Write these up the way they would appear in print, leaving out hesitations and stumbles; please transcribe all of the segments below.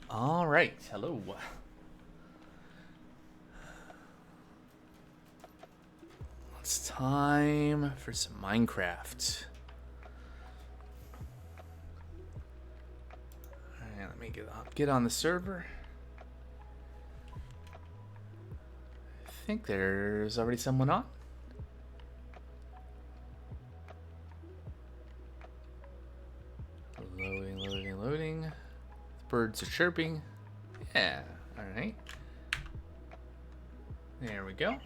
All right, hello. It's time for some Minecraft. All right, let me get on the server. I think there's already someone on. Loading. The birds are chirping. Yeah, all right. There we go.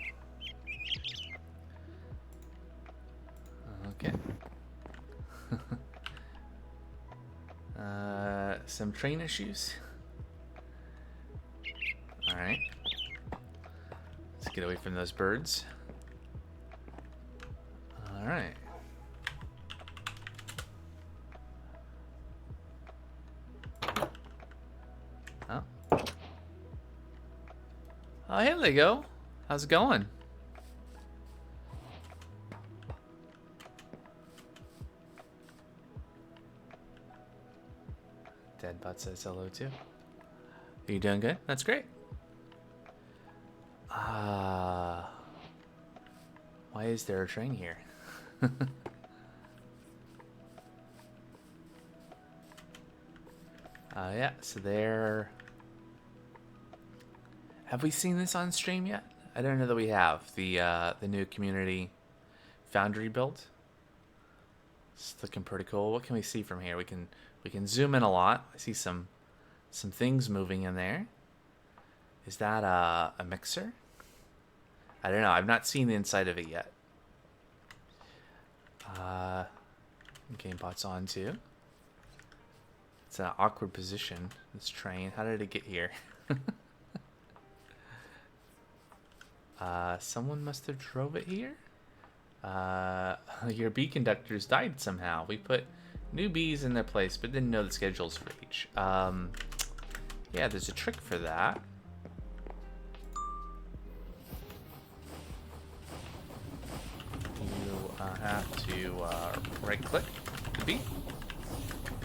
Okay. Some train issues. All right. Let's get away from those birds. All right. Oh. Oh, here they go. How's it going? Deadbot says hello too. Are you doing good? That's great. Why is there a train here? Yeah, so there. Have we seen this on stream yet? I don't know that we have. The new community foundry build. It's looking pretty cool. What can we see from here? We can zoom in a lot. I see some things moving in there. Is that a mixer? I don't know. I've not seen the inside of it yet. GameBot's on too. It's an awkward position, this train. How did it get here? Someone must have drove it here. Your bee conductors died somehow. We put new bees in their place, but didn't know the schedules for each. Yeah, there's a trick for that. You have to right-click the bee,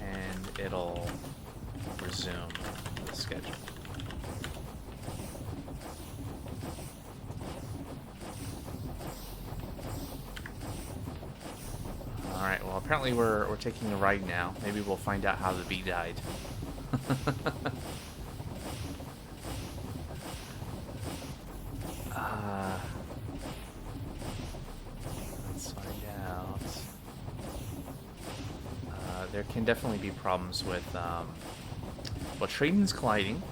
and it'll resume the schedule. Alright, well apparently we're taking a ride now. Maybe we'll find out how the bee died. Let's find out. There can definitely be problems with well, trains colliding.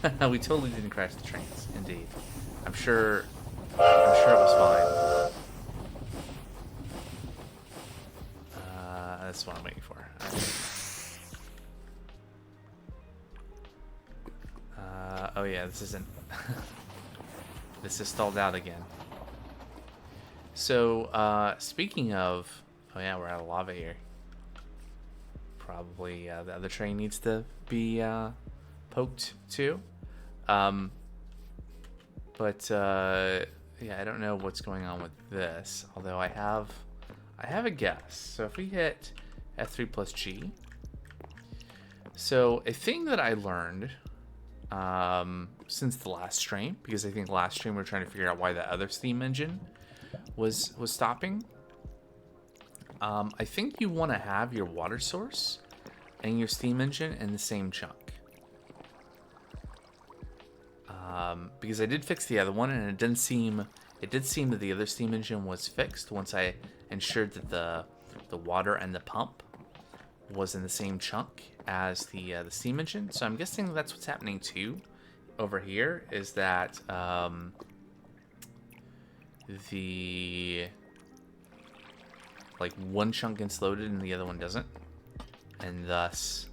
We totally didn't crash the trains, indeed. I'm sure it was fine. That's what I'm waiting for. Oh yeah, this isn't. This is stalled out again. So, speaking of, oh yeah, we're out of lava here. Probably the other train needs to be poked too. But yeah, I don't know what's going on with this. Although I have a guess. So if we hit F3 plus G. So a thing that I learned since the last stream, because I think last stream we were trying to figure out why the other steam engine was stopping. I think you want to have your water source and your steam engine in the same chunk. Because I did fix the other one, and it did seem that the other steam engine was fixed once I ensured that the water and the pump was in the same chunk as the steam engine. So I'm guessing that's what's happening too over here, is that the like one chunk gets loaded and the other one doesn't, and thus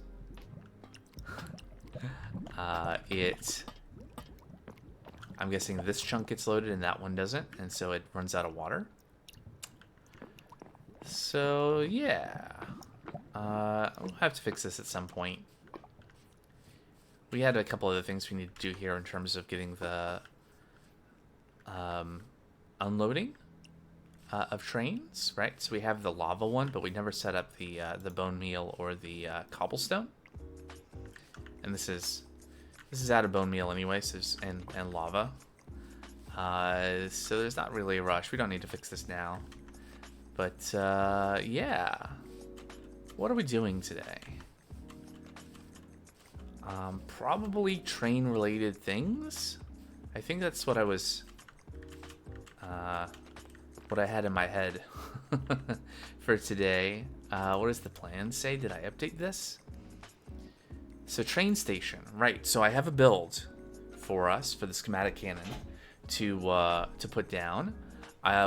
I'm guessing this chunk gets loaded and that one doesn't, and so it runs out of water. So yeah, we'll have to fix this at some point. We had a couple other things we need to do here in terms of getting the unloading of trains, right? So we have the lava one, but we never set up the bone meal or the cobblestone. And this is out of bone meal anyway, so and lava. So there's not really a rush. We don't need to fix this now. But yeah, what are we doing today? Probably train-related things. I think that's what I was, what I had in my head for today. What does the plan say? Did I update this? So train station, right? So I have a build for us for the schematic cannon to put down.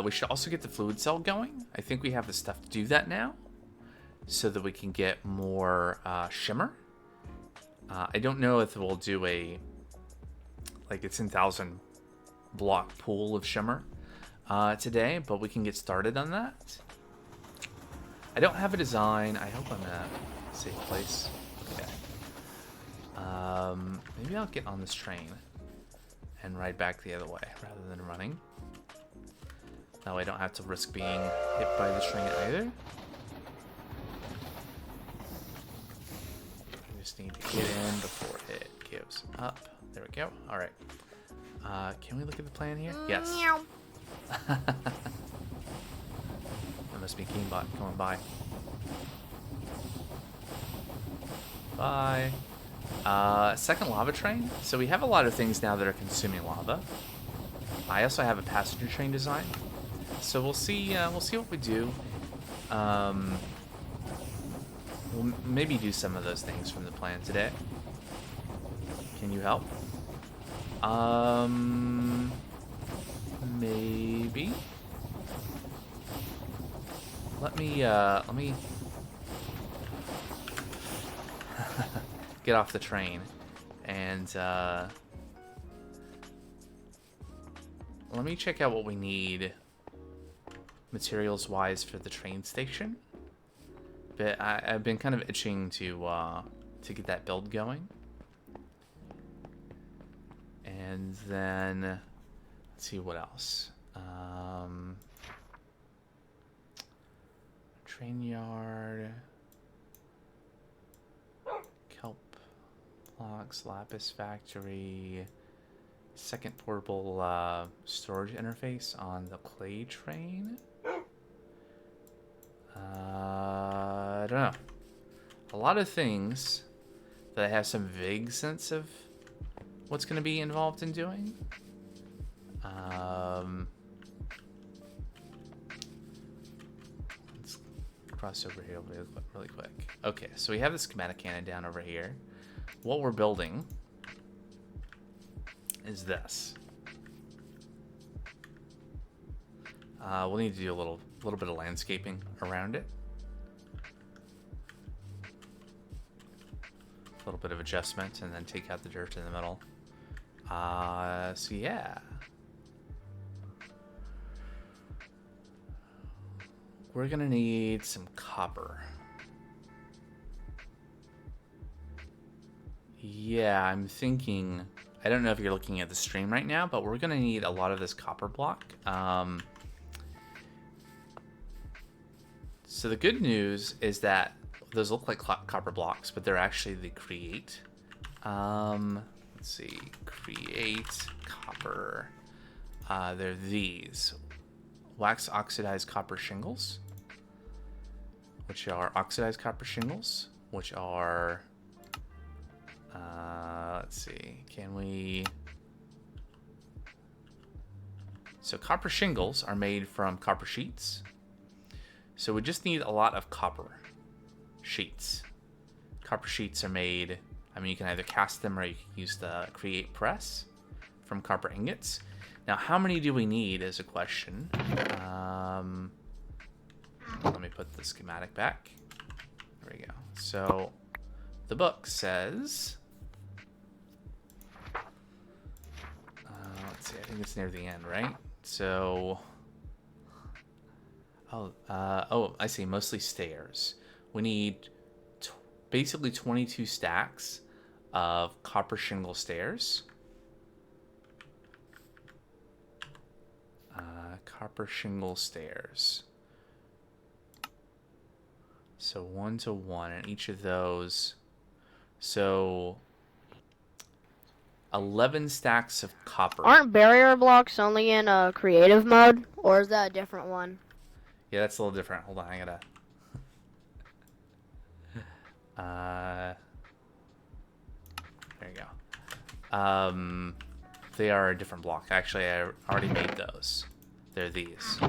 We should also get the fluid cell going. I think we have the stuff to do that now, so that we can get more shimmer. I don't know if we'll do a 10,000 block pool of shimmer today, but we can get started on that. I don't have a design. I hope I'm in a safe place. Okay. Maybe I'll get on this train and ride back the other way rather than running. That way I don't have to risk being hit by the train either. I just need to get in before it gives up. There we go. All right. Can we look at the plan here? Yes. That must be Gamebot going by. Bye. Second lava train. So we have a lot of things now that are consuming lava. I also have a passenger train design. So we'll see what we do. We'll maybe do some of those things from the plan today. Can you help? Maybe. Let me get off the train and let me check out what we need materials wise for the train station. But I've been kind of itching to get that build going. And then let's see what else. Train yard, kelp blocks, lapis factory, second portable storage interface on the clay train. I don't know. A lot of things that I have some vague sense of what's going to be involved in doing. Let's cross over here really quick. Okay, so we have the schematic cannon down over here. What we're building is this. We'll need to do a little bit of landscaping around it. A little bit of adjustment, and then take out the dirt in the middle. So yeah. We're gonna need some copper. Yeah, I'm thinking, I don't know if you're looking at the stream right now, but we're gonna need a lot of this copper block. So the good news is that those look like copper blocks, but they're actually the Create. Let's see, Create copper. They're these wax oxidized copper shingles, which are oxidized copper shingles, which are, let's see, can we? So copper shingles are made from copper sheets. So we just need a lot of copper sheets. Copper sheets are made, I mean, you can either cast them or you can use the Create press from copper ingots. Now, how many do we need is a question. Let me put the schematic back. There we go. So the book says, let's see, I think it's near the end, right? So, oh, I see, mostly stairs. We need basically 22 stacks of copper shingle stairs. Copper shingle stairs. So 1 to 1, and each of those. So 11 stacks of copper. Aren't barrier blocks only in creative mode, or is that a different one? Yeah, that's a little different. Hold on, I gotta... there you go. They are a different block. Actually, I already made those. They're these.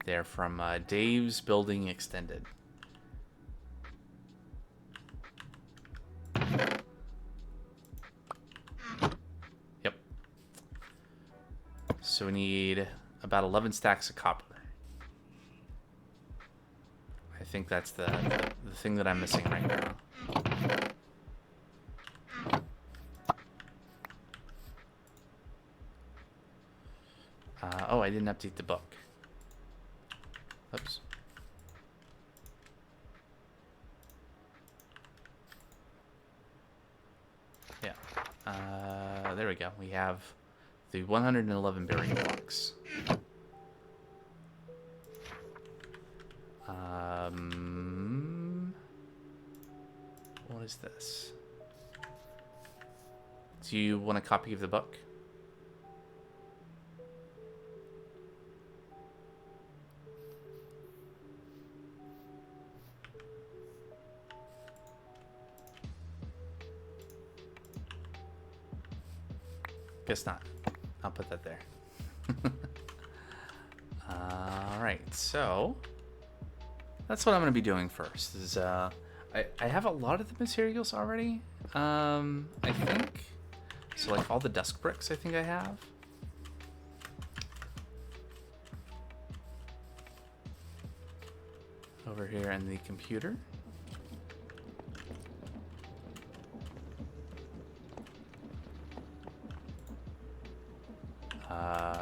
They're from Dave's Building Extended. Yep. So we need about 11 stacks of copper. I think that's the thing that I'm missing right now. Oh, I didn't update the book. Oops. Yeah. There we go. We have the 111 berry blocks. What is this? Do you want a copy of the book? Guess not. I'll put that there. Alright, so that's what I'm going to be doing first. Is I have a lot of the materials already, I think. So like all the dusk bricks I think I have. Over here in the computer.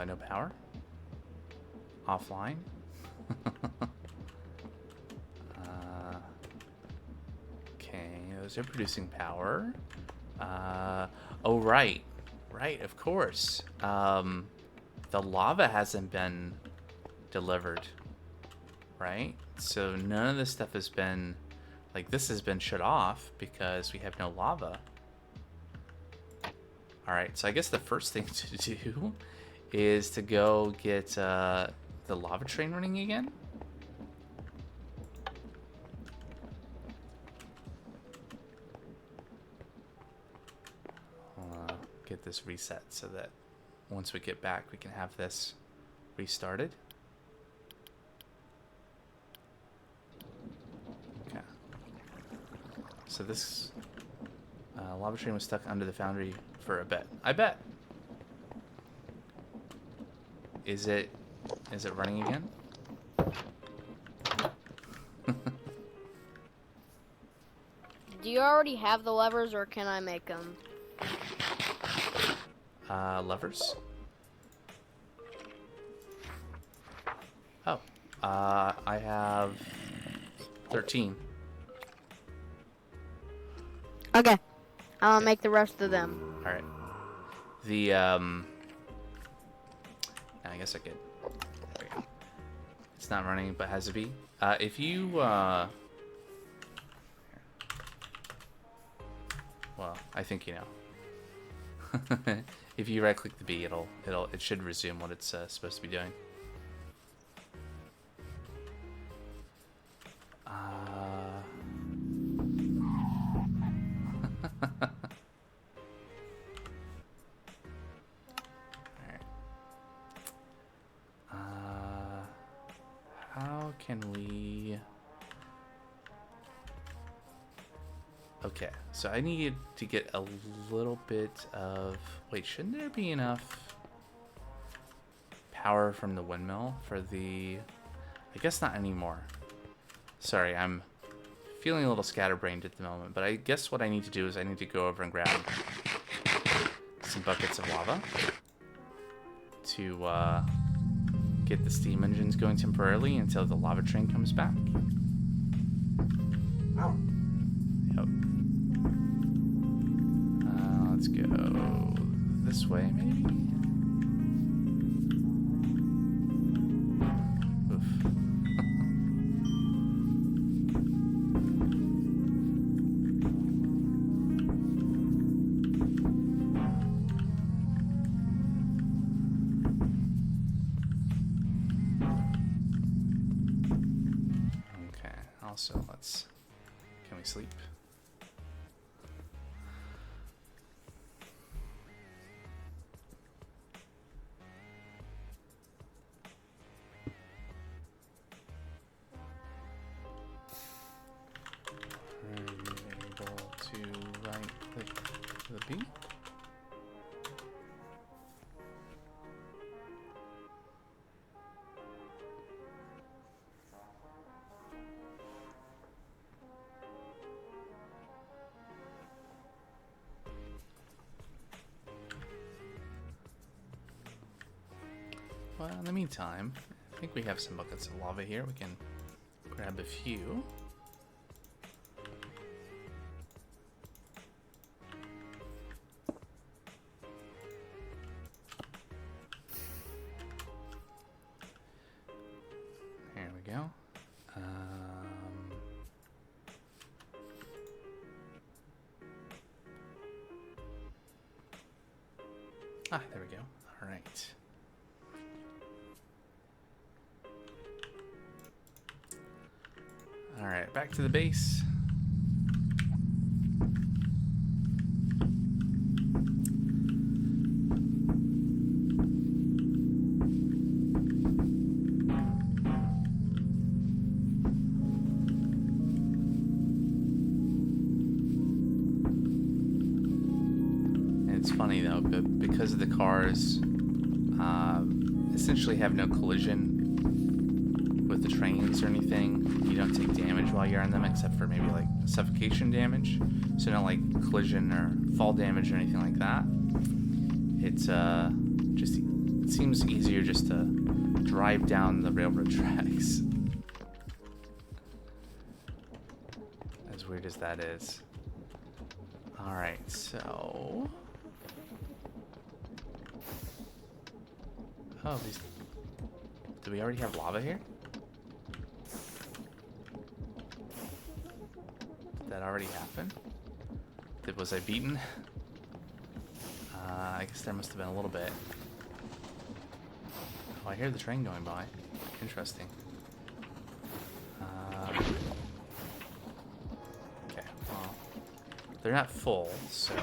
No power. Offline. Okay, those are producing power. Oh, right. Right, of course. The lava hasn't been delivered. Right? So none of this stuff has been... Like, this has been shut off because we have no lava. Alright, so I guess the first thing to do is to go get the lava train running again. I'll get this reset so that once we get back we can have this restarted. Okay. So this lava train was stuck under the foundry for a bit. I bet. Is it running again? Do you already have the levers, or can I make them? Levers? Oh. I have 13. Okay. I'll make the rest of them. Alright. The, I guess I could. There we go. It's not running, but has to be. If you, well, I think you know. If you right-click the B, it should resume what it's supposed to be doing. How can we... Okay, so I need to get a little bit of... Wait, shouldn't there be enough power from the windmill for the... I guess not anymore. Sorry, I'm feeling a little scatterbrained at the moment, but I guess what I need to do is I need to go over and grab some buckets of lava to get the steam engines going temporarily until the lava train comes back. Yep. Let's go this way, maybe? Oof. Also, can we sleep? Are you able to right click the B? Well, in the meantime, I think we have some buckets of lava here. We can grab a few. There we go. There we go. All right. All right, back to the base. It's funny though, but because the cars essentially have no collision with the trains or anything, you don't take damage while you're on them except for maybe like suffocation damage. So not like collision or fall damage or anything like that. It's it seems easier just to drive down the railroad tracks. As weird as that is. All right, so. Oh, these. Do we already have lava here? Did that already happen? Was I beaten? I guess there must have been a little bit. Oh, I hear the train going by. Interesting. Okay, well, they're not full, so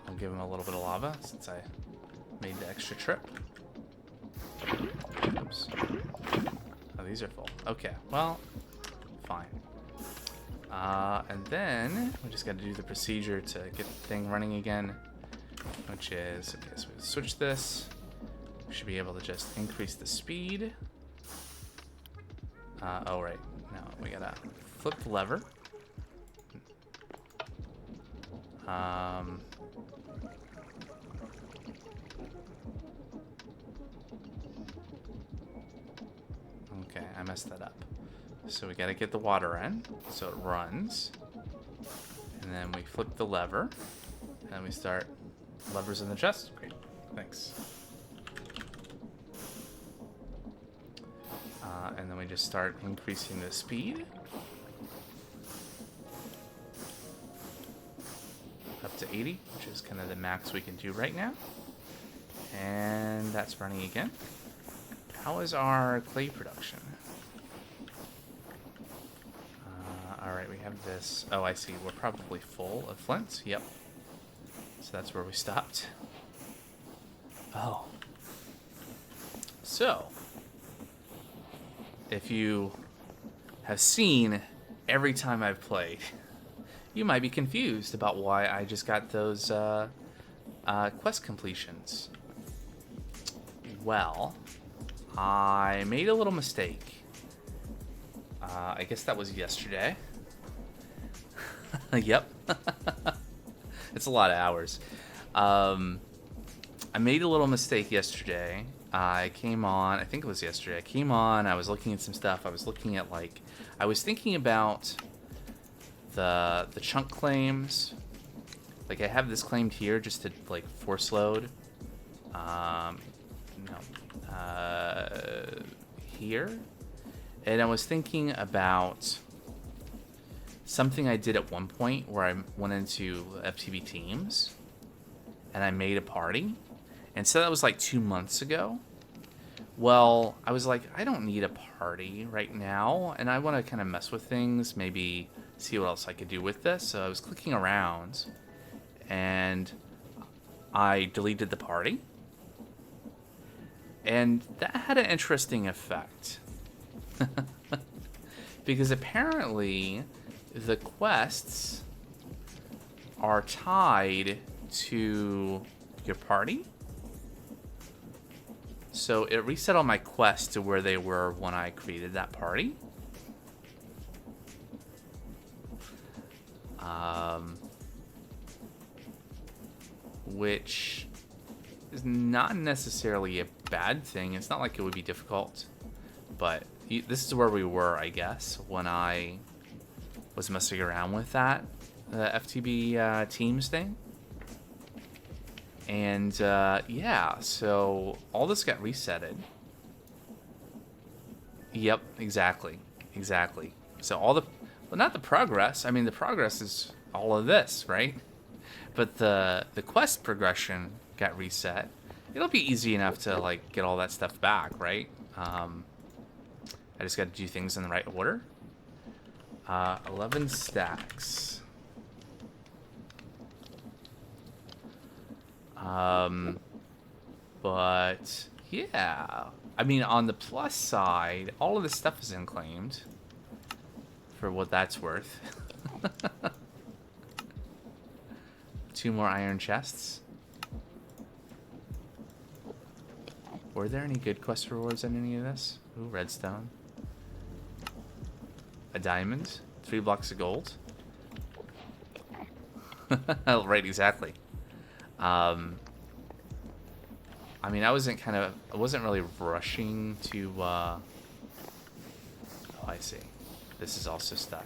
I'll give them a little bit of lava since I made the extra trip. Oops. Oh, these are full. Okay, well, fine. And then we just got to do the procedure to get the thing running again, which is, okay, so we switch this. We should be able to just increase the speed. Oh, right. No, we gotta flip the lever. Okay, I messed that up. So we gotta get the water in, so it runs. And then we flip the lever, and we start levers in the chest. Great, thanks. And then we just start increasing the speed. Up to 80, which is kind of the max we can do right now. And that's running again. How is our clay production? Alright, we have this. Oh, I see. We're probably full of flint. Yep. So that's where we stopped. Oh. So, if you have seen every time I've played, you might be confused about why I just got those quest completions. Well, I made a little mistake. I guess that was yesterday. Yep. It's a lot of hours. I made a little mistake yesterday. I came on, I think it was yesterday. I came on, I was looking at some stuff. I was looking at I was thinking about the chunk claims. Like I have this claimed here just to force load. Here. And I was thinking about something I did at one point where I went into FTV Teams and I made a party. And so that was like 2 months ago, Well, I was like, I don't need a party right now, and I want to kind of mess with things, maybe see what else I could do with this. So I was clicking around, and I deleted the party, and that had an interesting effect. Because apparently the quests are tied to your party. So it reset all my quests to where they were when I created that party. Which is not necessarily a bad thing. It's not like it would be difficult. But this is where we were, I guess, when I was messing around with that FTB Teams thing. And yeah, so all this got resetted. Yep, exactly. So all the, well, not the progress. I mean, the progress is all of this, right? But the quest progression got reset. It'll be easy enough to like get all that stuff back, right? I just got to do things in the right order. 11 stacks. But yeah, I mean, on the plus side, all of this stuff is unclaimed for what that's worth. 2 more iron chests. Were there any good quest rewards in any of this? Ooh, redstone. A diamond. 3 blocks of gold. Right, exactly. I mean, I wasn't really rushing to, oh, I see. This is also stuck.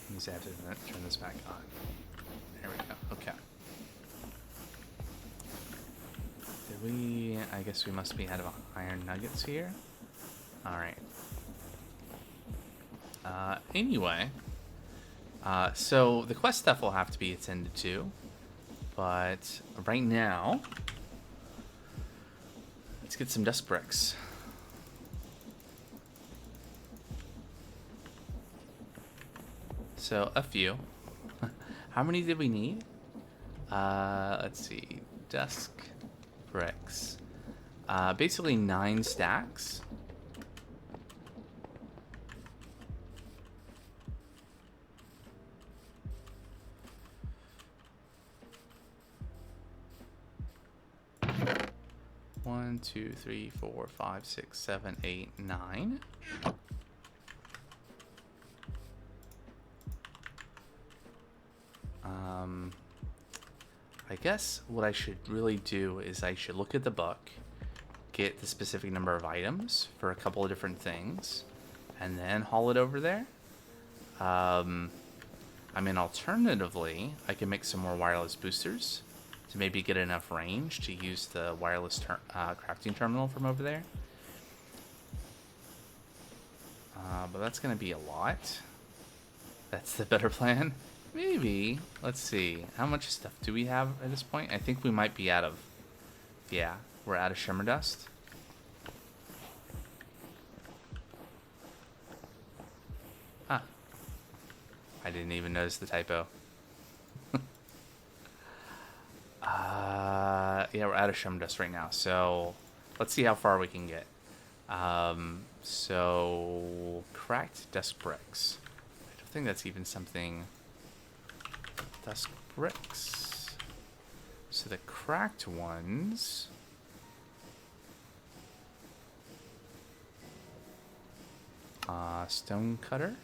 Means I have to turn this back on. There we go. Okay. I guess we must be out of iron nuggets here. Alright. Anyway. So the quest stuff will have to be attended to. But right now, let's get some dust bricks. So, a few. How many did we need? Let's see. Dust bricks. Basically 9 stacks. One, 2, 3, 4, 5, 6, 7, 8, 9. I guess what I should really do is I should look at the book, get the specific number of items for a couple of different things, and then haul it over there. I mean, alternatively, I can make some more wireless boosters to maybe get enough range to use the wireless crafting terminal from over there. But that's going to be a lot. That's the better plan. Maybe. Let's see. How much stuff do we have at this point? I think we might be out of... Yeah, we're out of shimmer dust. Huh. I didn't even notice the typo. Yeah, we're out of shimmer dust right now. So, let's see how far we can get. So, cracked dust bricks. I don't think that's even something... Dust bricks. So the cracked ones. Stone cutter.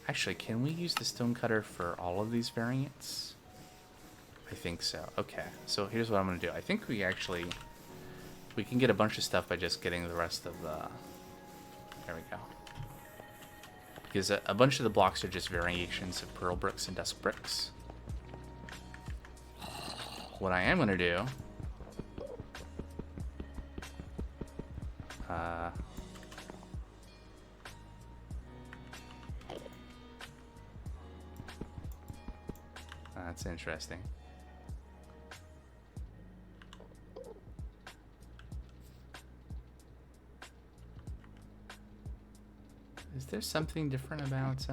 Actually, can we use the stone cutter for all of these variants? I think so. Okay, so here's what I'm gonna do. I think we can get a bunch of stuff by just getting the rest of the... There we go. Because a bunch of the blocks are just variations of pearl bricks and dust bricks. What I am going to do... that's interesting. Is there something different about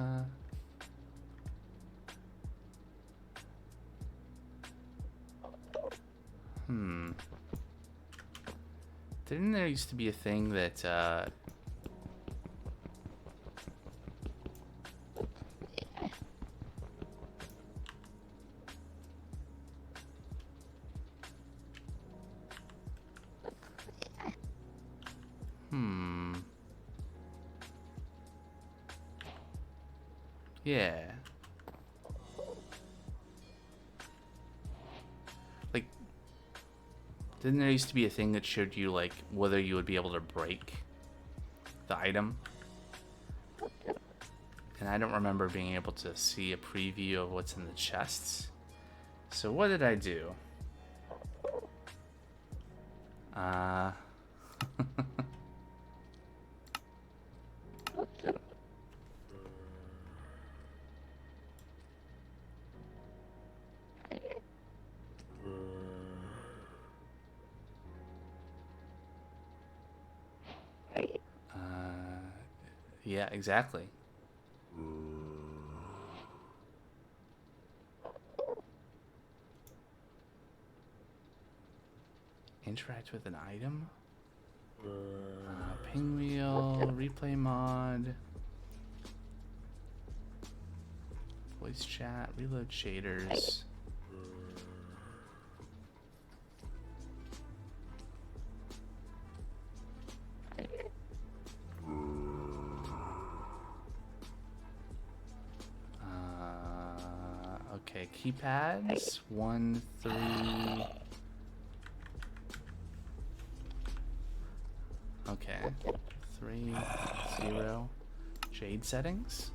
Didn't there used to be a thing that yeah. Like, didn't there used to be a thing that showed you, like, whether you would be able to break the item? And I don't remember being able to see a preview of what's in the chests. So what did I do? Yeah, exactly. Interact with an item? Pinwheel, replay mod, voice chat, reload shaders. Okay, keypads, 1, 3. Okay, 3, 0. Jade settings.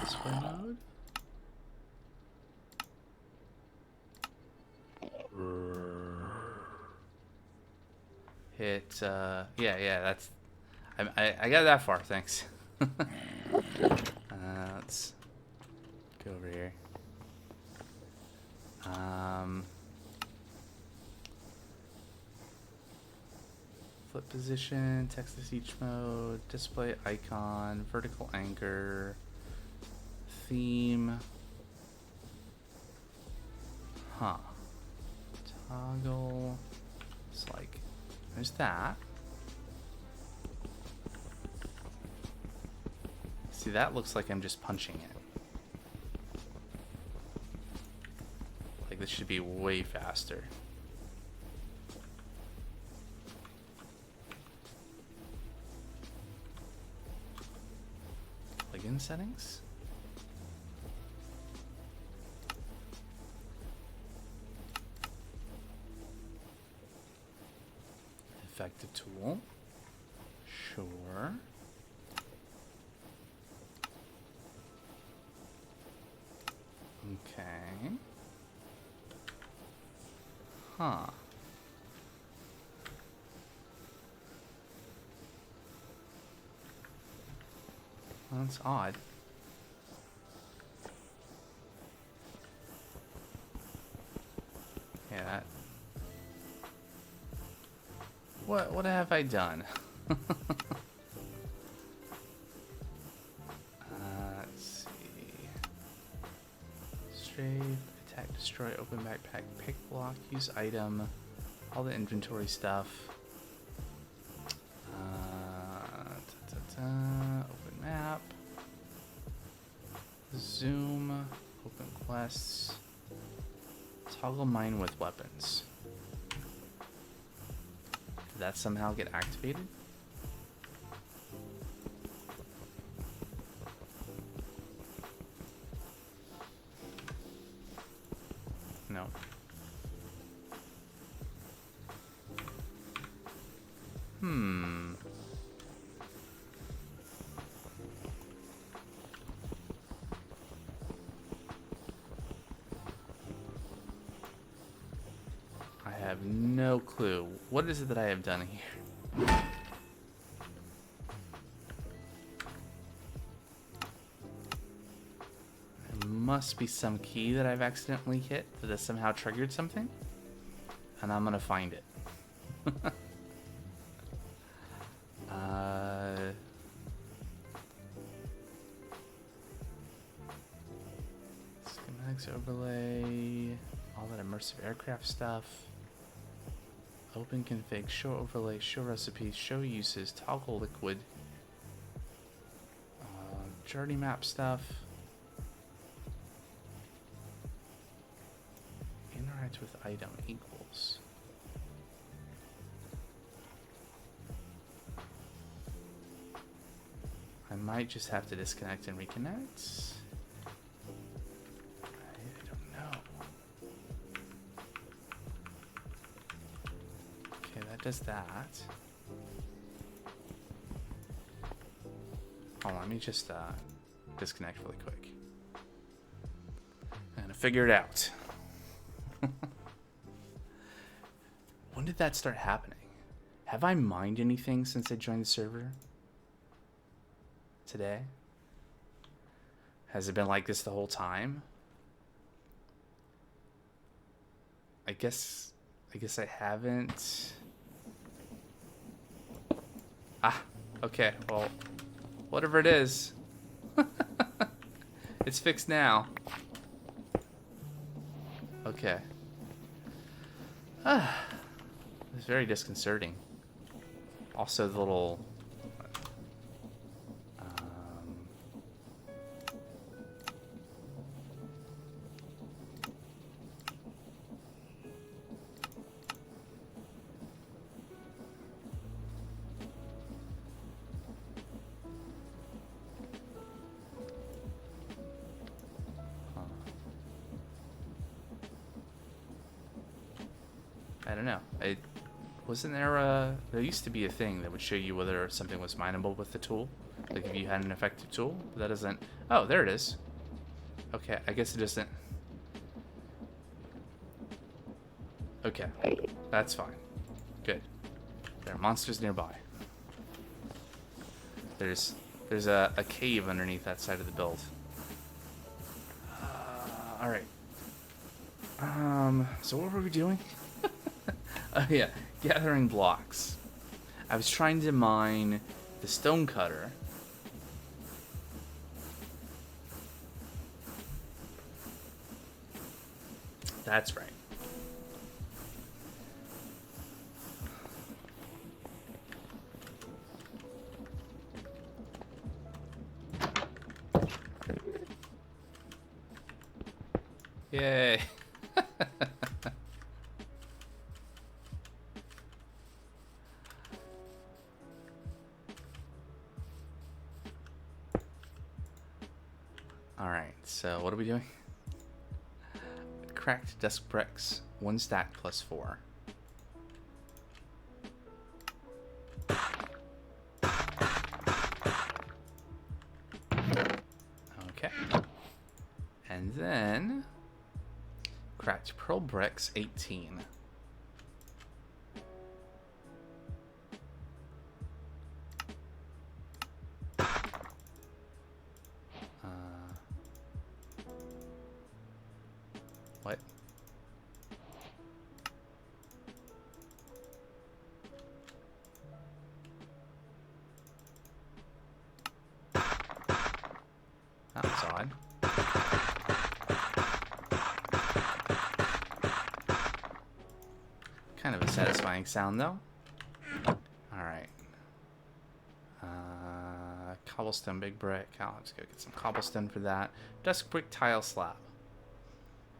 Display mode. Hit, yeah, that's, I got that far, thanks. Let's go over here. Flip position, text to speech mode, display icon, vertical anchor, theme. Toggle. It's like, there's that. See, that looks like I'm just punching it. Like, this should be way faster. Plugin settings? Effective tool. Sure. Okay. Well, that's odd. Yeah, that... What have I done? Let's see. Strafe, attack, destroy, open backpack, pick, block, use item, all the inventory stuff. Open map, zoom, open quests, toggle mine with weapons. Did that somehow get activated? No. I have no clue. What is it that I have done here? I must be some key that I've accidentally hit that has somehow triggered something. And I'm gonna find it. Schematics overlay, all that immersive aircraft stuff. Open config, show overlay, show recipes, show uses, toggle liquid. Journey map stuff. Interact with item equals. I might just have to disconnect and reconnect. I don't know. Okay, that does that. Hold on, let me just disconnect really quick. I'm gonna figure it out. When did that start happening? Have I mined anything since I joined the server? Today? Has it been like this the whole time? I guess I haven't. Ah, okay, well, whatever it is. It's fixed now. Okay. It's very disconcerting. Also, the little I don't know. Wasn't there there used to be a thing that would show you whether something was mineable with the tool? Like if you had an effective tool? But that doesn't... Oh, there it is. Okay, I guess it doesn't... Okay, that's fine. Good. There are monsters nearby. There's a cave underneath that side of the build. Alright. So what were we doing? Oh yeah, gathering blocks. I was trying to mine the stone cutter. That's right. Yay. Alright, so what are we doing? Cracked desk bricks, 1 stack plus 4. Okay. And then cracked pearl bricks, 18. What? That was odd. Kind of a satisfying sound, though. Alright. Cobblestone big brick. Oh, let's go get some cobblestone for that. Dusk brick tile slab.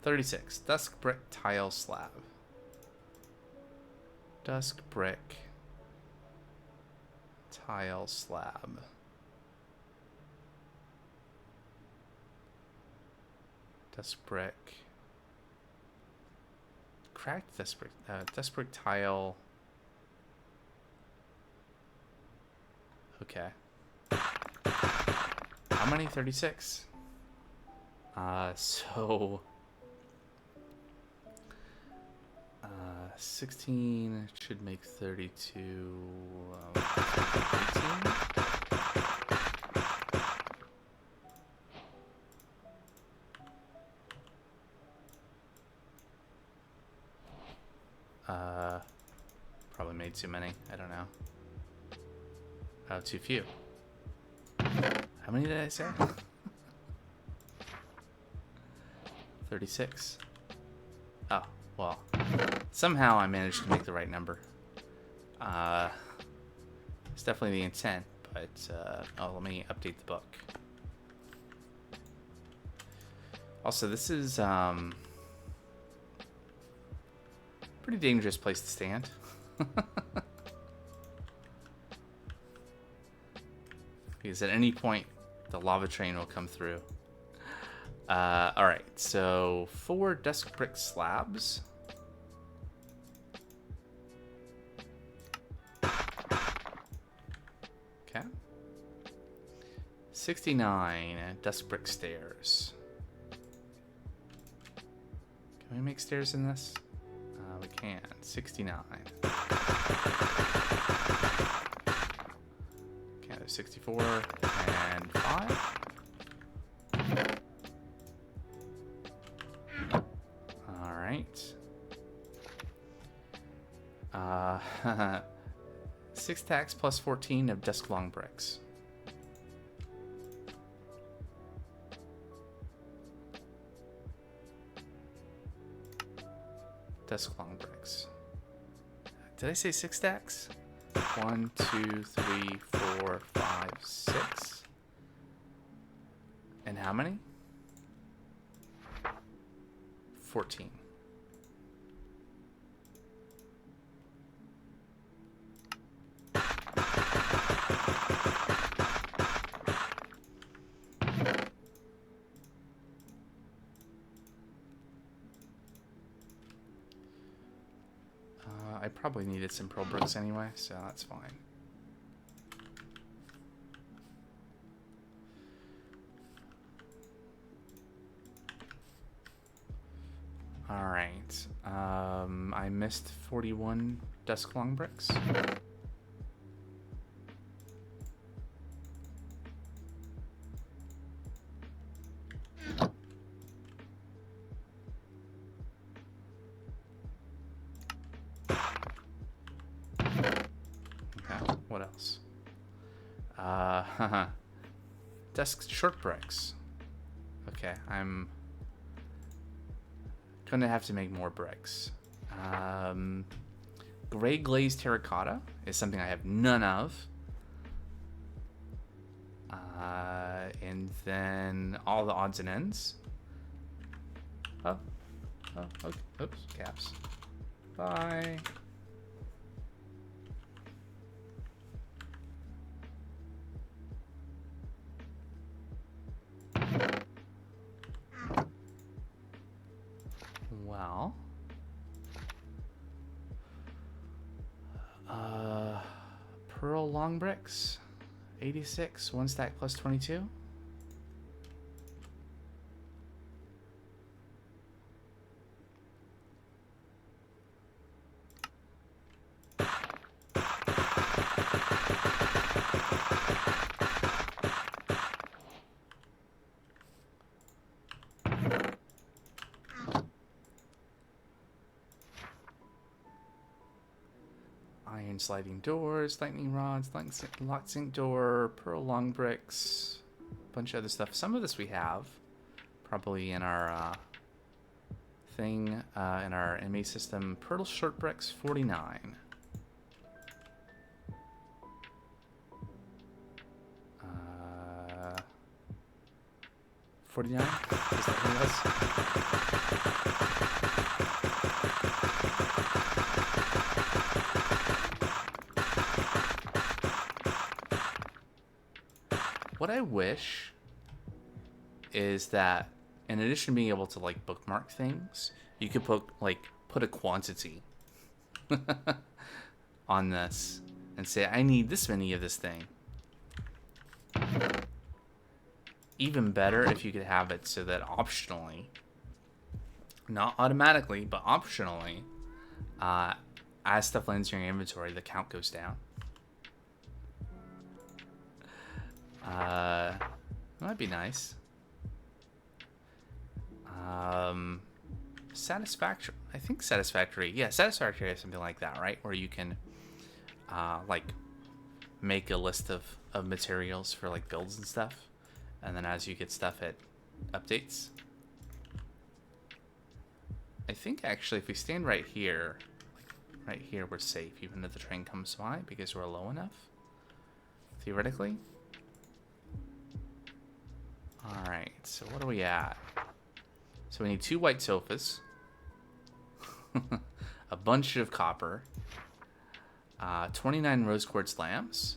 36. Dusk brick tile slab. Dusk brick tile slab. Dusk brick. Cracked dusk brick tile. Okay. How many? 36? So 16 should make 32. 18? made too many. I don't know. Oh, too few. How many did I say? 36. Oh, well. Somehow I managed to make the right number. It's definitely the intent, but oh, let me update the book. Also, this is pretty dangerous place to stand. Because at any point the lava train will come through. Alright, so 4 desk brick slabs. Okay. 69 desk brick stairs. Can we make stairs in this? We can. 69. Okay, there's 64 and 5. Alright. 6 tacks plus 14 of desk long bricks. Desk long bricks. Did I say 6 stacks? 1, 2, 3, 4, 5, 6. And how many? 14. I probably needed some pearl bricks anyway, so that's fine. Alright. I missed 41 desk long bricks. What else? Desk short bricks. Okay, I'm gonna have to make more bricks. Gray glazed terracotta is something I have none of. And then all the odds and ends. Oh, okay. Oops, caps. Bye. Well, pearl long bricks, 86, 1 stack plus 22. Iron sliding doors, lightning rods, locked zinc door, pearl long bricks, a bunch of other stuff. Some of this we have, probably in our thing, in our MA system. Pearl short bricks, 49. 49? Is that what it was? What I wish is that in addition to being able to like bookmark things, you could put a quantity on this and say I need this many of this thing. Even better if you could have it so that optionally, not automatically, but optionally, as stuff lands in your inventory, the count goes down. That might be nice. Satisfactory. I think satisfactory. Yeah, satisfactory is something like that, right? Where you can like make a list of materials for like builds and stuff, and then as you get stuff, it updates. I think actually if we stand right here, we're safe even if the train comes by because we're low enough, theoretically. Alright, so what are we at? So we need 2 white sofas, a bunch of copper, 29 rose quartz lamps,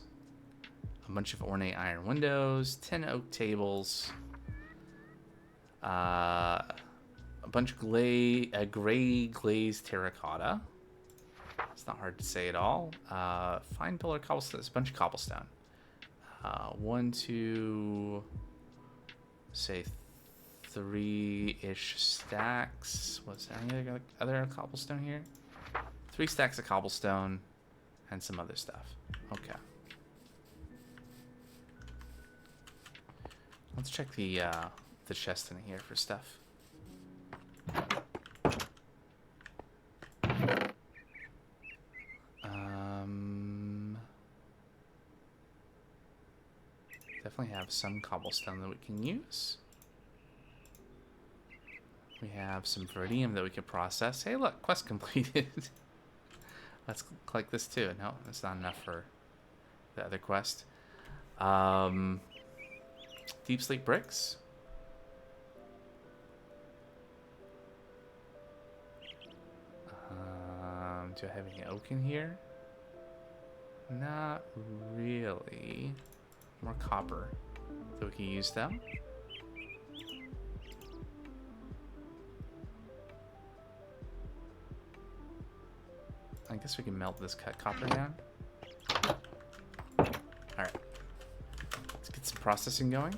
a bunch of ornate iron windows, 10 oak tables, a bunch of gray glazed terracotta. It's not hard to say at all. Fine pillar cobblestone. It's a bunch of cobblestone. 1, 2, say 3-ish stacks. Was there any other cobblestone here? 3 stacks of cobblestone and some other stuff. Okay. Let's check the chest in here for stuff. Definitely have some cobblestone that we can use. We have some viridium that we can process. Hey, look, quest completed. Let's collect this too. No, that's not enough for the other quest. Deep sleep bricks. Do I have any oak in here? Not really. More copper that we can use though. I guess we can melt this cut copper down. Alright. Let's get some processing going.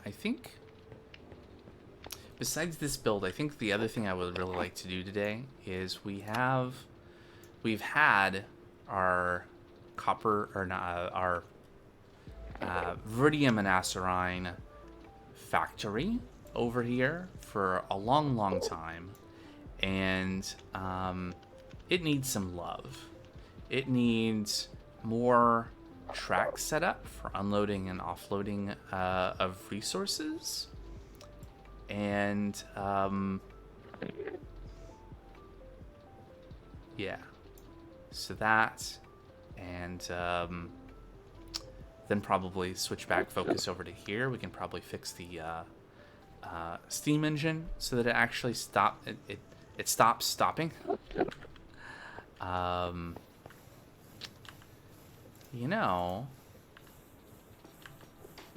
I think besides this build, I think the other thing I would really like to do today is we've had our copper, or not, our Viridium and Acerine factory over here for a long time, and it needs some love. It needs more track set up for unloading and offloading of resources, and yeah, so that, and then probably switch back focus over to here. We can probably fix the steam engine so that it actually it stops stopping. You know,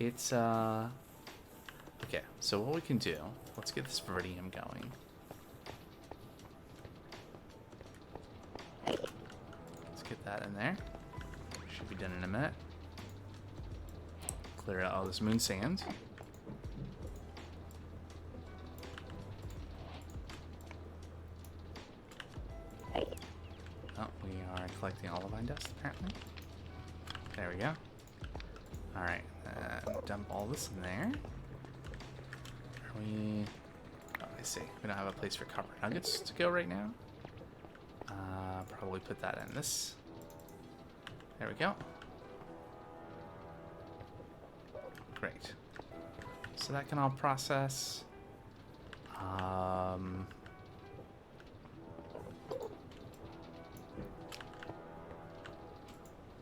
it's okay, so what we can do, let's get this viridium going. Let's get that in there. Should be done in a minute. Clear out all this moon sand. Oh, we are collecting olivine dust, apparently. There we go. Alright, dump all this in there. Are we... Oh, I see. We don't have a place for copper nuggets to go right now. Probably put that in this. There we go. Great. So that can all process.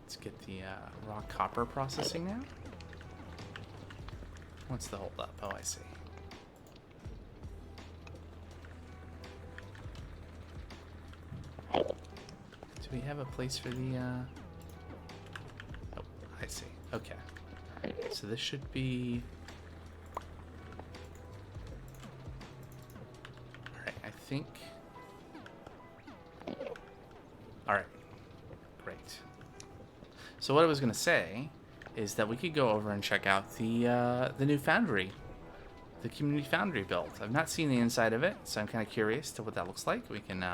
Let's get the raw copper processing now. What's the hold up? Oh, I see. Do we have a place for the oh, I see. Okay. So this should be... Alright, I think... Alright. Great. So what I was going to say is that we could go over and check out the new foundry. The community foundry build. I've not seen the inside of it, so I'm kind of curious to what that looks like. We can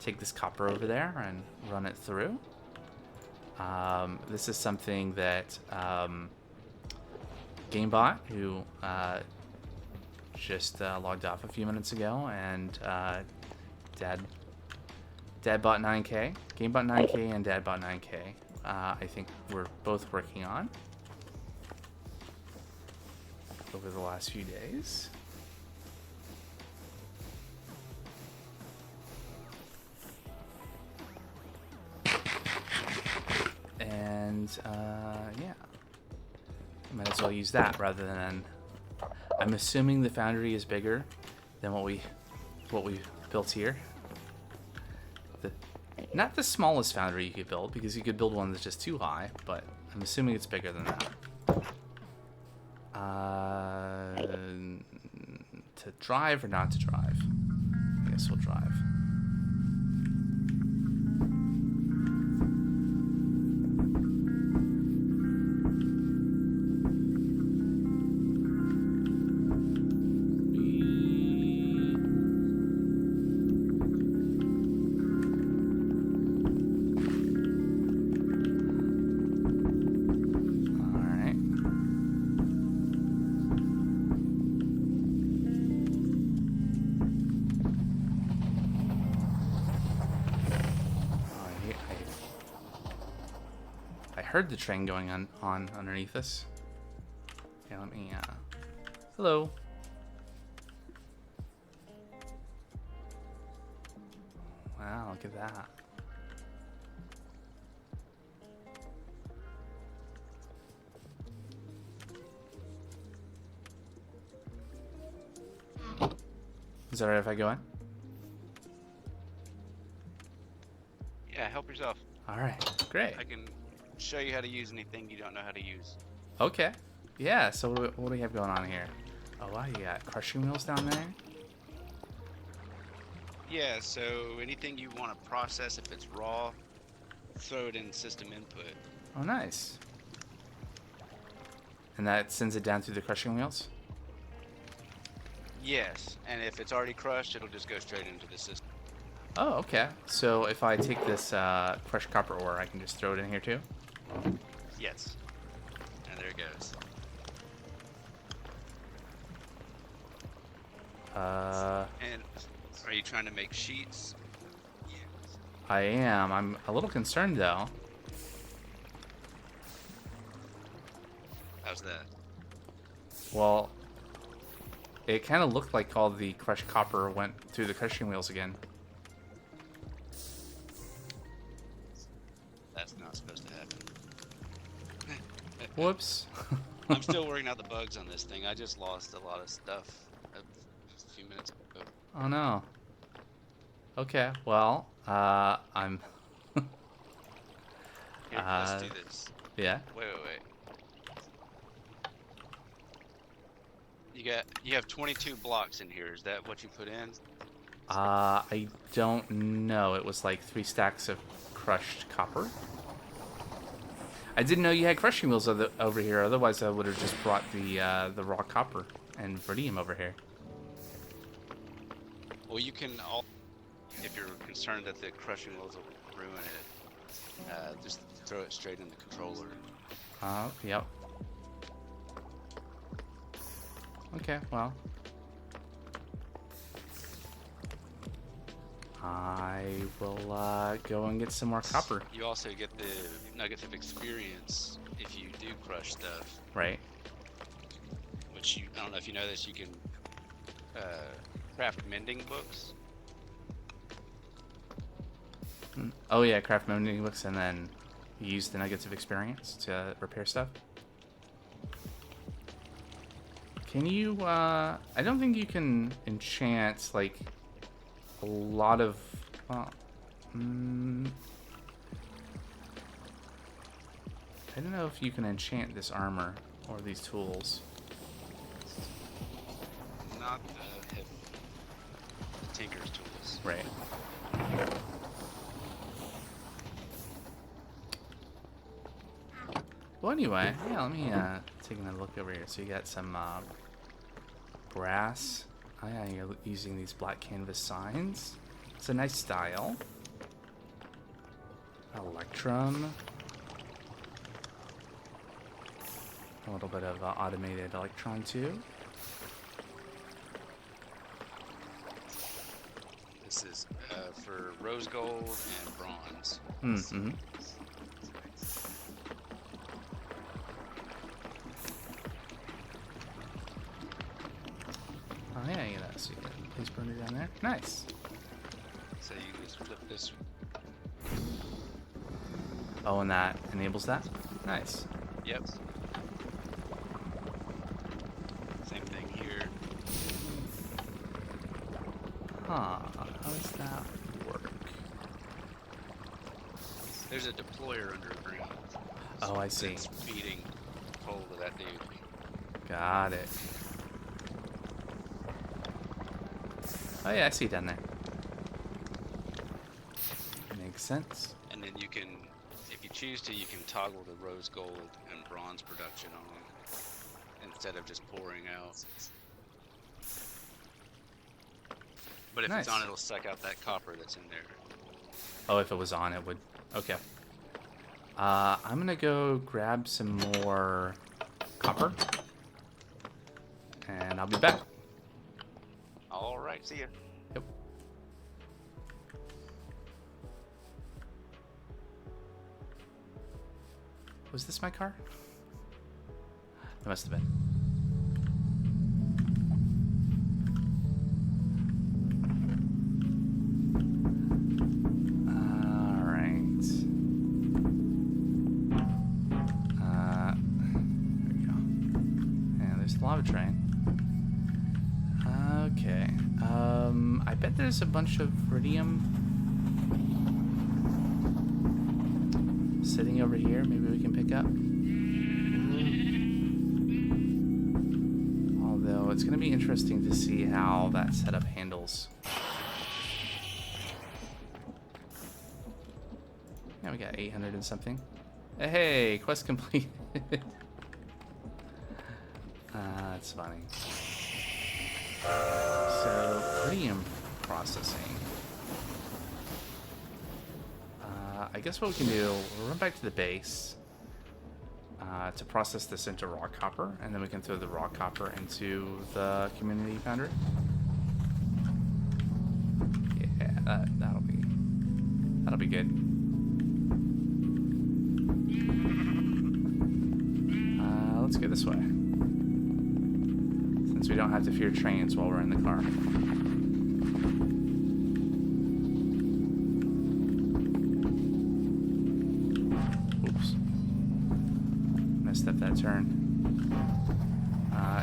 take this copper over there and run it through. This is something that GameBot, who just logged off a few minutes ago, and Dadbot 9K, GameBot 9K, and Dadbot 9K, I think we're both working on over the last few days. And yeah, might as well use that rather than. I'm assuming the foundry is bigger than what we built here. Not the smallest foundry you could build, because you could build one that's just too high, but I'm assuming it's bigger than that. To drive or not to drive? I guess we'll drive. Heard the train going on underneath us. Yeah, let me hello. Wow, look at that. Is that alright if I go in? Yeah, help yourself. Alright, great. I can show you how to use anything you don't know how to use. Okay. Yeah, so what do we have going on here? Oh wow, you got crushing wheels down there? Yeah, so anything you want to process, if it's raw, throw it in system input. Oh, nice. And that sends it down through the crushing wheels? Yes, and if it's already crushed, it'll just go straight into the system. Oh, okay. So if I take this crushed copper ore, I can just throw it in here too? Yes. And there it goes. And are you trying to make sheets? I am. I'm a little concerned though. How's that? Well, it kind of looked like all the crushed copper went through the crushing wheels again. That's not supposed to happen. Whoops. I'm still working out the bugs on this thing. I just lost a lot of stuff a few minutes ago. Oh no. Okay, well, I'm... Here, let's do this. Yeah? Wait. You have 22 blocks in here. Is that what you put in? I don't know. It was like 3 stacks of crushed copper. I didn't know you had crushing wheels over here. Otherwise, I would have just brought the raw copper and rhodium over here. Well, you can if you're concerned that the crushing wheels will ruin it, just throw it straight in the controller. Yep. Okay, well. I will go and get some more copper. You also get the nuggets of experience if you do crush stuff. Right. Which I don't know if you know this, you can craft mending books. Oh yeah, craft mending books, and then use the nuggets of experience to repair stuff. Can you, I don't think you can enchant, like, a lot of, well, I don't know if you can enchant this armor or these tools. Not the tinker's tools. Right. Well, anyway, yeah, let me take a look over here. So you got some brass. Oh yeah, you're using these black canvas signs. It's a nice style. Electrum. A little bit of automated electron too. This is for rose gold and bronze. Mm-hmm. Oh yeah, you know, so you got a place burner down there. Nice. So you can just flip this. Oh, and that enables that? Nice. Yep. Same thing here. Huh. How does that work? There's a deployer underground. Oh, I see. It's feeding coal to that dude. Got it. Oh yeah, I see it down there. Makes sense. And then you can, if you choose to, you can toggle the rose gold and bronze production on instead of just pouring out. But if it's Nice. on, it'll suck out that copper that's in there. Oh, if it was on, it would. Okay. I'm gonna go grab some more copper, and I'll be back. All right, see ya. Yep. Was this my car? It must have been. All right. There we go. And there's the lava train. Okay. I bet there's a bunch of iridium sitting over here. Maybe we can pick up. Although it's going to be interesting to see how that setup handles. Yeah, we got 800 and something. Hey, quest complete. That's funny. So, iridium processing. I guess what we can do, we'll run back to the base to process this into raw copper, and then we can throw the raw copper into the community foundry. Yeah, that'll be good. Let's go this way, since we don't have to fear trains while we're in the car. Step that turn.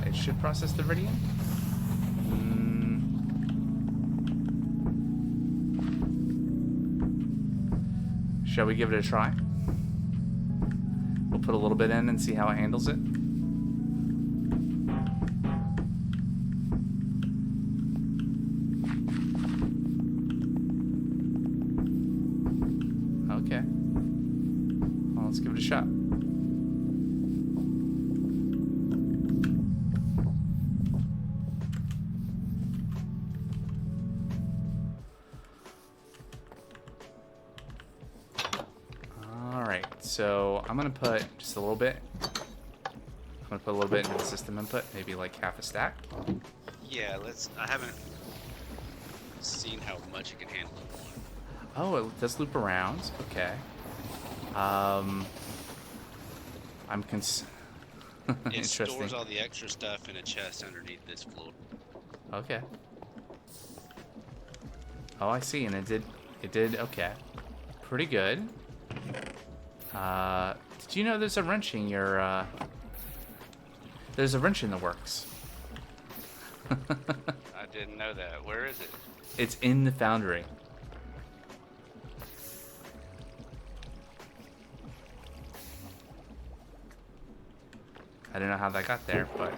It should process the iridium. Shall we give it a try? We'll put a little bit in and see how it handles it. Okay. Well, let's give it a shot. So I'm gonna put just a little bit. I'm gonna put a little bit into the system input, maybe like half a stack. Yeah, I haven't seen how much it can handle. Oh, it does loop around. Okay. I'm It interesting. stores all the extra stuff in a chest underneath this floor. Okay. Oh, I see, and it did. Okay. Pretty good. Did you know there's a wrench in your, there's a wrench in the works? I didn't know that. Where is it? It's in the foundry. I don't know how that got there, but...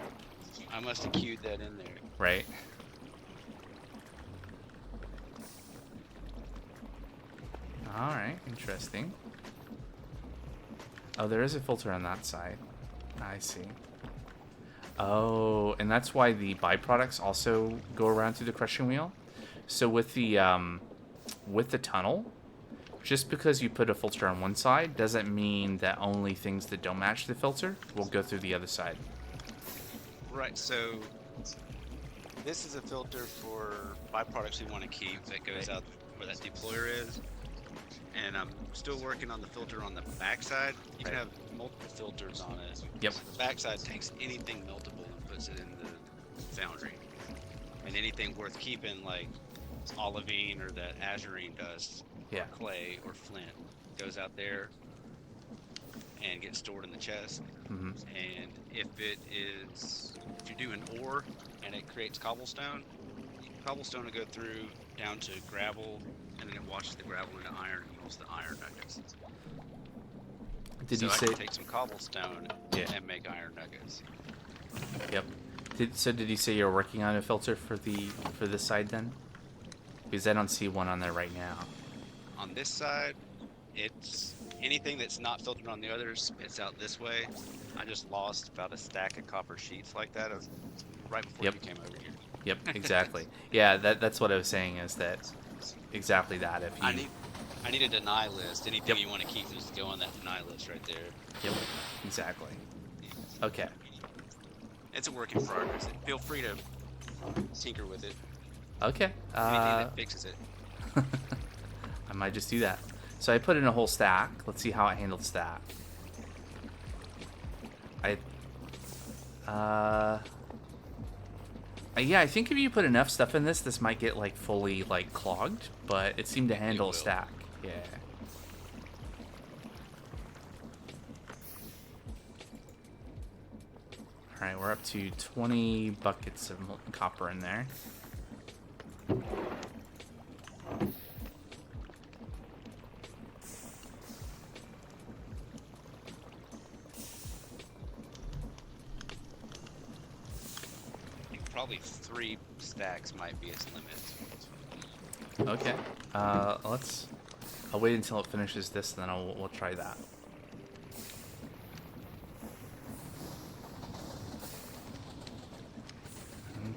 I must have queued that in there. Right. Alright, interesting. Oh, there is a filter on that side. I see. Oh, and that's why the byproducts also go around through the crushing wheel. So with the tunnel, just because you put a filter on one side doesn't mean that only things that don't match the filter will go through the other side. Right, so this is a filter for byproducts we want to keep that goes out where that deployer is. And I'm still working on the filter on the backside. You can have multiple filters on it. Yep. So the backside takes anything meltable and puts it in the foundry. And anything worth keeping, like olivine or that azurine dust, Yeah. or clay or flint, goes out there and gets stored in the chest. Mm-hmm. And if you're doing ore and it creates cobblestone will go through down to gravel, and then it washes the gravel into iron and yields the iron nuggets. Did so you I say? can take some cobblestone Yeah. and make iron nuggets. Yep. Did you say you're working on a filter for this side then? Because I don't see one on there right now. On this side, it's anything that's not filtered on the others spits out this way. I just lost about a stack of copper sheets like that right before Yep. you came over here. Yep, exactly. Yeah, that's what I was saying, is that exactly that. If you I need a deny list. Anything Yep. you want to keep, just go on that deny list right there. Yep, exactly. Okay. It's a work in progress. Feel free to tinker with it. Okay. Anything that fixes it. I might just do that. So I put in a whole stack. Let's see how it handled stack. Yeah, I think if you put enough stuff in this might get like fully like clogged, but it seemed to handle a stack. Yeah. All right, we're up to 20 buckets of molten copper in there. Probably 3 stacks might be its limit. Okay. I'll wait until it finishes this, then we'll try that.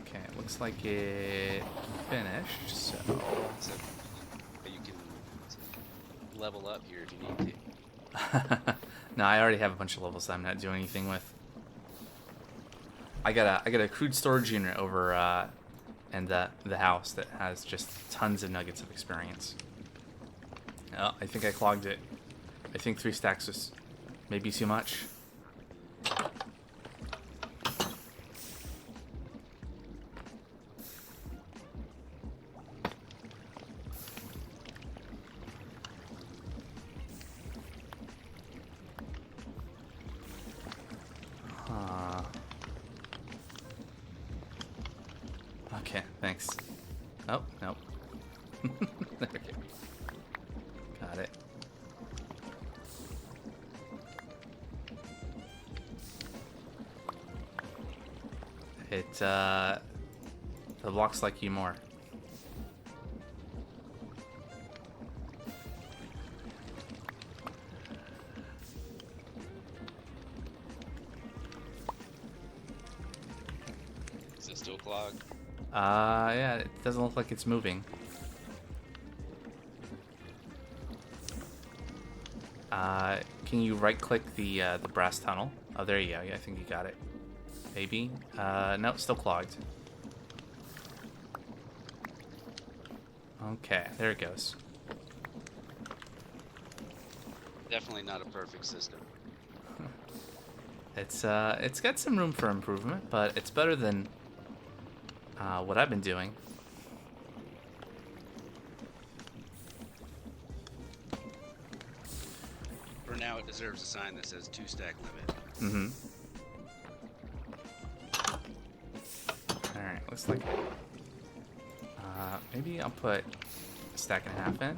Okay, it looks like it finished, so But you can level up here if you need to. no, I already have a bunch of levels that I'm not doing anything with. I got a crude storage unit over in the house that has just tons of nuggets of experience. Oh, I think I clogged it. I think 3 stacks is maybe too much. Okay, thanks. Oh, nope. Okay. Got it. The blocks like you more. Is it still clogged? Yeah, it doesn't look like it's moving. Can you right-click the brass tunnel? Oh, there you go. Yeah, I think you got it. Maybe. No, still clogged. Okay, there it goes. Definitely not a perfect system. It's got some room for improvement, but it's better than what I've been doing. For now, it deserves a sign that says 2 stack limit. Mm-hmm. Alright, looks like maybe I'll put a stack and a half in.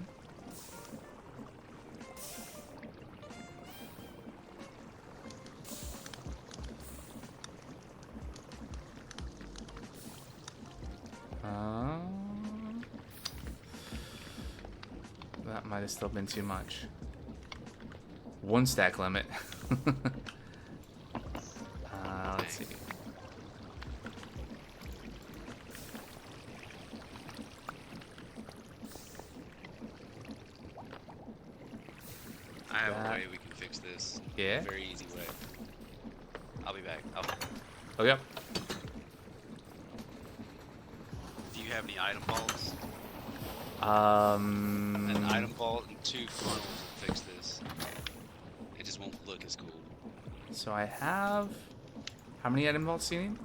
That might have still been too much. 1 stack limit. Let's see. I have that. a way we can fix this. Yeah? A very easy way. I'll be back. Okay. Do you have any item vaults? Um. An item vault and 2 funnels will fix this. It just won't look as cool. So I have. How many item vaults do you need?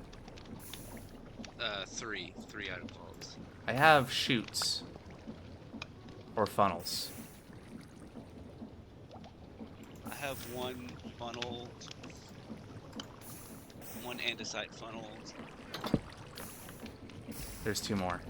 3 item vaults. I have chutes. Or funnels. I have 1 funnel, 1 andesite funnel. There's 2 more.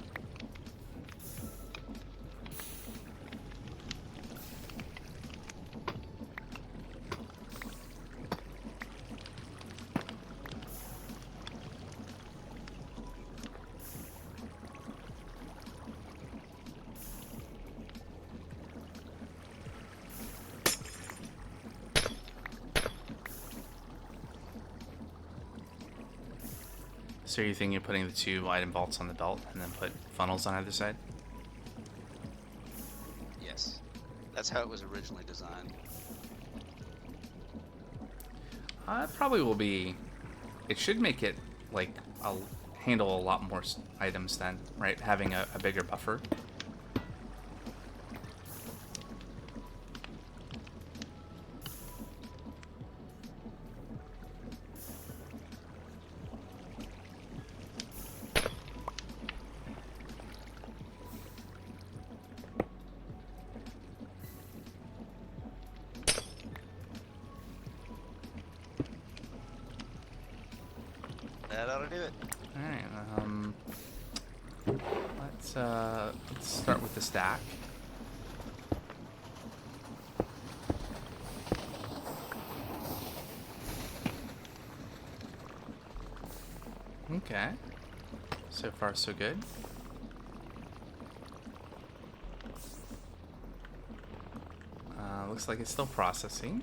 So are you thinking of putting the 2 item vaults on the belt and then put funnels on either side? Yes. That's how it was originally designed. It probably will be. It should make it like handle a lot more items then, right? Having a bigger buffer. That ought to do it. All right. Let's start with the stack. Okay. So far, so good. Looks like it's still processing.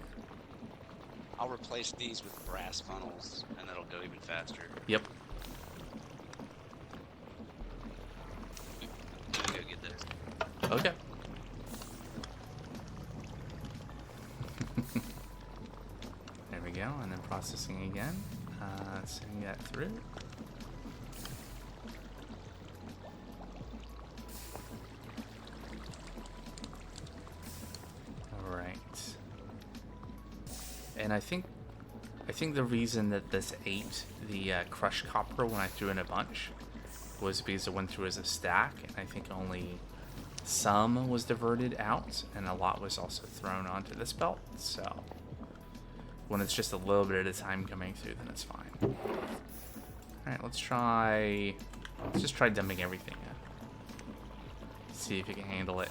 I'll replace these with brass funnels, and that'll go even faster. Yep. I'm gonna go get this. Okay. There we go, and then processing again. Sending that through. All right. And I think the reason that this ate the crushed copper when I threw in a bunch was because it went through as a stack, and I think only some was diverted out, and a lot was also thrown onto this belt. So when it's just a little bit at a time coming through, then it's fine. All right, let's just try dumping everything in. See if it can handle it.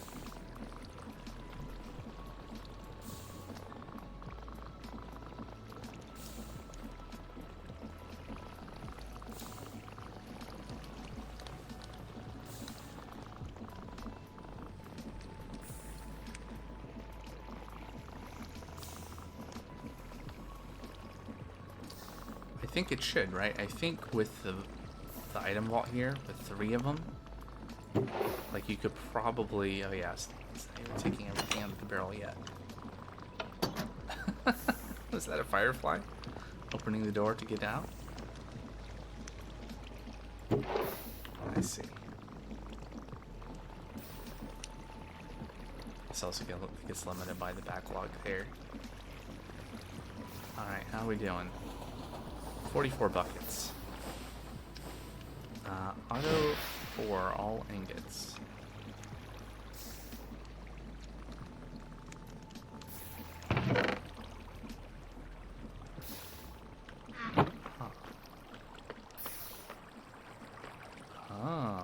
I think it should, right? I think with the item vault here, with 3 of them, like you could probably... Oh yeah, it's not even taking everything out of the barrel yet. Was that a firefly? Opening the door to get out? I see. This also gets limited by the backlog there. Alright, how are we doing? 44 buckets. Auto 4, all ingots. Huh.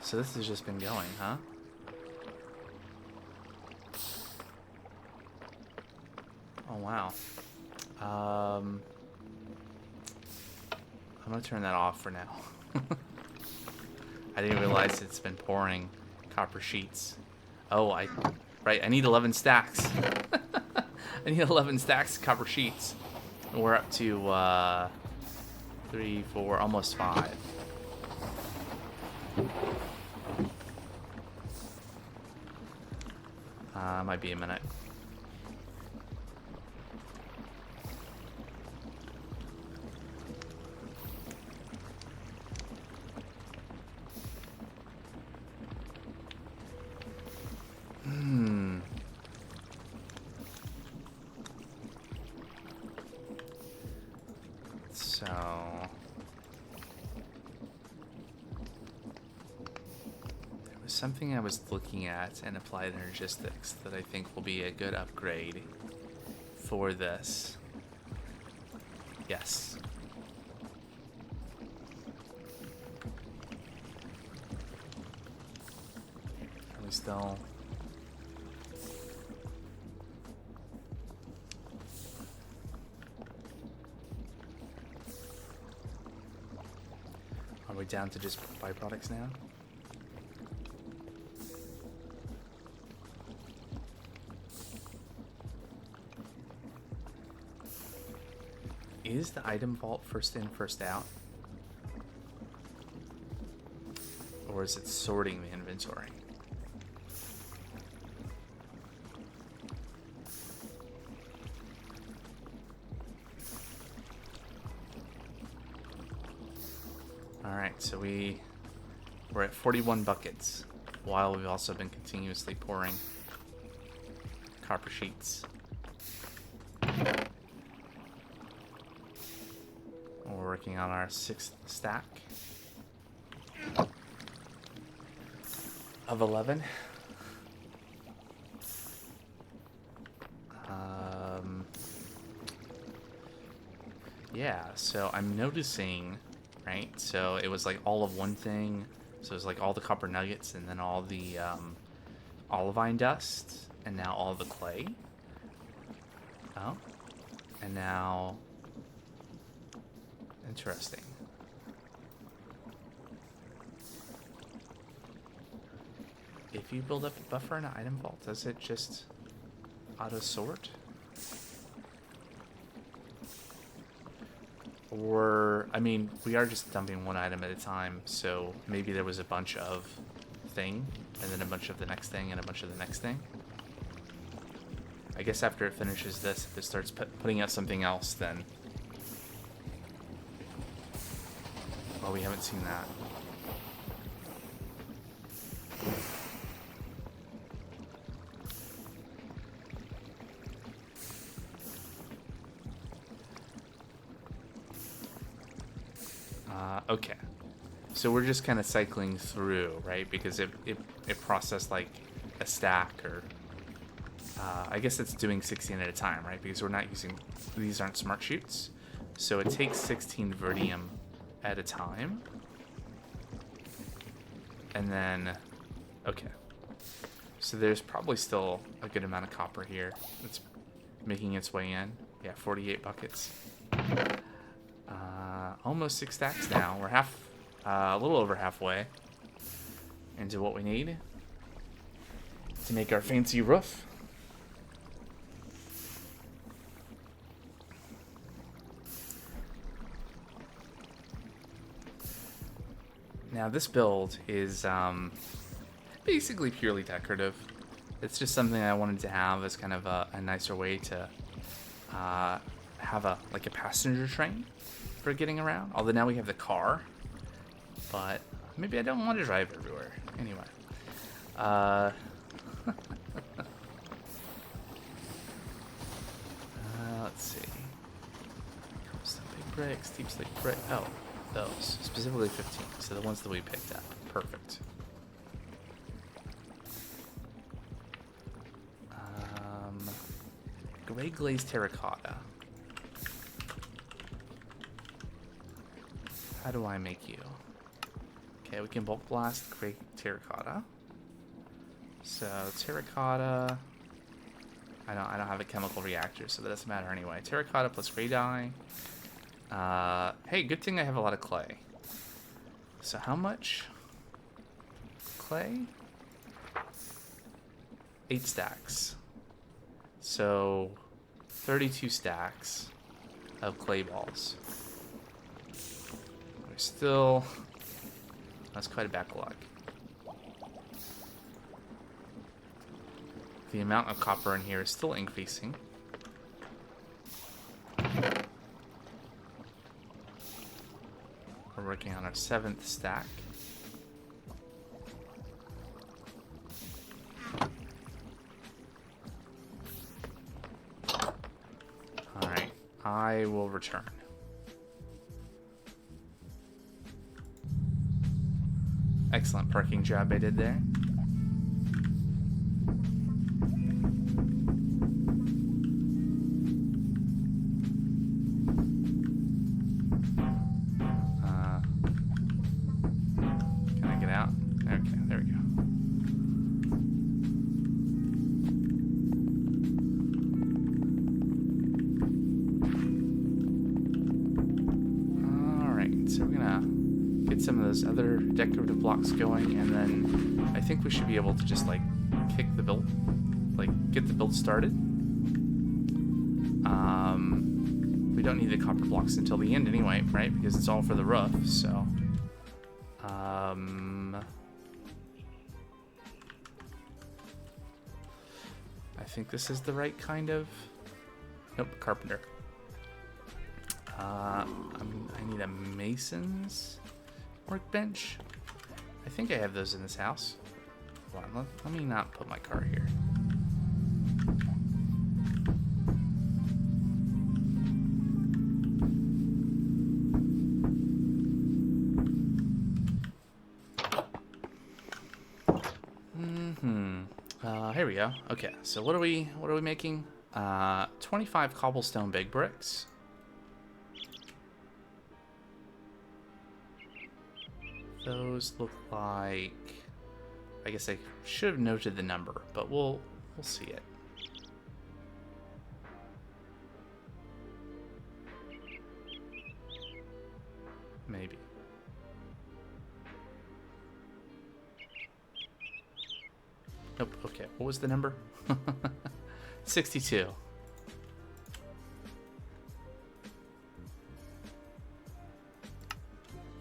So this has just been going, huh? Oh, wow. I'm gonna turn that off for now. I didn't realize it's been pouring copper sheets. Oh, right, I need 11 stacks. I need 11 stacks of copper sheets. We're up to 3, 4, almost 5. Might be a minute. So there was something I was looking at in applied energistics that I think will be a good upgrade for this. Yes. Are we still? Are we down to just byproducts now? Is the item vault first in, first out? Or is it sorting the inventory? Alright, so we're at 41 buckets, while we've also been continuously pouring copper sheets. We're working on our 6th stack of 11. Yeah, so I'm noticing, right? So it was like all of one thing. So it was like all the copper nuggets and then all the olivine dust and now all the clay. Oh, and now, interesting. If you build up a buffer in an item vault, does it just auto sort? Or, I mean, we are just dumping one item at a time, so maybe there was a bunch of thing, and then a bunch of the next thing, and a bunch of the next thing. I guess after it finishes this, if it starts putting out something else, then... Well, we haven't seen that. Okay, so we're just kind of cycling through, right? Because it processed like a stack, or I guess it's doing 16 at a time, right? Because we're not using, these aren't smart chutes, so it takes 16 verdium at a time. And then, okay, so there's probably still a good amount of copper here that's making its way in. Yeah, 48 buckets. Almost 6 stacks now. We're a little over halfway into what we need to make our fancy roof. Now this build is basically purely decorative. It's just something I wanted to have as kind of a nicer way to have a passenger train for getting around. Although now we have the car, but maybe I don't want to drive everywhere. Anyway, let's see. Some big bricks, deep sleep brick. Oh, those specifically 15. So the ones that we picked up. Perfect. Gray glazed terracotta. How do I make you? Okay, we can bulk blast gray terracotta. So terracotta. I don't have a chemical reactor, so that doesn't matter anyway. Terracotta plus gray dye. Hey, good thing I have a lot of clay. So how much clay? 8 stacks. So 32 stacks of clay balls. We're still... That's quite a backlog. the amount of copper in here is still increasing. We're working on our 7th stack. Alright, I will return. Excellent parking job I did there. Can I get out? Okay, there we go. Alright, so we're gonna get some of those other decorative blocks going, and then I think we should be able to just like kick the build, like get the build started. We don't need the copper blocks until the end anyway, right? Because it's all for the roof, so I think this is the right kind of, nope, carpenter. I need a mason's workbench. I think I have those in this house. Hold on, let me not put my car here. Here we go. Okay, so what are we making? 25 cobblestone big bricks. Those look like, I guess I should have noted the number, but we'll see it. Maybe. Nope, okay. What was the number? 62.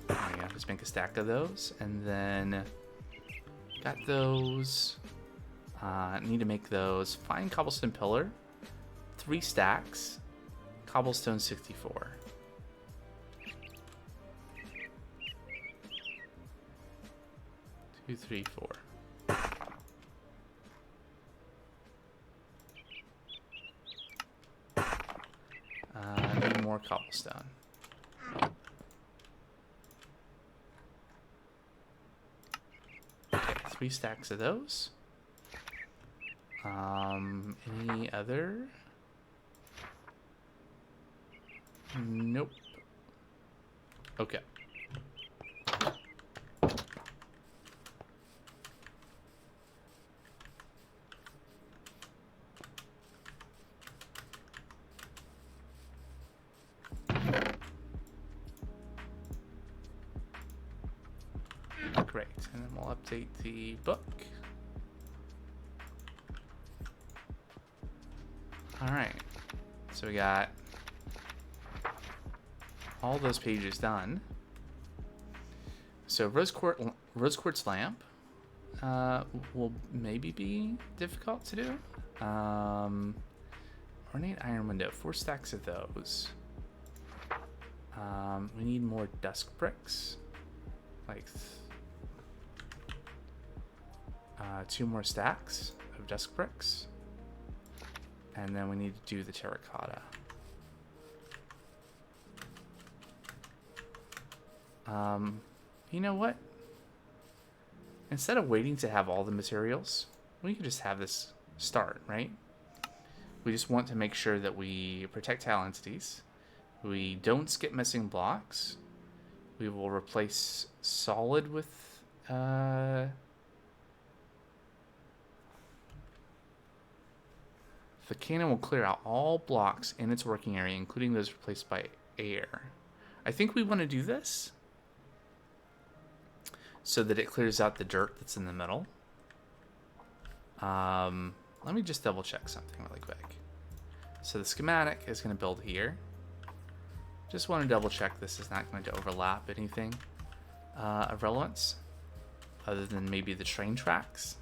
There we go. Just make a stack of those, and then got those. Need to make those. Fine cobblestone pillar, 3 stacks. Cobblestone 64. Two, three, four. Need more cobblestone. Okay, 3 stacks of those. Any other? Nope. Okay. Great, and then we'll update the book. Alright, so we got all those pages done. So rose quartz lamp will maybe be difficult to do. Ornate iron window, 4 stacks of those. We need more dusk bricks, like 2 more stacks of dusk bricks, and then we need to do the terracotta. You know what? Instead of waiting to have all the materials, we can just have this start, right? We just want to make sure that we protect tile entities. We don't skip missing blocks. We will replace solid with the cannon will clear out all blocks in its working area, including those replaced by air. I think we want to do this so that it clears out the dirt that's in the middle. Let me just double check something really quick. So the schematic is going to build here. Just want to double check this is not going to overlap anything of relevance other than maybe the train tracks.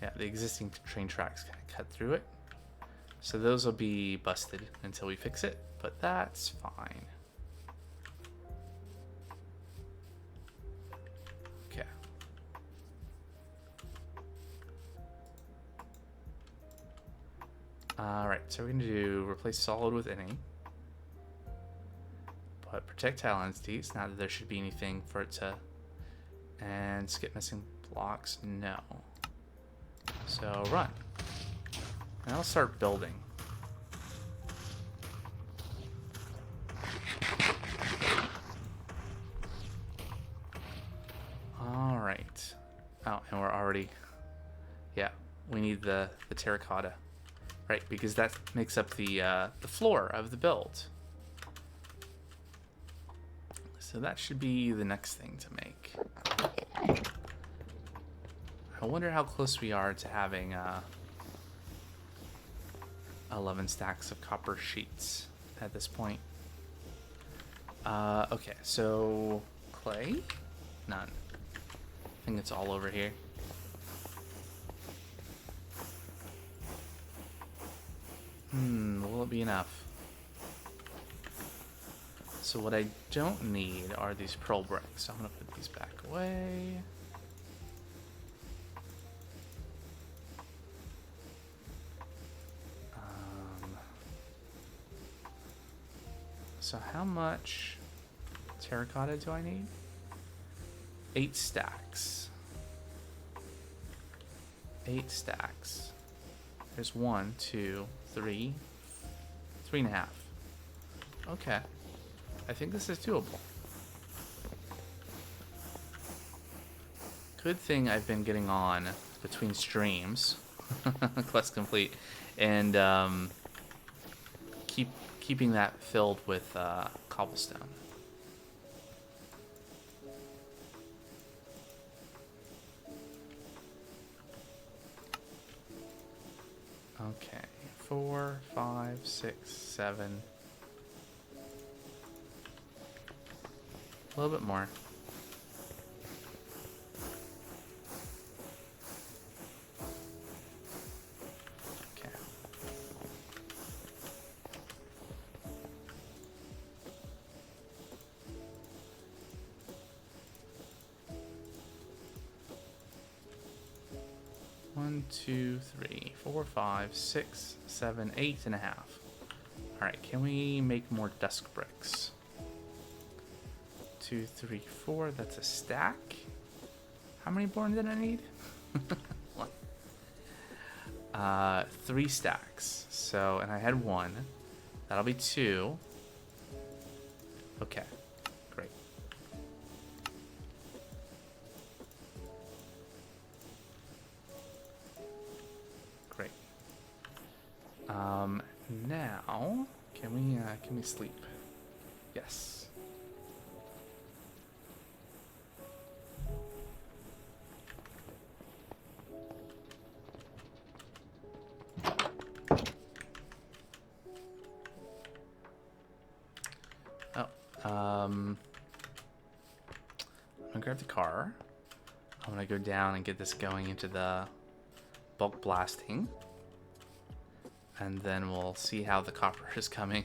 Yeah, the existing train tracks kind of cut through it. So those will be busted until we fix it, but that's fine. Okay. Alright, so we're going to do replace solid with any. But protect tile entities, not that there should be anything for it to... And skip missing blocks, no. So run. And I'll start building. Alright. Oh, and we're already... Yeah, we need the terracotta. Right, because that makes up the floor of the build. So that should be the next thing to make. I wonder how close we are to having 11 stacks of copper sheets at this point. Okay, so clay? None. I think it's all over here. Will it be enough? So what I don't need are these pearl bricks. So I'm gonna put these back away. So how much terracotta do I need? 8 stacks. 8 stacks. There's 1, 2, 3, 3.5. Okay. I think this is doable. Good thing I've been getting on between streams, quest complete, and keeping that filled with cobblestone. Okay, 4, 5, 6, 7. A little bit more. Okay. One, 2, 3, 4, 5, 6, 7, 8.5. All right, can we make more dusk bricks? 2, 3, 4. That's a stack. How many board did I need? 3 stacks. So, and I had 1. That'll be 2. Okay, great. Great. Now, can we sleep? Yes. I'm gonna grab the car. I'm gonna go down and get this going into the bulk blasting. And then we'll see how the copper is coming.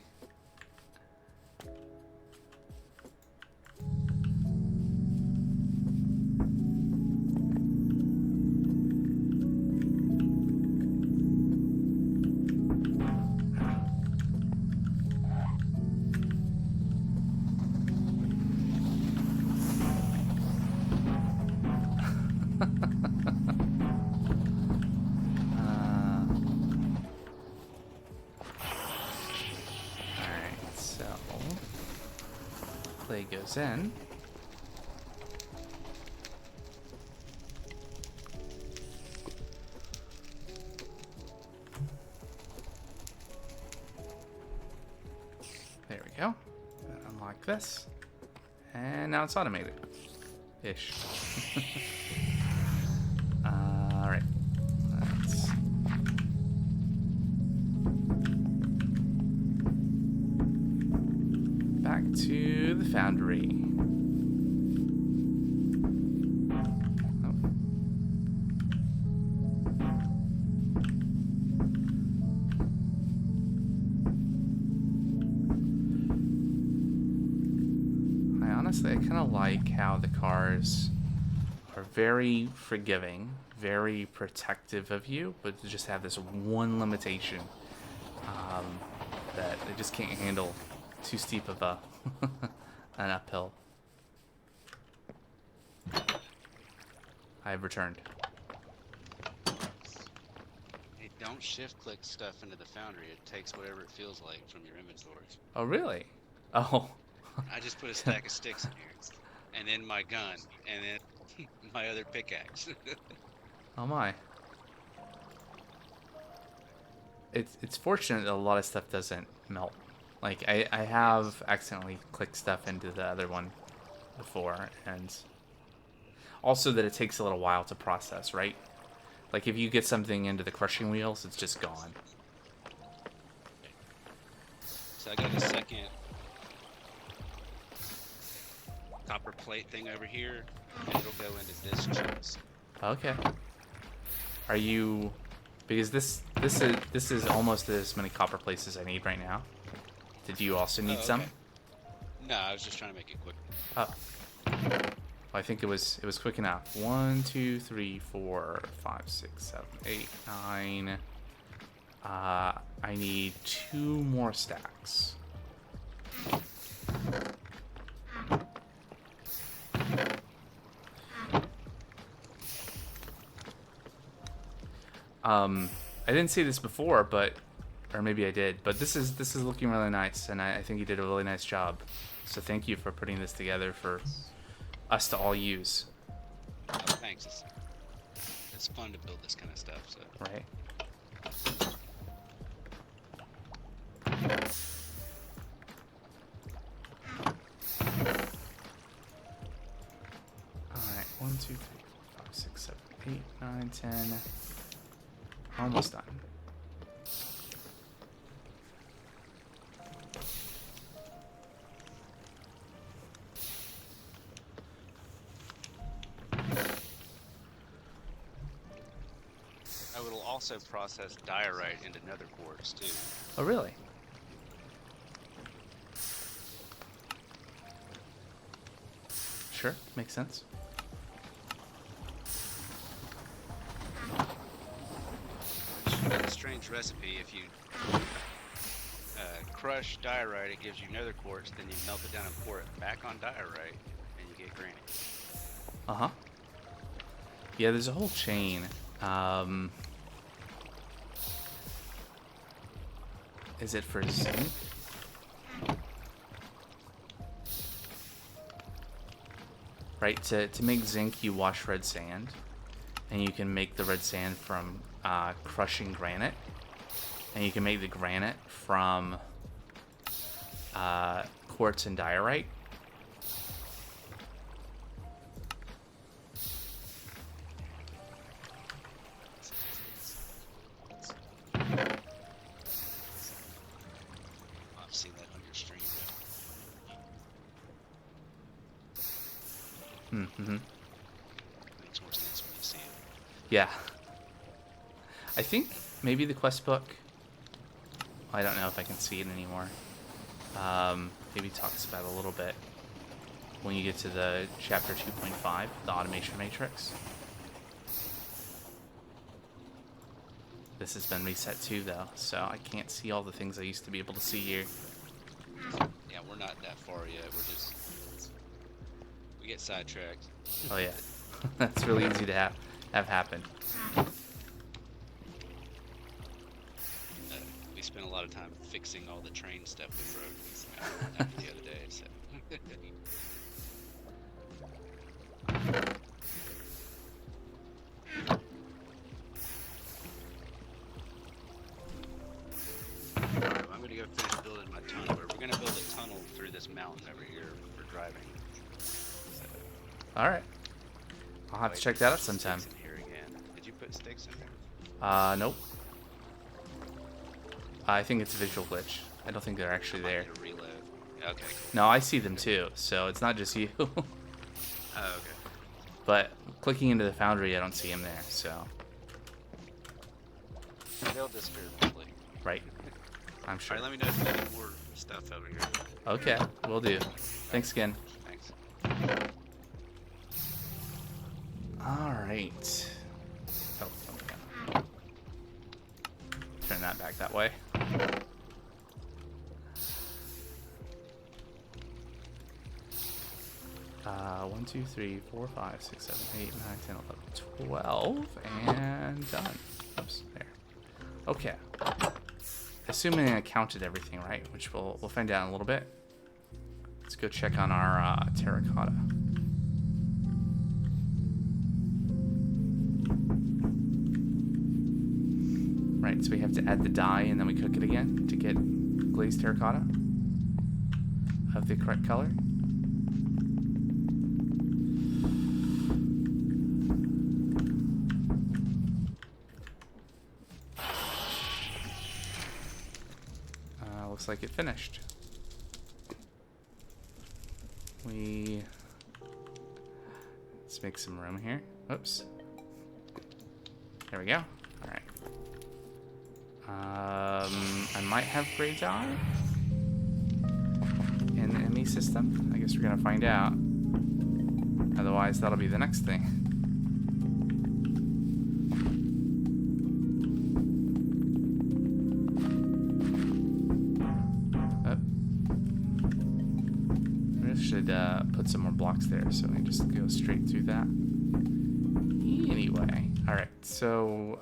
Goes in. There we go. Unlock this. And now it's automated. Ish. Alright. Let's... Back to the foundry. Oh. honestly, I kind of like how the cars are very forgiving, very protective of you, but they just have this one limitation, that they just can't handle too steep of a an uphill. I have returned. Hey, don't shift click stuff into the foundry. It takes whatever it feels like from your inventory. Oh, really? Oh. I just put a stack of sticks in here, and then my gun, and then my other pickaxe. Oh my. It's fortunate that a lot of stuff doesn't melt. Like, I have accidentally clicked stuff into the other one before, and also that it takes a little while to process, right? Like, if you get something into the crushing wheels, it's just gone. So I got a second copper plate thing over here, and it'll go into this chest. Okay. Are you... Because this is almost as many copper plates as I need right now. Did you also need some? Okay. No, I was just trying to make it quick. Oh. Well, I think it was quick enough. 1, 2, 3, 4, 5, 6, 7, 8, 9. I need 2 more stacks. I didn't see this before, but, or maybe I did, but this is looking really nice, and I think you did a really nice job. So thank you for putting this together for us to all use. Oh, thanks. It's fun to build this kind of stuff. So. Right. Alright, 1, 2, 3, 4, 5, 6, 7, 8, 9, 10. Almost done. I will also process diorite into nether quartz too. Oh, really? Sure, makes sense. It's a strange recipe. If you crush diorite, it gives you nether quartz. Then you melt it down and pour it back on diorite, and you get granite. Uh-huh. Yeah, there's a whole chain. Is it for zinc? Right, to make zinc, you wash red sand, and you can make the red sand from crushing granite, and you can make the granite from quartz and diorite. I've seen that on your stream. Mm-hmm. Makes more sense when you see it. Yeah. I think maybe the quest book, I don't know if I can see it anymore. Maybe talks about it a little bit when you get to the chapter 2.5, the automation matrix. This has been reset too, though, so I can't see all the things I used to be able to see here. Yeah, we're not that far yet. We get sidetracked. Oh yeah, that's really easy to have happen. We spent a lot of time fixing all the train stuff we broke after the other day. So. Alright, I'm gonna go finish building my tunnel. We're gonna build a tunnel through this mountain over here for driving. So, All right, I'll have to check that out sticks sometime. in here again. Did you put sticks in there? Nope. I think it's a visual glitch. I don't think they're actually there. Need to reload. Okay, cool. No, I see them too, so it's not just you. Oh, okay. But clicking into the foundry, I don't see him there, so. They'll disappear eventually. Right. I'm sure. Alright, let me know if you need more stuff over here. Okay, will do. Thanks again. Thanks. All right. Oh, okay. Turn that back that way. 1, 2, 3, 4, 5, 6, 7, 8, 9, 10, 11, 12, and done. Oops, there. Okay. Assuming I counted everything right, which we'll find out in a little bit. Let's go check on our terracotta. Right, so we have to add the dye and then we cook it again to get glazed terracotta of the correct color. Looks like it finished. Let's make some room here. Oops. There we go. All right. I might have gray dye in the ME system. I guess we're gonna find out. Otherwise, that'll be the next thing. Put some more blocks there so I can just go straight through that. Anyway, all right, so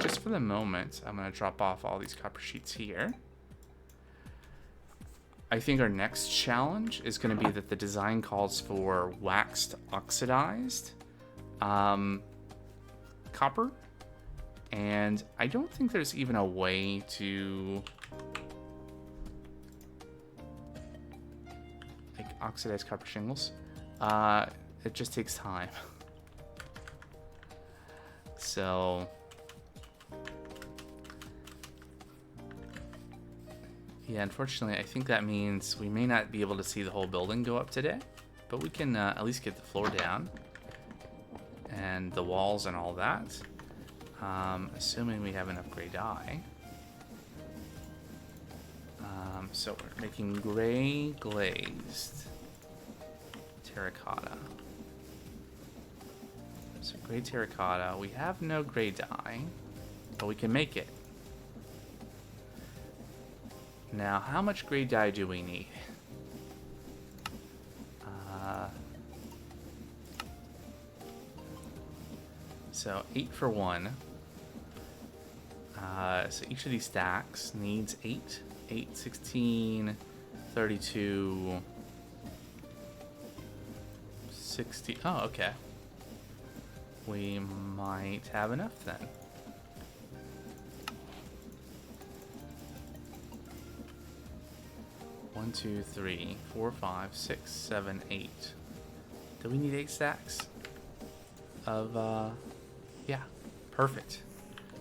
just for the moment, I'm going to drop off all these copper sheets here. I think our next challenge is going to be that the design calls for waxed oxidized copper, and I don't think there's even a way to oxidized copper shingles. It just takes time. So yeah, unfortunately, I think that means we may not be able to see the whole building go up today, but we can at least get the floor down and the walls and all that, assuming we have enough gray dye. So we're making gray glazed terracotta. So gray terracotta. We have no gray dye, but we can make it. Now, how much gray dye do we need? So 8 for 1. So each of these stacks needs 8. 8, 16, 32, 60. Oh, okay. We might have enough then. One, 2, 3, 4, 5, 6, 7, 8. Do we need 8 stacks of, yeah, perfect.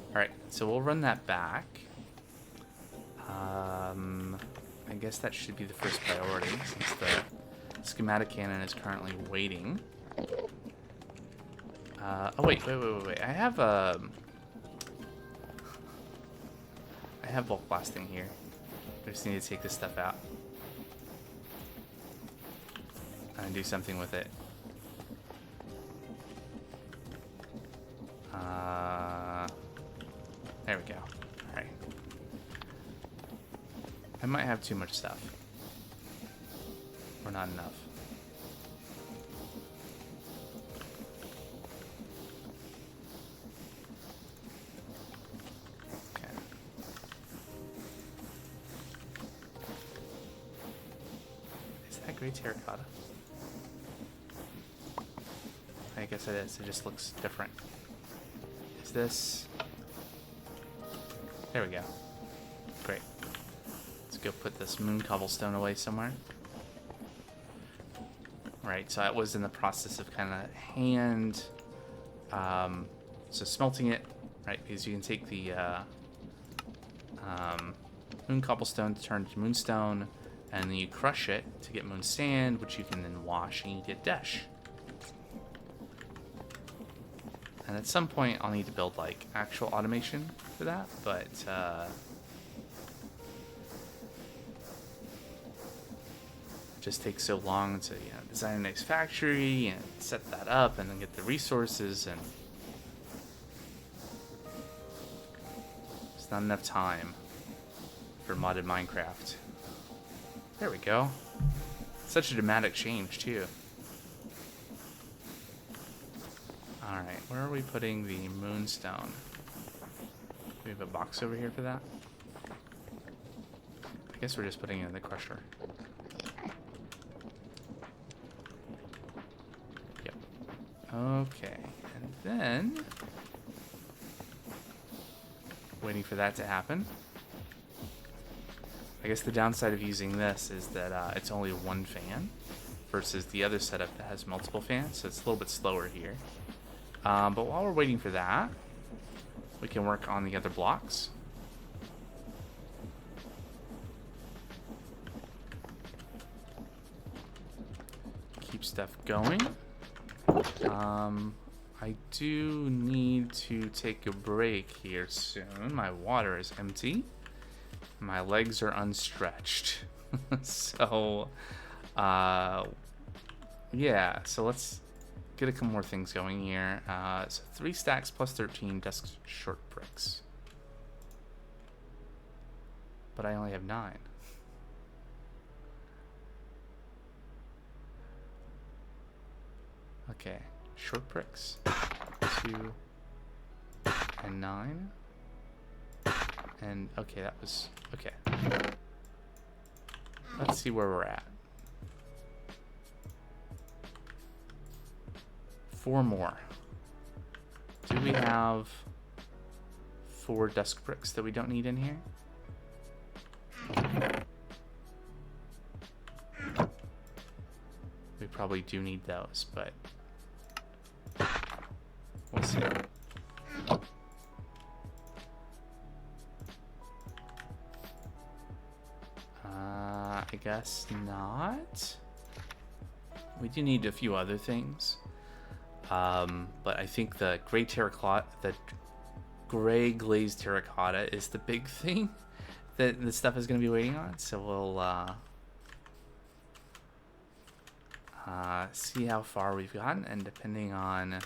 All right, so we'll run that back. I guess that should be the first priority since the schematic cannon is currently waiting. Oh wait. I have bulk blasting here. I just need to take this stuff out and do something with it. There we go. All right. I might have too much stuff. Or not enough. Okay. Is that gray terracotta? I guess it is. It just looks different. Is this... There we go. Great. Let's go put this moon cobblestone away somewhere. Right, so I was in the process of kind of hand... so smelting it, right, because you can take the moon cobblestone to turn to moonstone, and then you crush it to get moon sand, which you can then wash and you get desh. And at some point, I'll need to build, like, actual automation for that, but, just takes so long to design a nice factory and set that up and then get the resources, and there's not enough time for modded Minecraft. There we go. Such a dramatic change too. Alright, where are we putting the moonstone? Do we have a box over here for that? I guess we're just putting it in the crusher. Yep. Okay, and then waiting for that to happen. I guess the downside of using this is that it's only one fan versus the other setup that has multiple fans, so it's a little bit slower here. But while we're waiting for that, we can work on the other blocks. Keep stuff going. I do need to take a break here soon. My water is empty. My legs are unstretched. So, yeah, so let's get a couple more things going here. So 3 stacks plus 13 desk short bricks. But I only have 9. Okay, short bricks. 2 and 9. And okay, that was okay. Let's see where we're at. 4 more. Do we have 4 desk bricks that we don't need in here? We probably do need those, but we'll see. I guess not. We do need a few other things. But I think the gray glazed terracotta is the big thing that the stuff is going to be waiting on. So we'll see how far we've gotten, and depending on,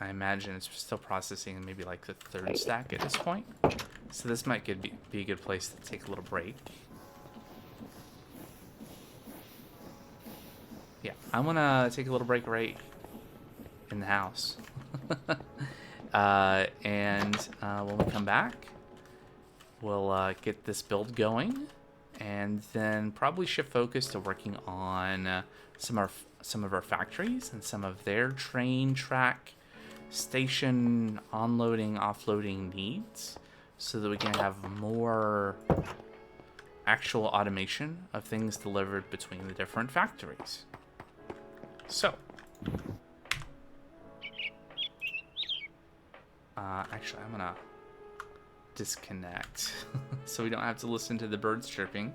I imagine it's still processing maybe like the 3rd stack at this point. So this might be a good place to take a little break. Yeah, I'm gonna take a little break right in the house. And when we come back, we'll get this build going, and then probably shift focus to working on some of our factories and some of their train track station onloading offloading needs, so that we can have more actual automation of things delivered between the different factories. So, actually, I'm gonna disconnect so we don't have to listen to the birds chirping.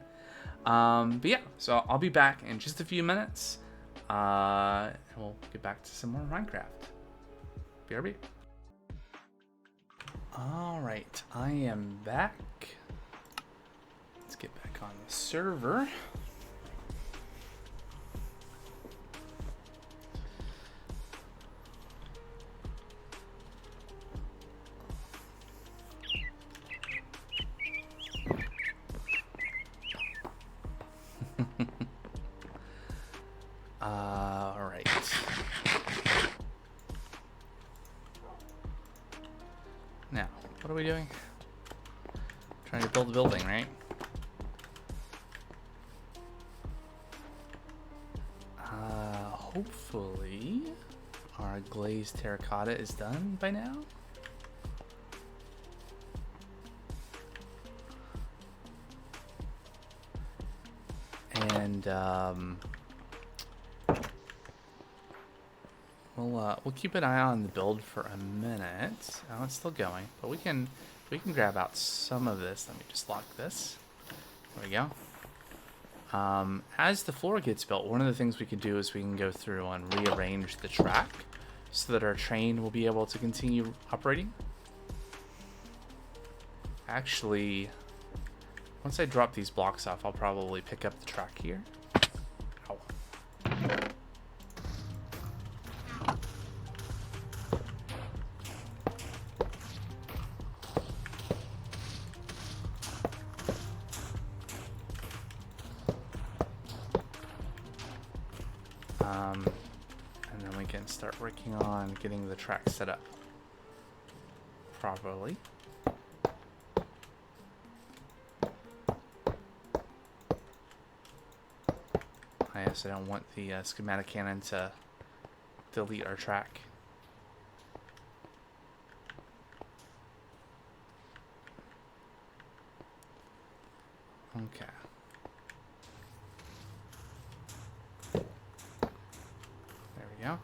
But yeah, so I'll be back in just a few minutes, and we'll get back to some more Minecraft. BRB. All right, I am back. Let's get back on the server. All right. Now, what are we doing? Trying to build a building, right? Hopefully our glazed terracotta is done by now. And we'll keep an eye on the build for a minute. Oh, it's still going, but we can grab out some of this. Let me just lock this. There we go. As the floor gets built, one of the things we could do is we can go through and rearrange the track so that our train will be able to continue operating. Actually, Once I drop these blocks off, I'll probably pick up the track here. Ow. And then we can start working on getting the track set up properly. I also don't want the schematic cannon to delete our track. Okay. There we go.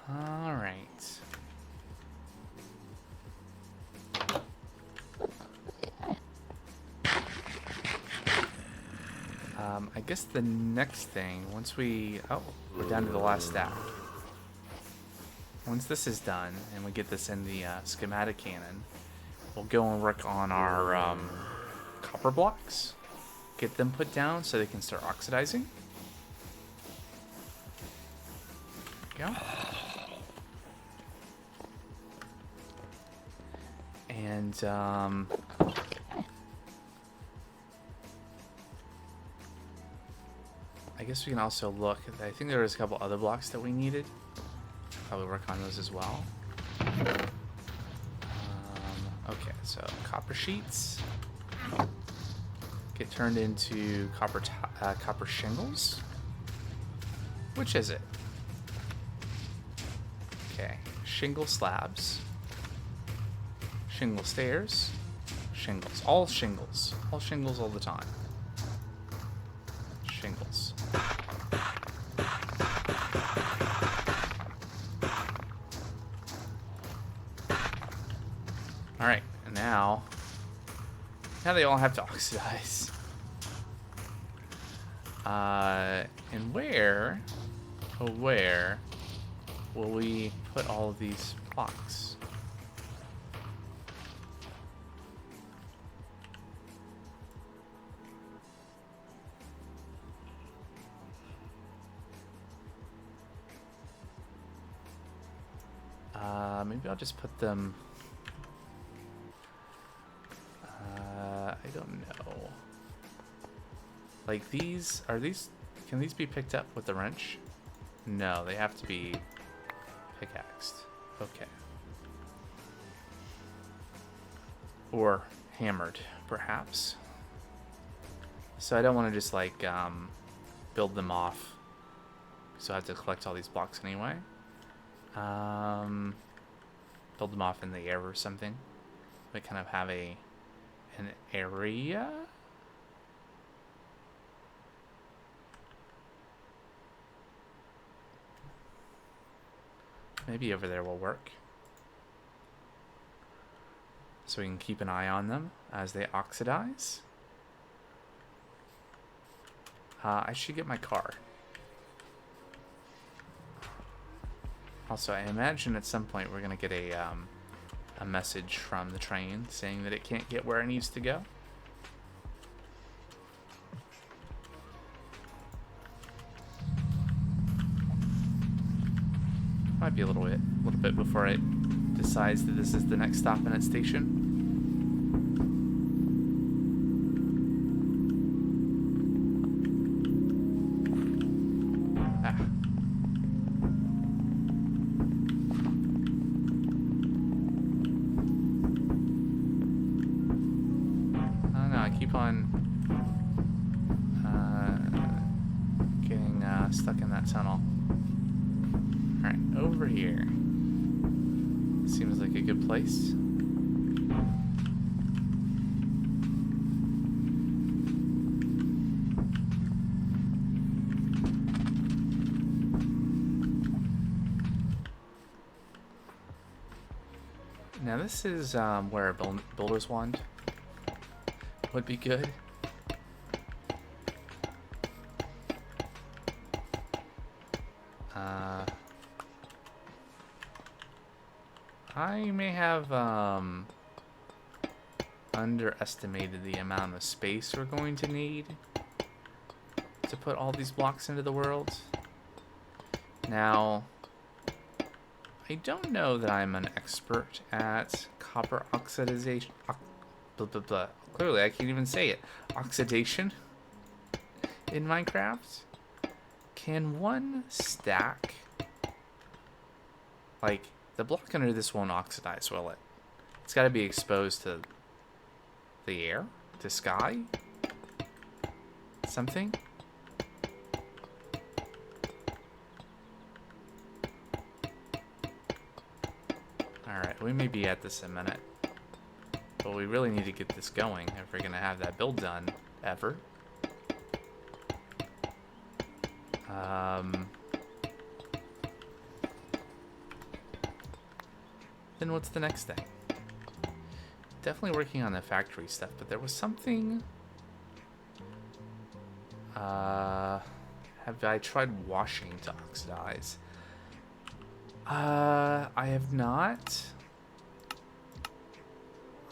All right. I guess the next thing, once we... Oh, we're down to the last stack. Once this is done, and we get this in the schematic cannon, we'll go and work on our copper blocks. Get them put down so they can start oxidizing. There we go. And, I guess we can also look. I think there was a couple other blocks that we needed. Probably work on those as well. Okay, so copper sheets get turned into copper shingles. Which is it? Okay, shingle slabs, shingle stairs, shingles. All shingles all the time. Shingles. Alright, and now they all have to oxidize. And where will we put all of these blocks? Maybe I'll just put them... I don't know. Like these, can these be picked up with the wrench? No, they have to be pickaxed. Okay. Or hammered, perhaps. So I don't want to just like build them off. So I have to collect all these blocks anyway. Build them off in the air or something. We kind of have an area. Maybe over there will work. So we can keep an eye on them as they oxidize. I should get my car. Also, I imagine at some point we're going to get a message from the train saying that it can't get where it needs to go. Might be a little bit before it decides that this is the next stop in its station. Stuck in that tunnel. Alright, over here. Seems like a good place. Now this is where a builder's wand would be good. I may have underestimated the amount of space we're going to need to put all these blocks into the world. Now, I don't know that I'm an expert at copper oxidization. Blah, blah, blah. Clearly, I can't even say it. Oxidation in Minecraft. Can one stack, like, the block under this won't oxidize, will it? It's got to be exposed to the air, to sky, something. Alright, we may be at this in a minute. But we really need to get this going if we're going to have that build done ever. Then what's the next thing? Definitely working on the factory stuff, but there was something... have I tried washing to oxidize? I have not.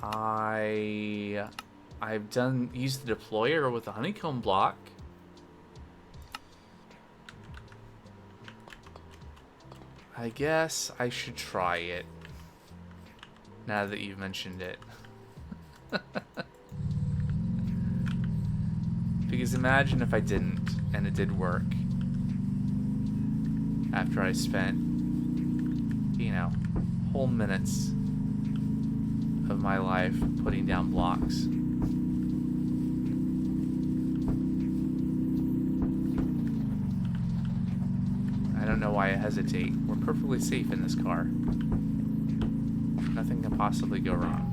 I've used the deployer with a honeycomb block. I guess I should try it. Now that you've mentioned it. Because imagine if I didn't, and it did work. After I spent, you know, whole minutes of my life putting down blocks. I don't know why I hesitate. We're perfectly safe in this car. Nothing can possibly go wrong.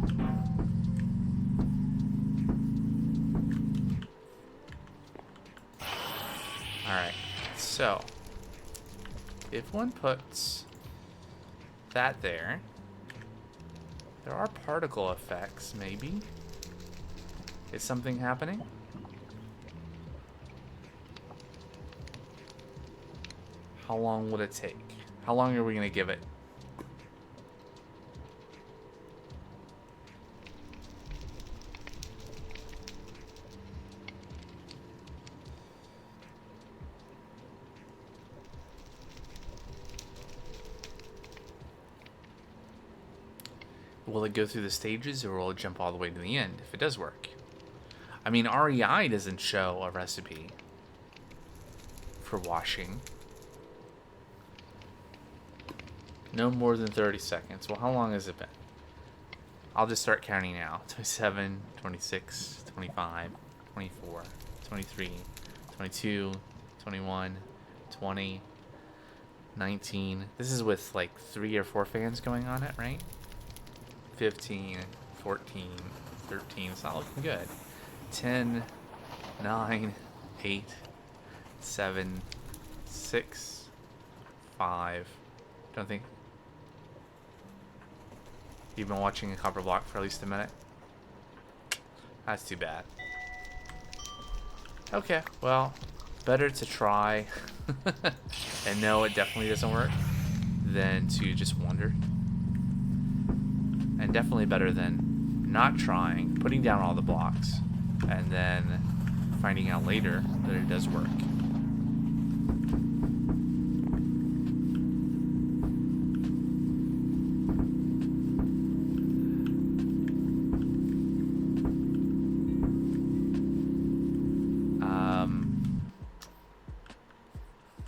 Alright, so if one puts that there are particle effects, maybe? Is something happening? How long would it take? How long are we going to give it? Will it go through the stages, or will it jump all the way to the end if it does work? I mean, REI doesn't show a recipe for washing. No more than 30 seconds. Well, how long has it been? I'll just start counting now. 27, 26, 25, 24, 23, 22, 21, 20, 19. This is with like 3 or 4 fans going on it, right? 15, 14, 13. It's not looking good. 10, 9, 8, 7, 6, 5. Don't think. You've been watching a copper block for at least a minute? That's too bad. Okay, well, better to try and know it definitely doesn't work than to just wonder. And definitely better than not trying, putting down all the blocks, and then finding out later that it does work.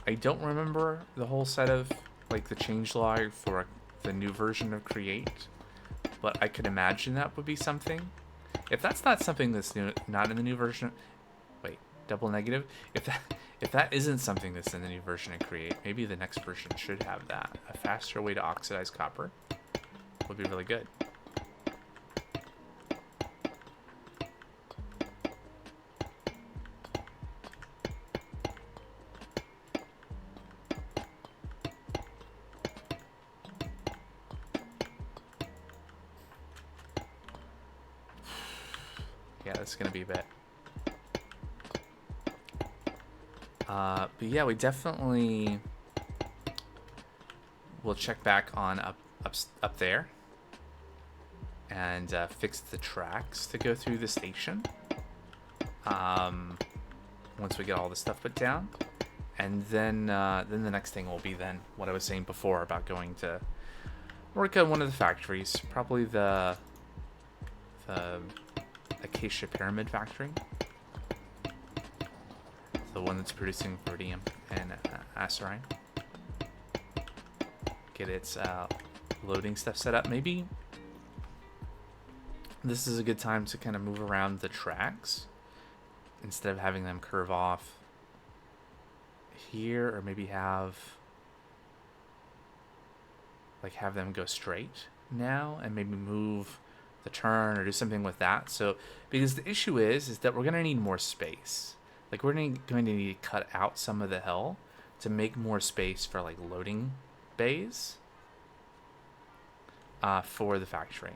I don't remember the whole set of, like, the changelog for the new version of Create, but I could imagine that would be something. If that's not something that's new, not in the new version, wait, double negative. If that isn't something that's in the new version of Create, maybe the next version should have that. A faster way to oxidize copper. would be really good. Yeah, that's gonna be a bit. But yeah, we definitely will check back on up there and fix the tracks to go through the station. Once we get all the stuff put down, and then the next thing will be then what I was saying before about going to work at one of the factories, probably the Acacia Pyramid factory, the one that's producing Viridium and Acerine. Get its loading stuff set up. Maybe this is a good time to kind of move around the tracks instead of having them curve off here, or maybe have them go straight now and maybe move the turn or do something with that. So because the issue is that we're going to need more space. Like, we're going to need to cut out some of the hill to make more space for like loading bays for the factory,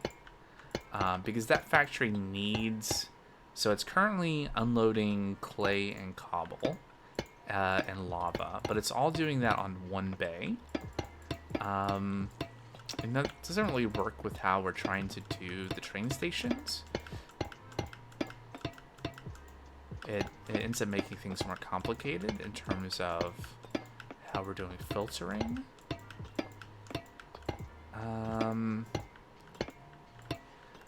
because that factory needs, so it's currently unloading clay and cobble and lava, but it's all doing that on one bay. And that doesn't really work with how we're trying to do the train stations. It ends up making things more complicated in terms of how we're doing filtering.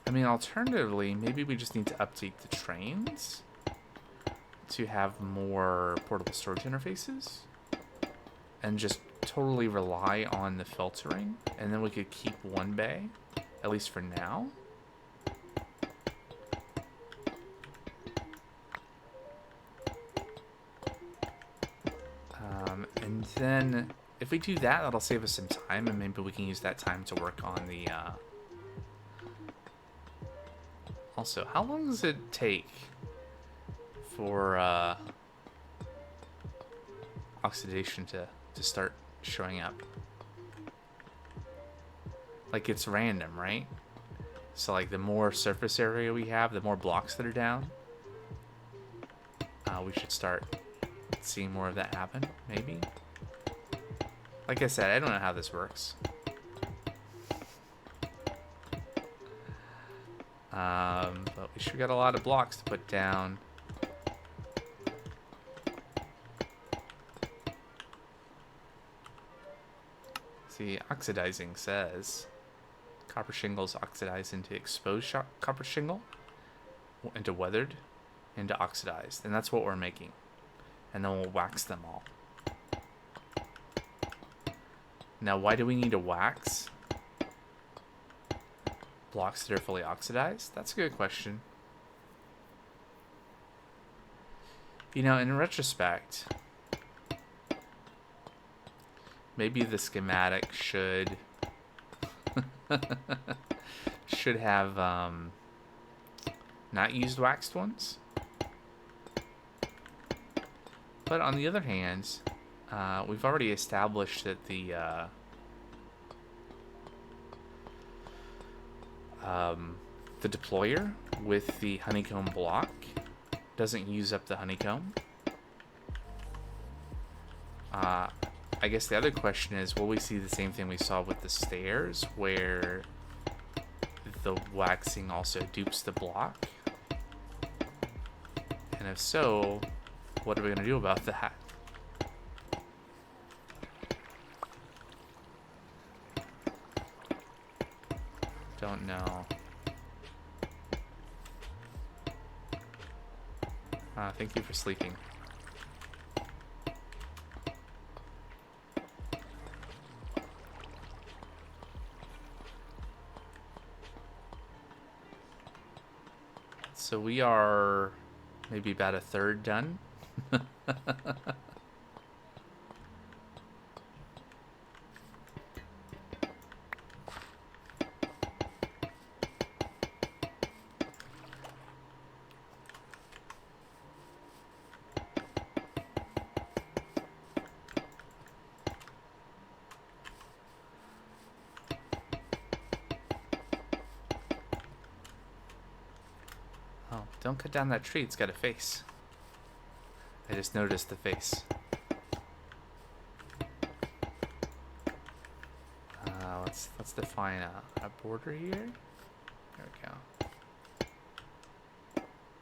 I mean, alternatively, maybe we just need to update the trains to have more portable storage interfaces and just totally rely on the filtering, and then we could keep one bay, at least for now. And then if we do that, that'll save us some time, and maybe we can use that time to work on the also, how long does it take for oxidation to start showing up? Like, it's random, right? So like the more surface area we have, the more blocks that are down, we should start seeing more of that happen, maybe. Like I said, I don't know how this works. But we sure got a lot of blocks to put down. See, oxidizing says copper shingles oxidize into exposed copper shingle, into weathered, into oxidized, and that's what we're making. And then we'll wax them all. Now, why do we need to wax blocks that are fully oxidized? That's a good question. You know, in retrospect, maybe the schematic should have not used waxed ones. But on the other hand, we've already established that the deployer with the honeycomb block doesn't use up the honeycomb. I guess the other question is, will we see the same thing we saw with the stairs, where the waxing also dupes the block? And if so, what are we going to do about that? Don't know. Thank you for sleeping. So we are maybe about a third done. Don't cut down that tree. It's got a face. I just noticed the face. Let's define a border here. There we go.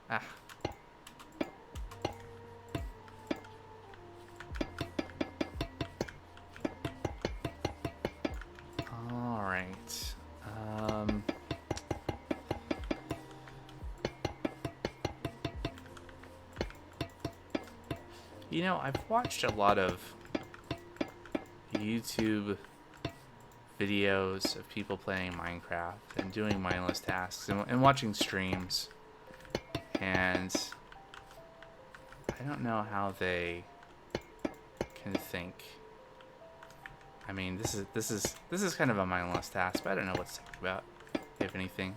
Ah. All right. You know, I've watched a lot of YouTube videos of people playing Minecraft and doing mindless tasks and watching streams, and I don't know how they can think. I mean, this is kind of a mindless task, but I don't know what to think about, if anything.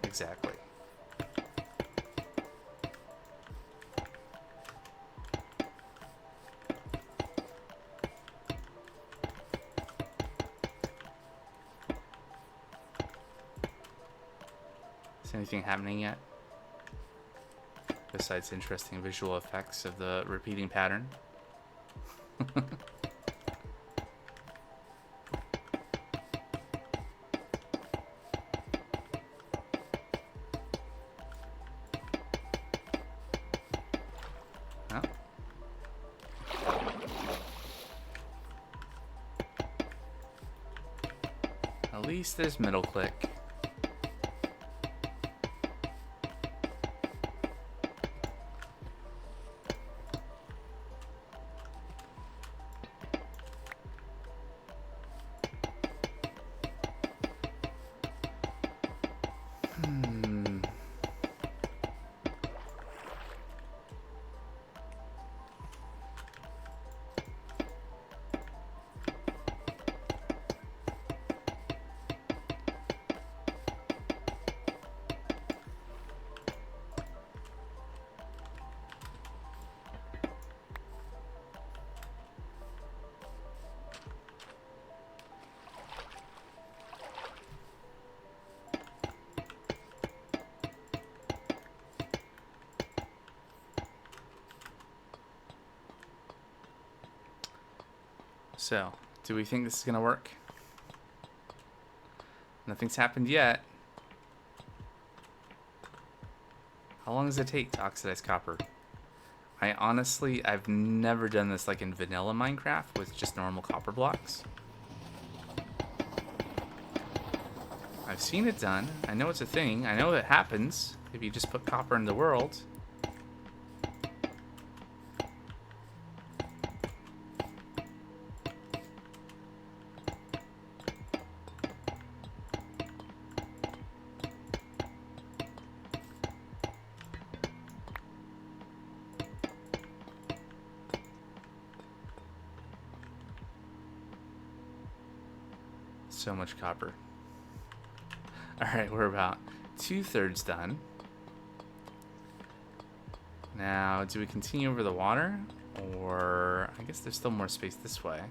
Exactly. Is anything happening yet? Besides interesting visual effects of the repeating pattern? Oh. At least there's middle click. So, do we think this is gonna work? Nothing's happened yet. How long does it take to oxidize copper? I've never done this like in vanilla Minecraft with just normal copper blocks. I've seen it done. I know it's a thing. I know it happens if you just put copper in the world. So much copper. Alright, we're about 2/3 done. Now, do we continue over the water? Or, I guess there's still more space this way.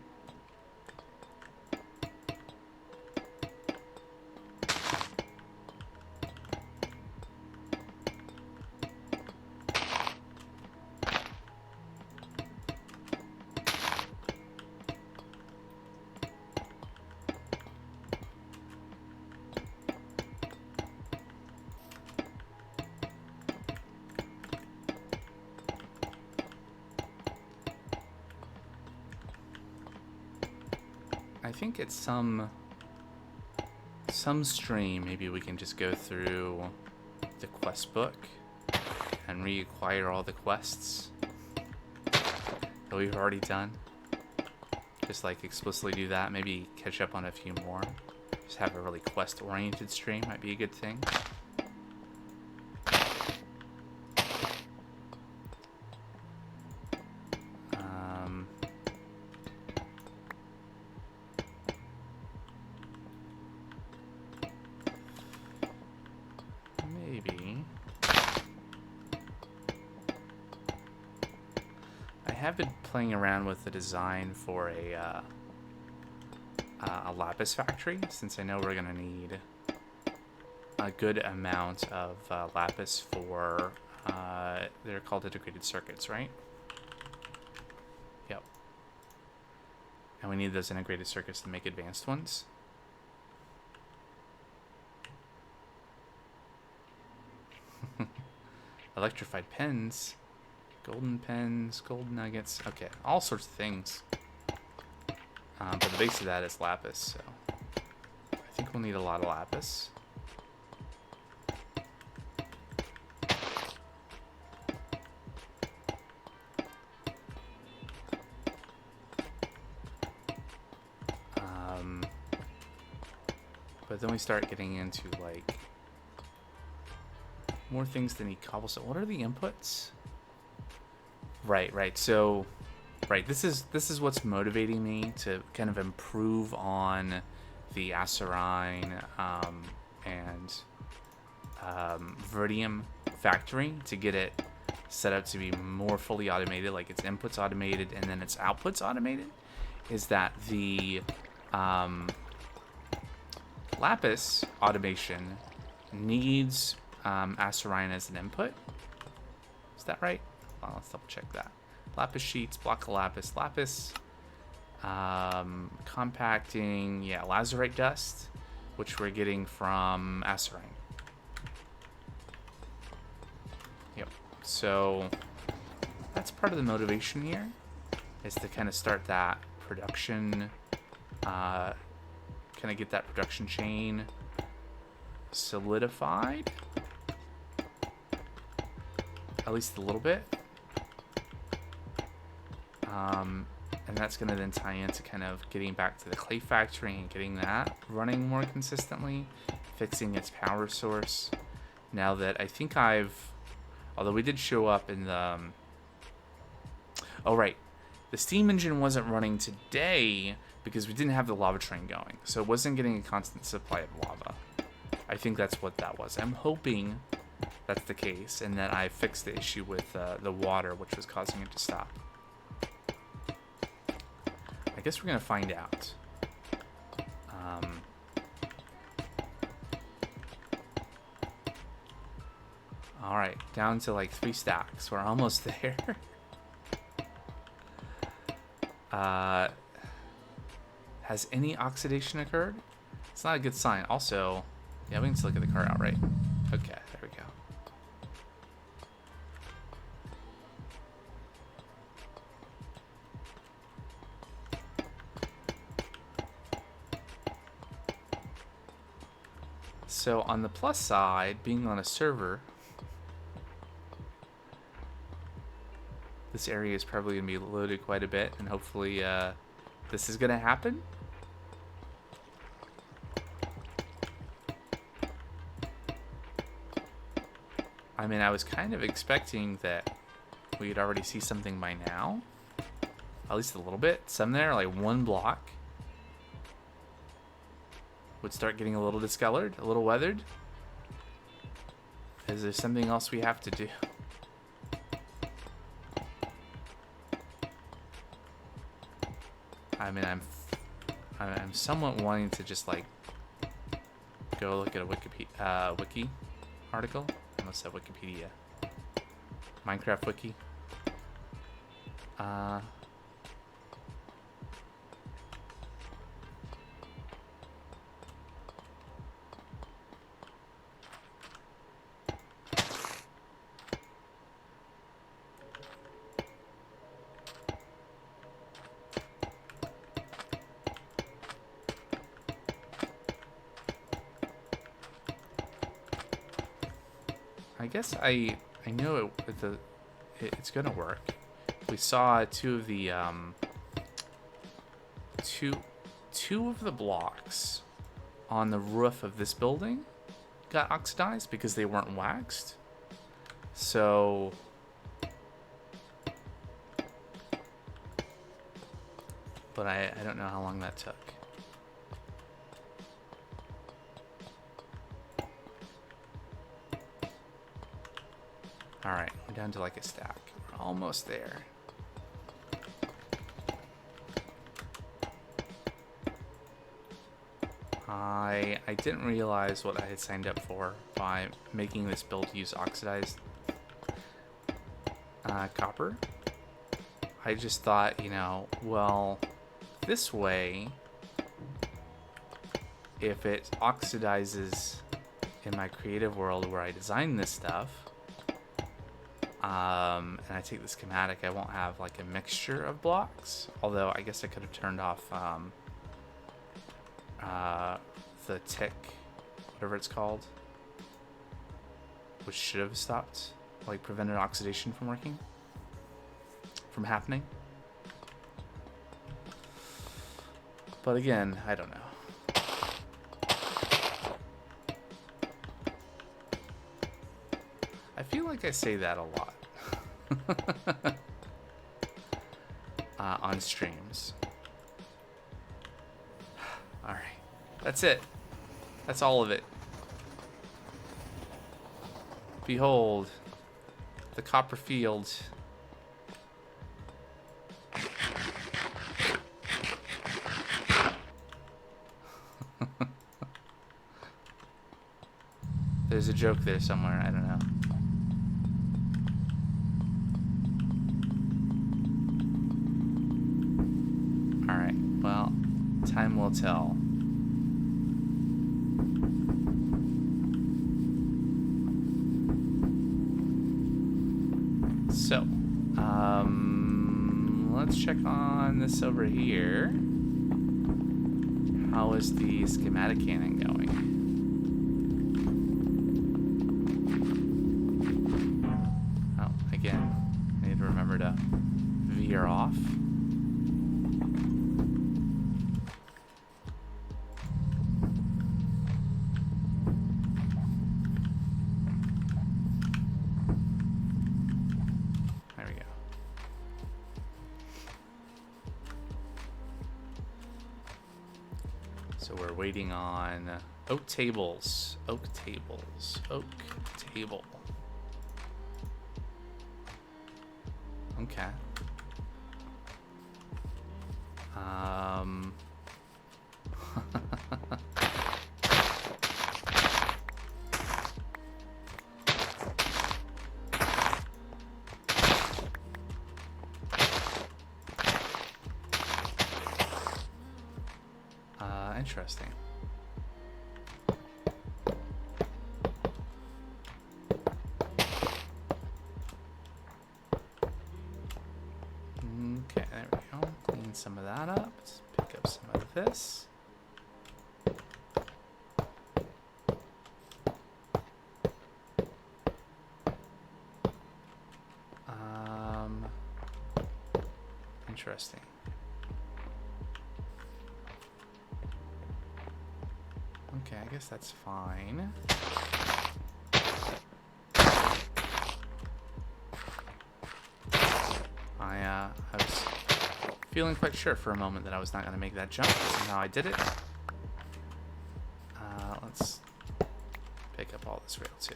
I think it's some stream, maybe we can just go through the quest book and reacquire all the quests that we've already done. Just like explicitly do that, maybe catch up on a few more. Just have a really quest-oriented stream might be a good thing. have been playing around with the design for a lapis factory, since I know we're gonna need a good amount of lapis for they're called integrated circuits, right? Yep. And we need those integrated circuits to make advanced ones. Electrified pens, golden pens, gold nuggets. Okay, all sorts of things. But the base of that is lapis, so I think we'll need a lot of lapis. But then we start getting into like more things that need cobblestone. What are the inputs? Right. So, this is what's motivating me to kind of improve on the acerine and Verdium factory to get it set up to be more fully automated, like its inputs automated and then its outputs automated. Is that the lapis automation needs acerine as an input? Is that right? Well, let's double check that. Lapis sheets, block of lapis, compacting, yeah, lazurite dust, which we're getting from acerine. Yep. So that's part of the motivation here, is to kind of start that production, kind of get that production chain solidified, at least a little bit. And that's going to then tie into kind of getting back to the clay factory and getting that running more consistently, fixing its power source. Now that I think although we did show up in the, oh right, the steam engine wasn't running today because we didn't have the lava train going, so it wasn't getting a constant supply of lava. I think that's what that was. I'm hoping that's the case, and that I fixed the issue with the water, which was causing it to stop. I guess we're gonna find out. All right, down to like 3 stacks. We're almost there. Has any oxidation occurred? It's not a good sign. Also, yeah, we can still get the car out, right? Okay, there we go. So on the plus side, being on a server, this area is probably going to be loaded quite a bit, and hopefully this is going to happen. I mean, I was kind of expecting that we'd already see something by now. At least a little bit. Some there, like 1 block, would start getting a little discolored, a little weathered. Is there something else we have to do? I mean, I'm somewhat wanting to just like go look at a Wikipedia wiki article. I almost said Wikipedia. Minecraft wiki. I guess I know it's gonna work. We saw two of the blocks on the roof of this building got oxidized because they weren't waxed. So but I don't know how long that took. Alright, we're down to like a stack. We're almost there. I didn't realize what I had signed up for by making this build use oxidized copper. I just thought, you know, well, this way, if it oxidizes in my creative world where I design this stuff, and I take the schematic, I won't have like a mixture of blocks. Although I guess I could have turned off the tick, whatever it's called, which should have stopped, like prevented oxidation from working, from happening. But again, I don't know. I feel like I say that a lot on streams. All right, that's it. That's all of it. Behold, the copper field. There's a joke there somewhere, I don't know. Alright, well, time will tell. So, let's check on this over here. How is the schematic cannon going? Oh, again, I need to remember to veer off. There we go. So we're waiting on oak tables, oak tables, oak table. Okay. Interesting. Okay, there we go. Clean some of that up. Let's pick up some of this. Interesting. Okay, I guess that's fine. I was feeling quite sure for a moment that I was not going to make that jump, but somehow I did it. Let's pick up all this rail too.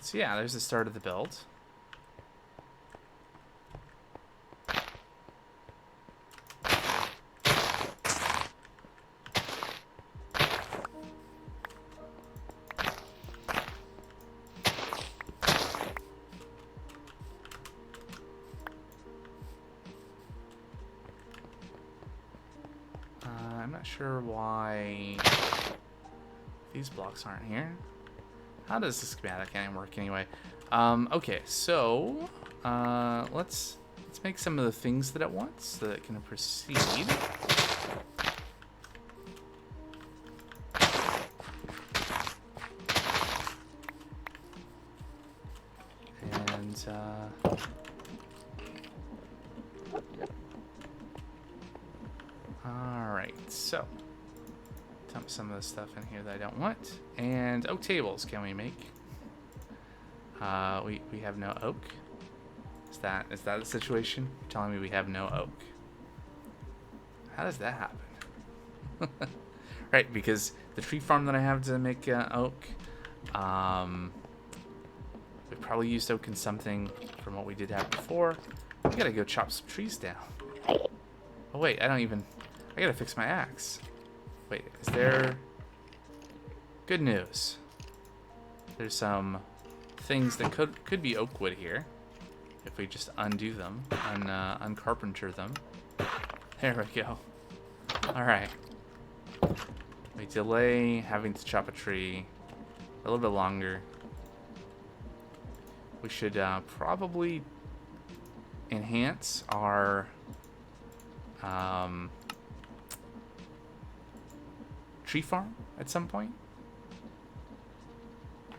So yeah, there's the start of the build. I'm not sure why these blocks aren't here. How does the schematic cannon work anyway? Okay, so let's make some of the things that it wants so that it can proceed. And alright, so dump some of the stuff in here that I don't want. And oak tables can we make? We have no oak. Is that the situation? You're telling me we have no oak. How does that happen? Right, because the tree farm that I have to make oak, we probably used oak in something from what we did have before. We gotta go chop some trees down. Oh wait, I don't even I gotta fix my axe. Wait, is there... Good news. There's some things that could be oak wood here. If we just undo them, uncarpenter them. There we go. Alright. We delay having to chop a tree a little bit longer. We should probably enhance our tree farm at some point.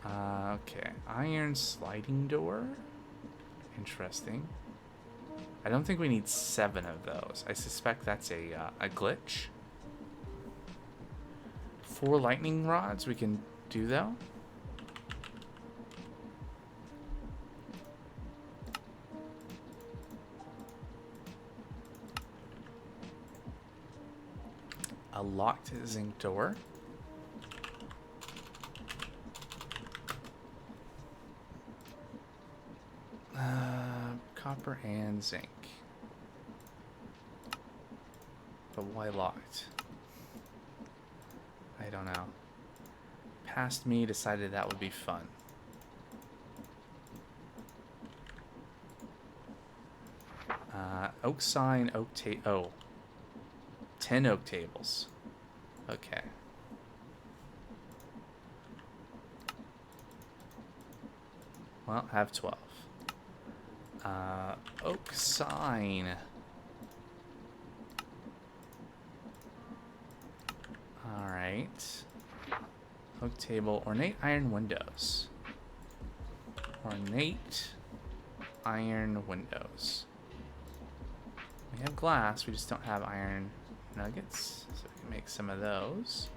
Okay, iron sliding door. Interesting. I don't think we need 7 of those. I suspect that's a glitch. 4 lightning rods we can do though. A locked zinc door. Copper and zinc. But why locked? I don't know. Past me decided that would be fun. Oak sign, oak table. 10 oak tables. Okay. Well, have 12. Oak sign. Alright. Oak table. Ornate iron windows. Ornate iron windows. We have glass, we just don't have iron nuggets, so we can make some of those.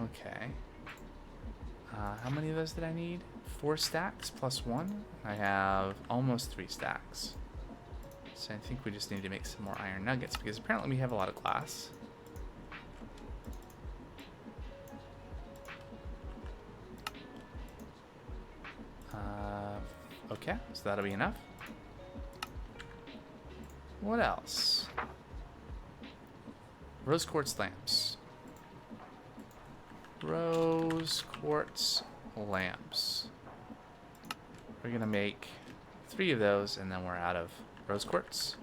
Okay. How many of those did I need? 4 stacks plus 1. I have almost 3 stacks. So I think we just need to make some more iron nuggets because apparently we have a lot of glass. Okay, so that'll be enough. What else? Rose quartz lamps. Rose quartz lamps. We're gonna make 3 of those and then we're out of rose quartz.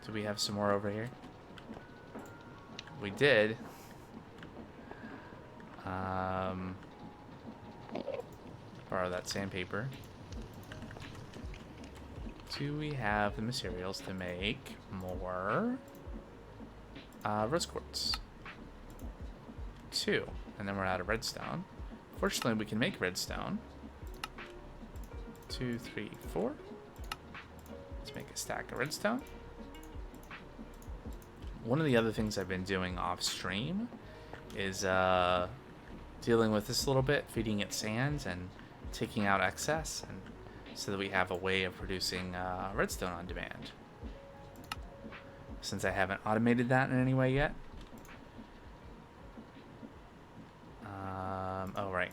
Do we have some more over here? We did. Borrow that sandpaper. Do we have the materials to make more rose quartz? 2, and then we're out of redstone. Fortunately, we can make redstone. 2, 3, 4. Let's make a stack of redstone. One of the other things I've been doing off stream is dealing with this a little bit, feeding it sand and taking out excess, and so that we have a way of producing redstone on demand. Since I haven't automated that in any way yet. Oh, right.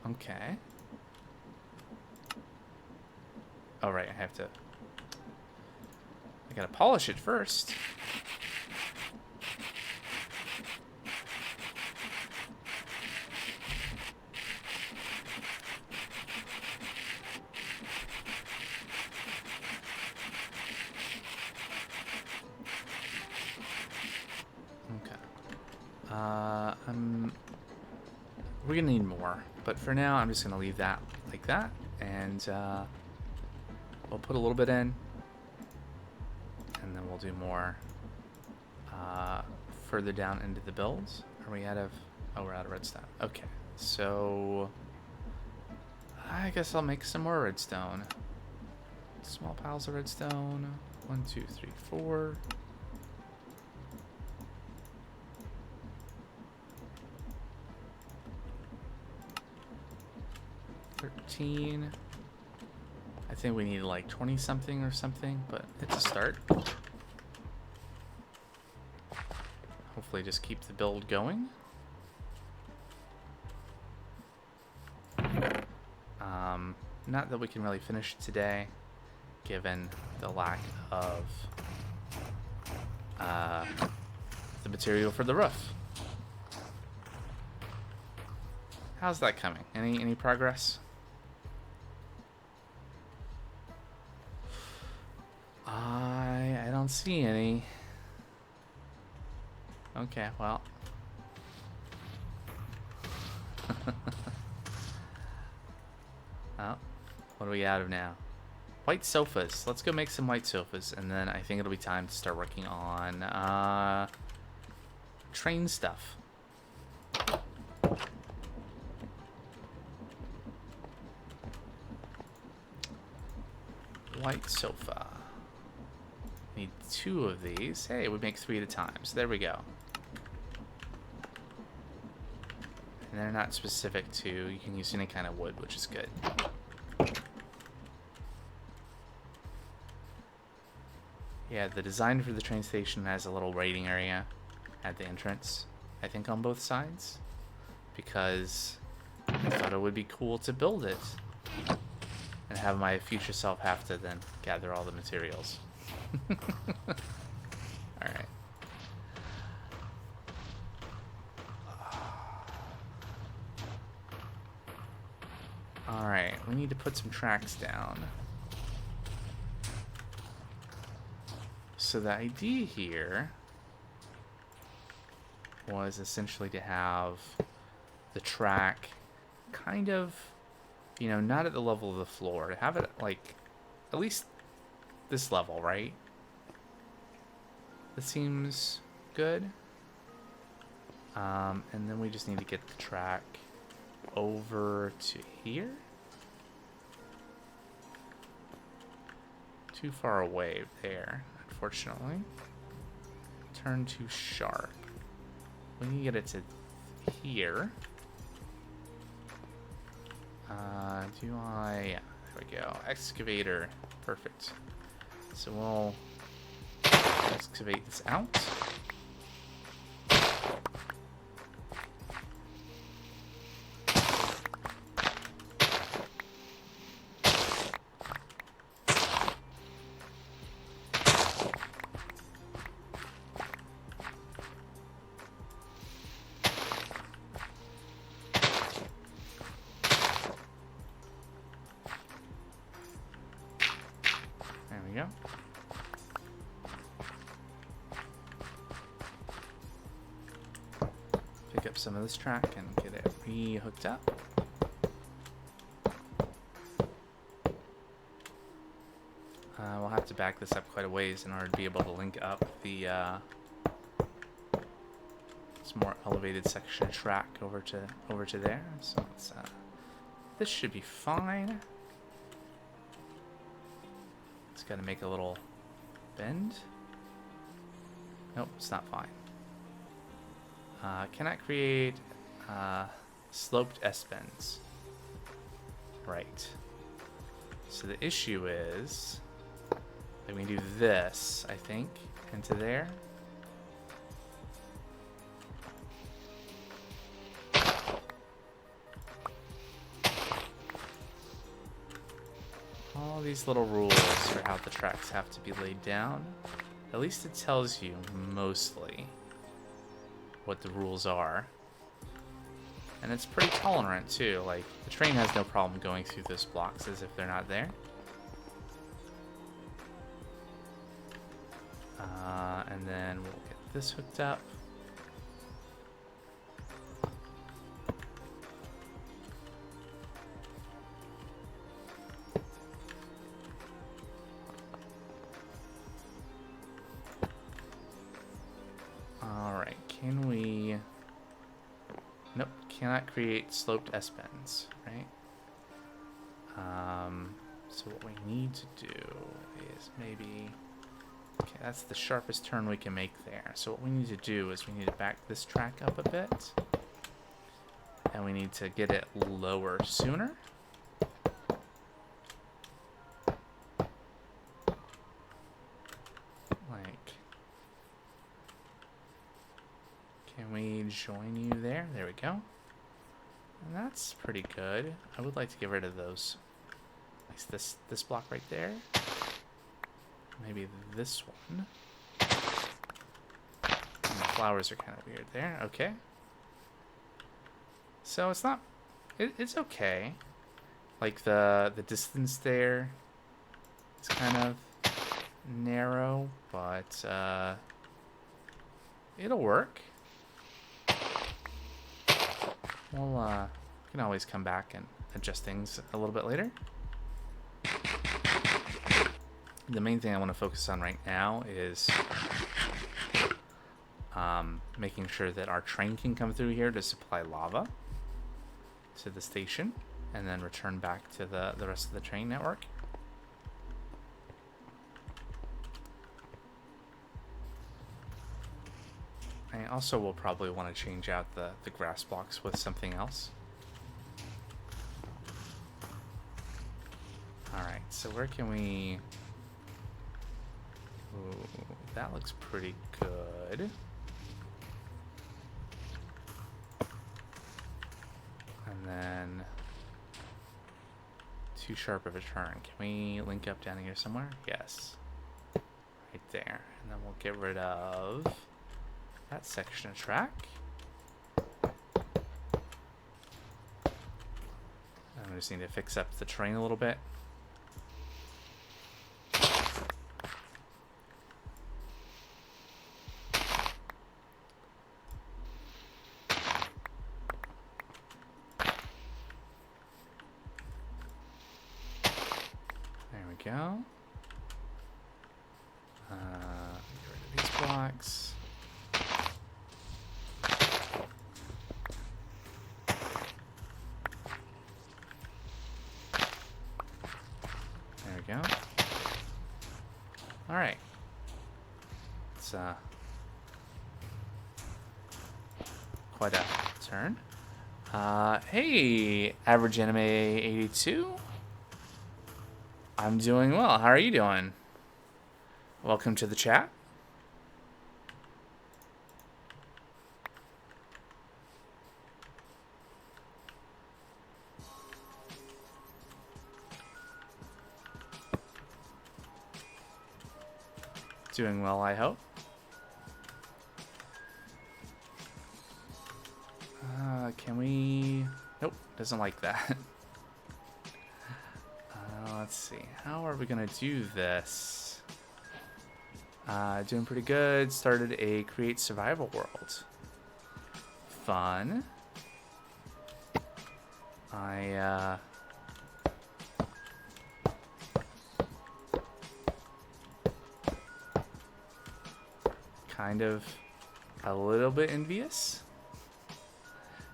Okay. Oh, right, I gotta polish it first. We're gonna need more, but for now I'm just gonna leave that like that, and we'll put a little bit in, and then we'll do more further down into the builds. Are we out of... Oh, we're out of redstone. Okay, so I guess I'll make some more redstone. Small piles of redstone. 1, 2, 3, 4. I think we need like 20 something or something, but it's a start. Hopefully just keep the build going. Not that we can really finish it today, given the lack of the material for the roof. How's that coming? Any progress? I don't see any. Okay, well. Oh, what are we out of now? White sofas. Let's go make some white sofas, and then I think it'll be time to start working on train stuff. White sofa. Need 2 of these. Hey, we make 3 at a time. So there we go. And they're not specific to, you can use any kind of wood, which is good. Yeah, the design for the train station has a little waiting area at the entrance, I think on both sides, because I thought it would be cool to build it and have my future self have to then gather all the materials. Alright. Alright, we need to put some tracks down. So the idea here was essentially to have the track kind of, you know, not at the level of the floor, to have it like at least this level, right? This seems good. And then we just need to get the track over to here. Too far away there, unfortunately. Turn too sharp. We need to get it to here. Yeah, there we go. Excavator. Perfect. So we'll excavate this out. There we go. Pick up some of this track and get it re-hooked up. We'll have to back this up quite a ways in order to be able to link up the this more elevated section track over to there. So let's, this should be fine. It's got to make a little bend. Nope, it's not fine. Cannot create sloped S-bends. Right. So the issue is that we do this, I think, into there. All these little rules for how the tracks have to be laid down. At least it tells you mostly what the rules are. And it's pretty tolerant too. Like, the train has no problem going through those blocks as if they're not there. And then we'll get this hooked up. Alright, can we... Nope, cannot create sloped S-bends, right? So what we need to do is maybe... Okay, that's the sharpest turn we can make there. So what we need to do is we need to back this track up a bit. And we need to get it lower sooner. Like... Can we join you there? There we go. And that's pretty good. I would like to get rid of those Nice. This block right there. Maybe this one. And the flowers are kind of weird there. Okay. So it's not... it's okay. Like the distance there, it's kind of narrow, but it'll work. We'll can always come back and adjust things a little bit later. The main thing I want to focus on right now is making sure that our train can come through here to supply lava to the station, and then return back to the rest of the train network. I also will probably want to change out the grass blocks with something else. Alright, so where can we... Ooh, that looks pretty good. And then... too sharp of a turn. Can we link up down here somewhere? Yes. Right there. And then we'll get rid of that section of track. And we just need to fix up the train a little bit. There we go. Get rid of these blocks. There we go. All right. It's quite a turn. Hey, Average Anime 82. I'm doing well. How are you doing? Welcome to the chat. Doing well, I hope. Can we... Nope, doesn't like that. Let's see. How are we gonna do this? Doing pretty good. Started a Create Survival world. Fun. I kind of a little bit envious.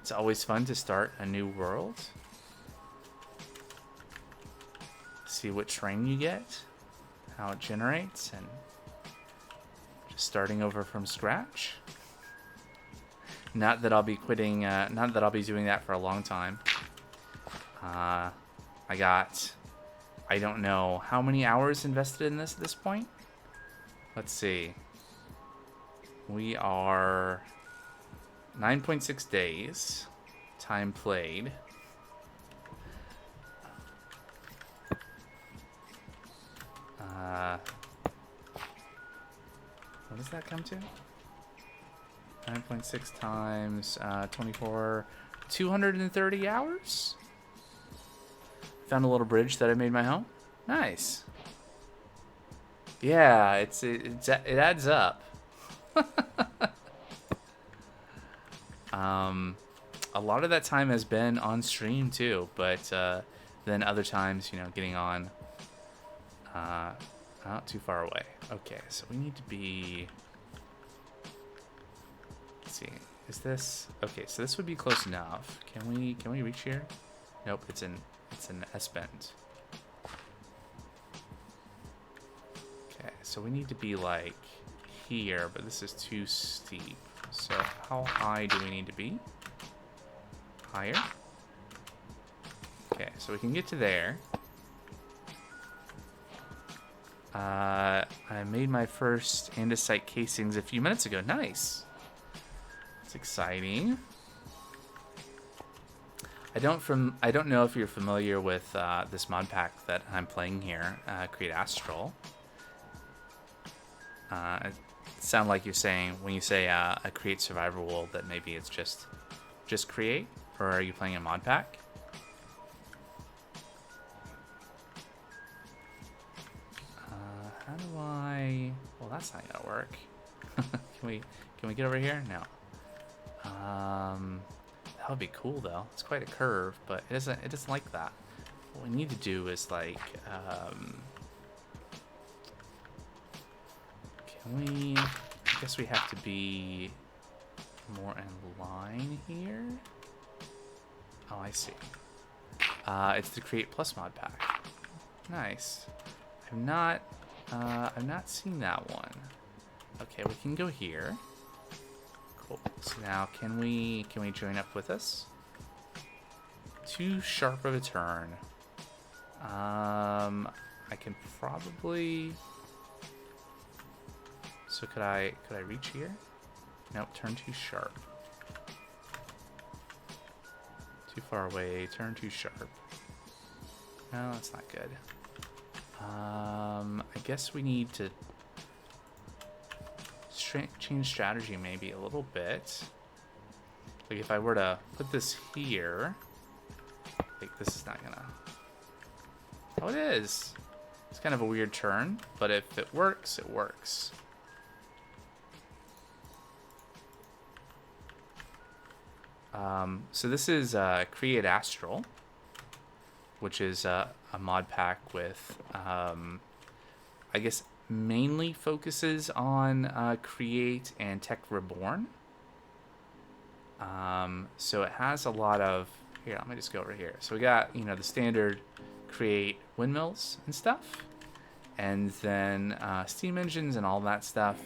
It's always fun to start a new world. See what train you get, how it generates, and just starting over from scratch. Not that I'll be quitting, not that I'll be doing that for a long time. I don't know how many hours invested in this at this point. Let's see. We are 9.6 days time played. What does that come to? 9.6 times 24, 230 hours? Found a little bridge that I made my home. Nice. Yeah, it adds up. A lot of that time has been on stream too, but then other times, you know, getting on not too far away. Okay, so we need to be... Let's see. Is this... Okay, so this would be close enough. Can we reach here? Nope, it's an S-bend. Okay, so we need to be like here, but this is too steep. So how high do we need to be? Higher? Okay, so we can get to there. I made my first andesite casings a few minutes ago. Nice. That's exciting. I don't know if you're familiar with this mod pack that I'm playing here, Create Astral. It sounds like you're saying when you say a create survival world that maybe it's just create, or are you playing a mod pack? How do I? Well, that's not gonna work. Can we get over here? No. That would be cool though. It's quite a curve, but it doesn't like that. What we need to do is like, can we? I guess we have to be more in line here. Oh, I see. It's the Create Plus mod pack. Nice. I've not seen that one. Okay, we can go here. Cool. So now, can we join up with us? Too sharp of a turn. I can probably. So could I reach here? Nope. Turn too sharp. Too far away. Turn too sharp. No, that's not good. I guess we need to change strategy maybe a little bit. Like if I were to put this here, like this is not gonna. Oh, it is. It's kind of a weird turn, but if it works, it works. So this is Create Astral, which is a mod pack with, I guess, mainly focuses on Create and Tech Reborn. So it has a lot of, here, let me just go over here. So we got, the standard Create windmills and stuff, and then steam engines and all that stuff.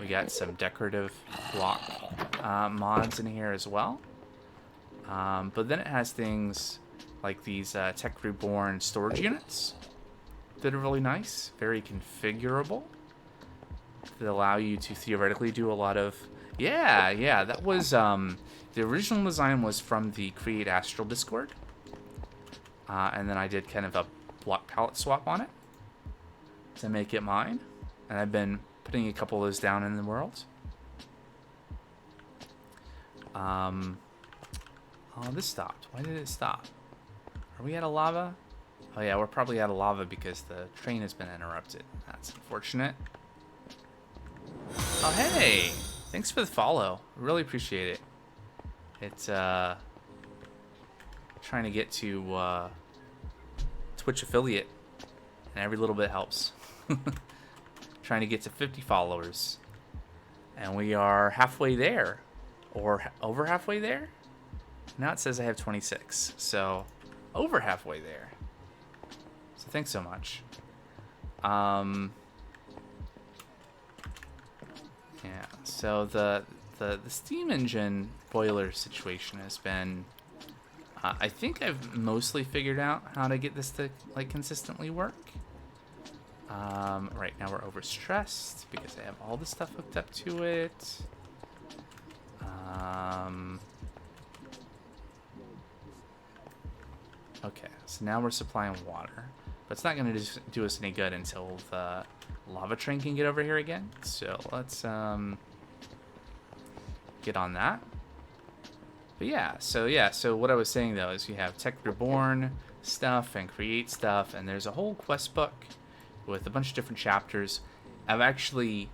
We got some decorative block mods in here as well. But then it has things like these Tech Reborn storage units that are really nice, very configurable, that allow you to theoretically do a lot of... Yeah, that was... the original design was from the Create Astral Discord. And then I did kind of a block palette swap on it to make it mine. And I've been putting a couple of those down in the world. Oh, this stopped. Why did it stop? Are we out of lava? Oh yeah, we're probably out of lava because the train has been interrupted. That's unfortunate. Oh hey! Thanks for the follow. Really appreciate it. It's trying to get to Twitch affiliate, and every little bit helps. Trying to get to 50 followers, and we are halfway there, or over halfway there. Now it says I have 26, so over halfway there. So thanks so much. Yeah. So the steam engine boiler situation has been. I think I've mostly figured out how to get this to like consistently work. Right now we're overstressed because I have all this stuff hooked up to it. Okay, so now we're supplying water, but it's not going to do us any good until the lava train can get over here again. So let's get on that. But so what I was saying though is you have Tech Reborn stuff and Create stuff, and there's a whole quest book with a bunch of different chapters. I've actually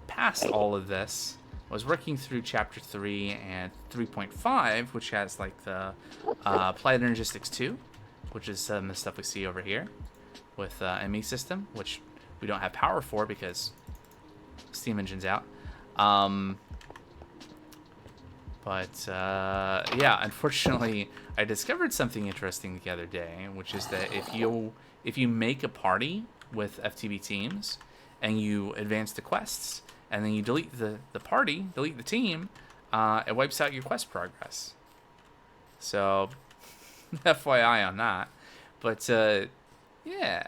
passed all of this. I was working through chapter 3 and 3.5, which has like the Applied Energistics 2, which is some of the stuff we see over here with ME system, which we don't have power for because steam engine's out. Yeah, unfortunately, I discovered something interesting the other day, which is that if you make a party with FTB teams and you advance the quests, and then you delete the party, delete the team, it wipes out your quest progress. So, FYI on that. But, yeah.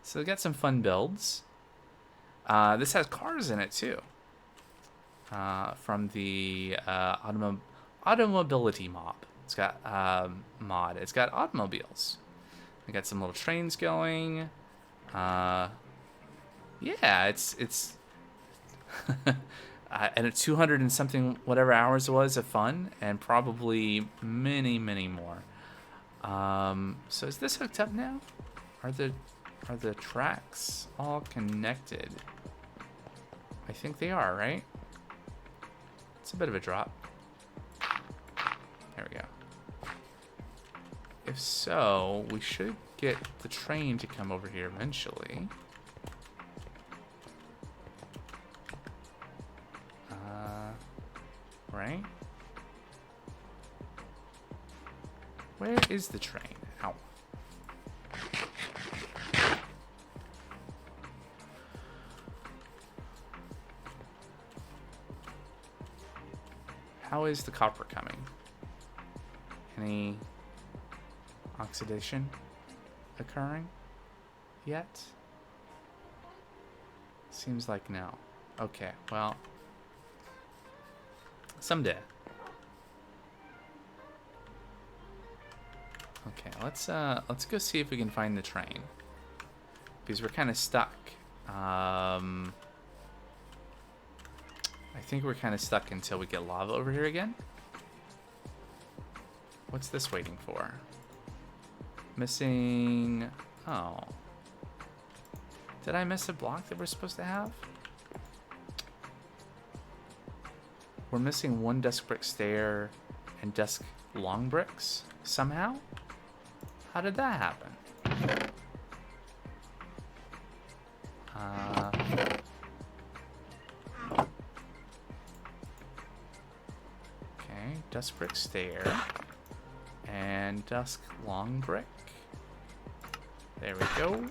So, we got some fun builds. This has cars in it, too. From the Automobility mob. It's got mod. It's got automobiles. We got some little trains going. Yeah, it's and it's 200 and something whatever hours it was of fun, and probably many more. So is this hooked up now? Are the tracks all connected? I think they are, right? It's a bit of a drop. There we go. If so, we should get the train to come over here eventually. Right? Where is the train? Ow. How is the copper coming? Any oxidation occurring yet? Seems like no. Okay, well, someday. Okay, let's go see if we can find the train, because we're kind of stuck. I think we're kind of stuck until we get lava over here again. What's this waiting for? Missing... Oh. Did I miss a block that we're supposed to have? We're missing one dusk brick stair and dusk long bricks somehow? How did that happen? Okay, dusk brick stair and dusk long brick. There we go.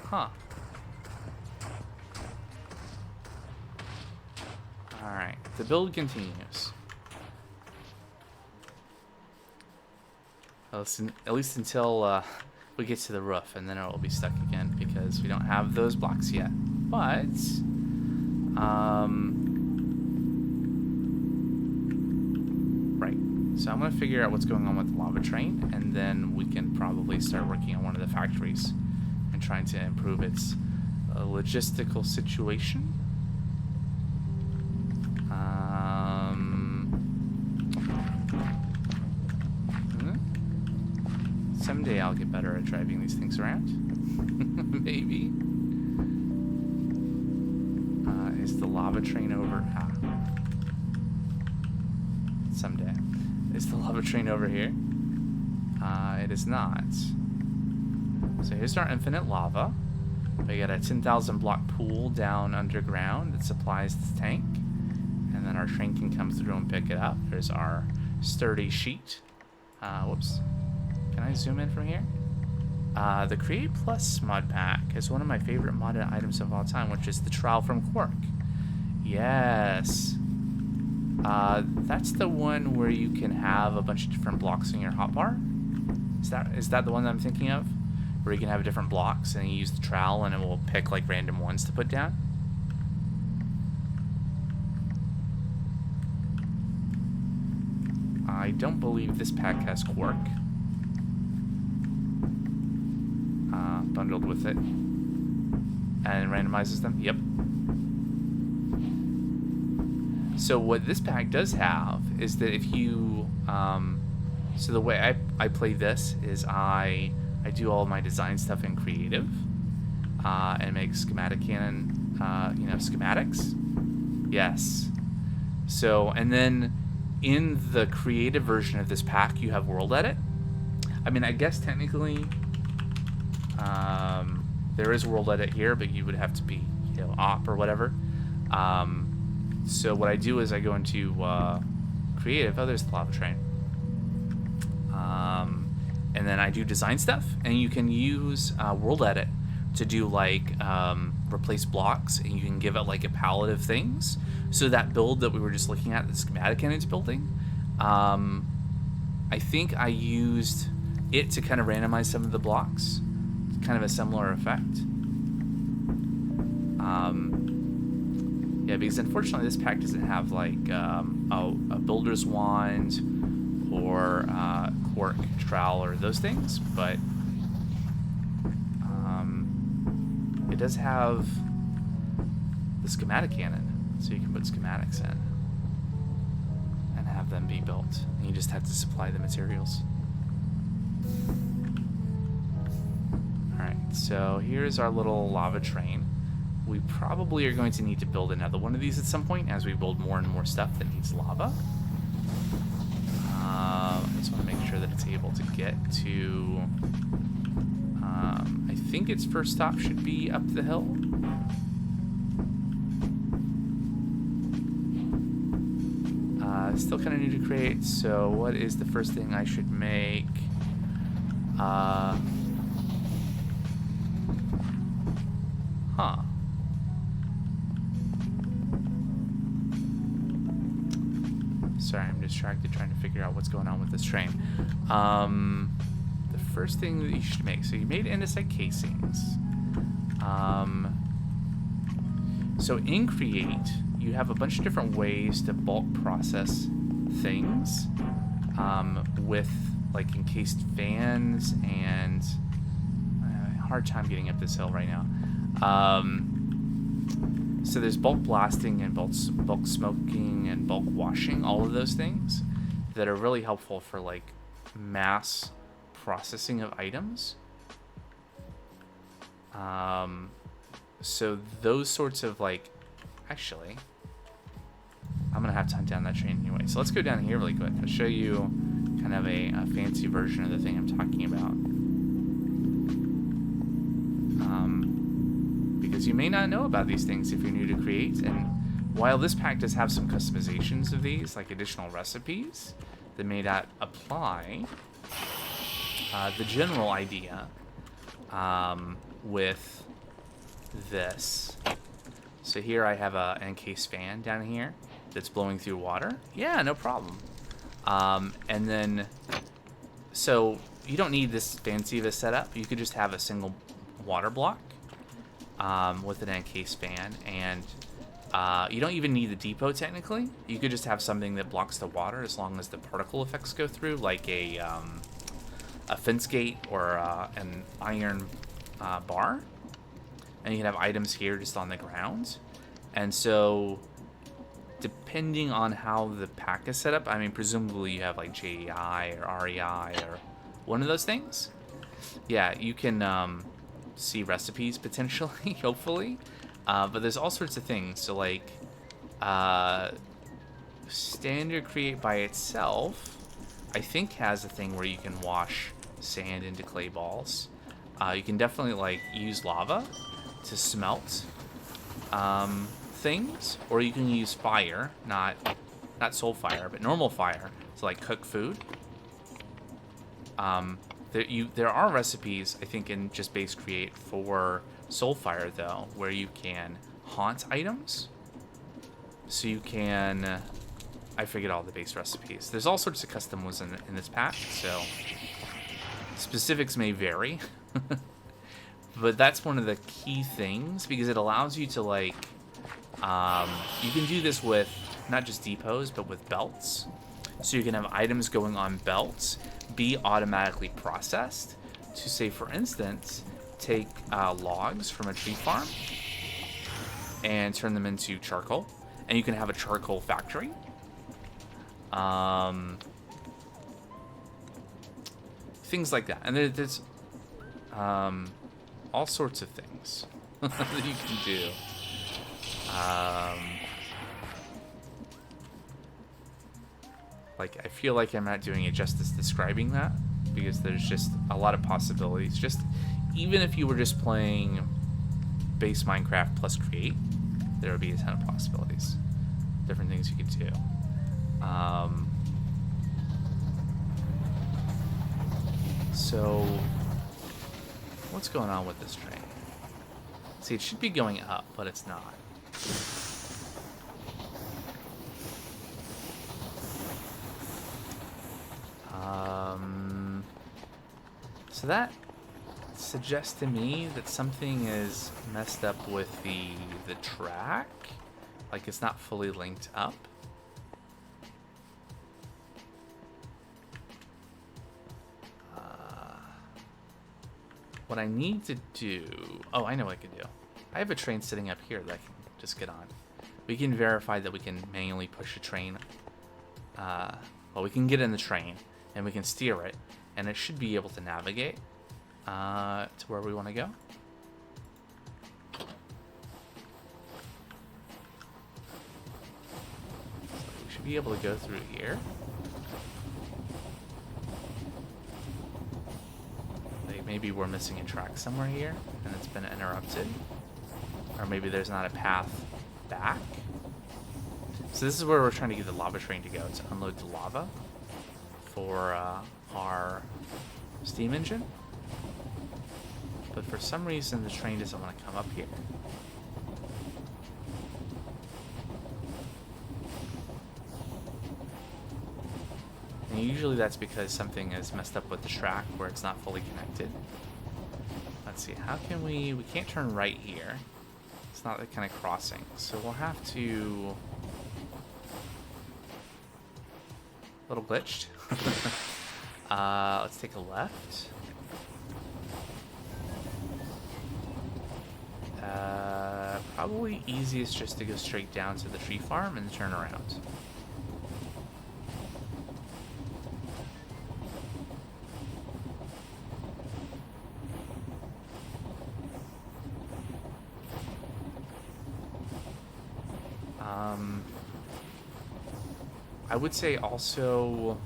Huh. Alright, the build continues. At least until we get to the roof, and then it will be stuck again because we don't have those blocks yet. But, right. So I'm going to figure out what's going on with the lava train, and then we can probably start working on one of the factories and trying to improve its logistical situation. Someday I'll get better at driving these things around. Maybe. Is the lava train over? Someday. Is the lava train over here? It is not. So here's our infinite lava. We got a 10,000 block pool down underground that supplies the tank. And then our train can come through and pick it up. There's our sturdy sheet. Whoops. Can I zoom in from here? The Create Plus mod pack is one of my favorite modded items of all time, which is the trowel from Quark. Yes. That's the one where you can have a bunch of different blocks in your hotbar. Is that the one that I'm thinking of? Where you can have different blocks and you use the trowel and it will pick like random ones to put down? I don't believe this pack has Quark. Bundled with it, and randomizes them. Yep. So what this pack does have is that if you so the way I play this is I do all my design stuff in creative and make schematics. Yes. So, and then in the creative version of this pack you have world edit. I mean, I guess technically there is world edit here, but you would have to be, op or whatever. So what I do is I go into creative. Oh, there's the lava train. And then I do design stuff, and you can use world edit to do like replace blocks, and you can give it like a palette of things. So that build that we were just looking at, the schematic in its building, I think I used it to kind of randomize some of the blocks. Kind of a similar effect. Yeah, because unfortunately this pack doesn't have like a builder's wand or cork trowel or those things, but it does have the schematic cannon, so you can put schematics in and have them be built. And you just have to supply the materials. Alright, so here's our little lava train. We probably are going to need to build another one of these at some point as we build more and more stuff that needs lava. I just want to make sure that it's able to get to... I think its first stop should be up the hill. Still kind of new to create, so what is the first thing I should make? Sorry, I'm distracted trying to figure out what's going on with this train. The first thing that you should make, so you made andesite casings. So in Create, you have a bunch of different ways to bulk process things with like encased fans and hard time getting up this hill right now. So there's bulk blasting and bulk smoking and bulk washing, all of those things that are really helpful for like mass processing of items. So those sorts of like, actually, I'm gonna have to hunt down that train anyway. So let's go down here really quick. I'll show you kind of a fancy version of the thing I'm talking about. Because you may not know about these things if you're new to Create, and while this pack does have some customizations of these, like additional recipes that may not apply, the general idea with this. So here I have an encased fan down here that's blowing through water. Yeah, no problem. And then, so you don't need this fancy of a setup. You could just have a single water block with an encased fan, and you don't even need the depot technically. You could just have something that blocks the water as long as the particle effects go through, like a fence gate or an iron bar. And you can have items here just on the ground. And so, depending on how the pack is set up, I mean, presumably you have like JEI or REI or one of those things. Yeah, you can see recipes potentially, hopefully. But there's all sorts of things. So like, standard Create by itself, I think has a thing where you can wash sand into clay balls. You can definitely like use lava to smelt things, or you can use fire, not soul fire, but normal fire to like cook food. There are recipes, I think, in just base Create for soul fire though, where you can haunt items. So you can, I forget all the base recipes. There's all sorts of custom ones in this pack, so specifics may vary. But that's one of the key things, because it allows you to like, you can do this with not just depots, but with belts. So you can have items going on belts be automatically processed to, say, for instance, take logs from a tree farm and turn them into charcoal. And you can have a charcoal factory. Things like that. And there's all sorts of things that you can do. Like, I feel like I'm not doing it justice describing that, because there's just a lot of possibilities. Just even if you were just playing base Minecraft plus Create, there would be a ton of possibilities, different things you could do. So what's going on with this train? See, it should be going up, but it's not. So that suggests to me that something is messed up with the track, like it's not fully linked up. What I need to do... Oh, I know what I can do. I have a train sitting up here that I can just get on. We can verify that we can manually push a train. Well, we can get in the train, and we can steer it, and it should be able to navigate to where we want to go. So we should be able to go through here. Maybe we're missing a track somewhere here, and it's been interrupted. Or maybe there's not a path back. So this is where we're trying to get the lava train to go, to unload the lava for our steam engine. But for some reason, the train doesn't want to come up here. And usually that's because something is messed up with the track where it's not fully connected. Let's see, how can we can't turn right here. It's not that kind of crossing. So we'll have to... A little glitched. Let's take a left. Probably easiest just to go straight down to the tree farm and turn around. I would say also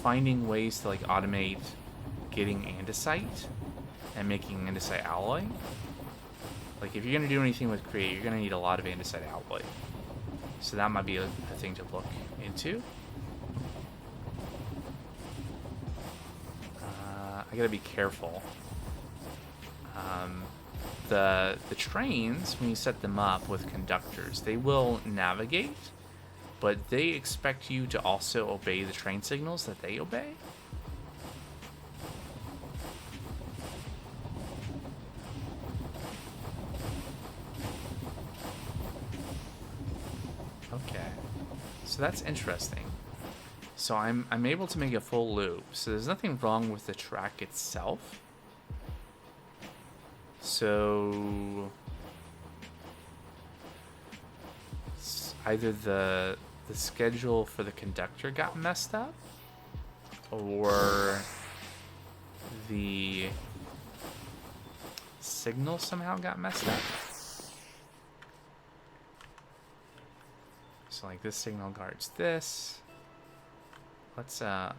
finding ways to like automate getting andesite and making andesite alloy. Like if you're going to do anything with Create, you're going to need a lot of andesite alloy. So that might be a thing to look into. I got to be careful. The trains, when you set them up with conductors, they will navigate, but they expect you to also obey the train signals that they obey. Okay, so that's interesting. So I'm able to make a full loop, so there's nothing wrong with the track itself. So either the schedule for the conductor got messed up, or the signal somehow got messed up. So like this signal guards this. Let's get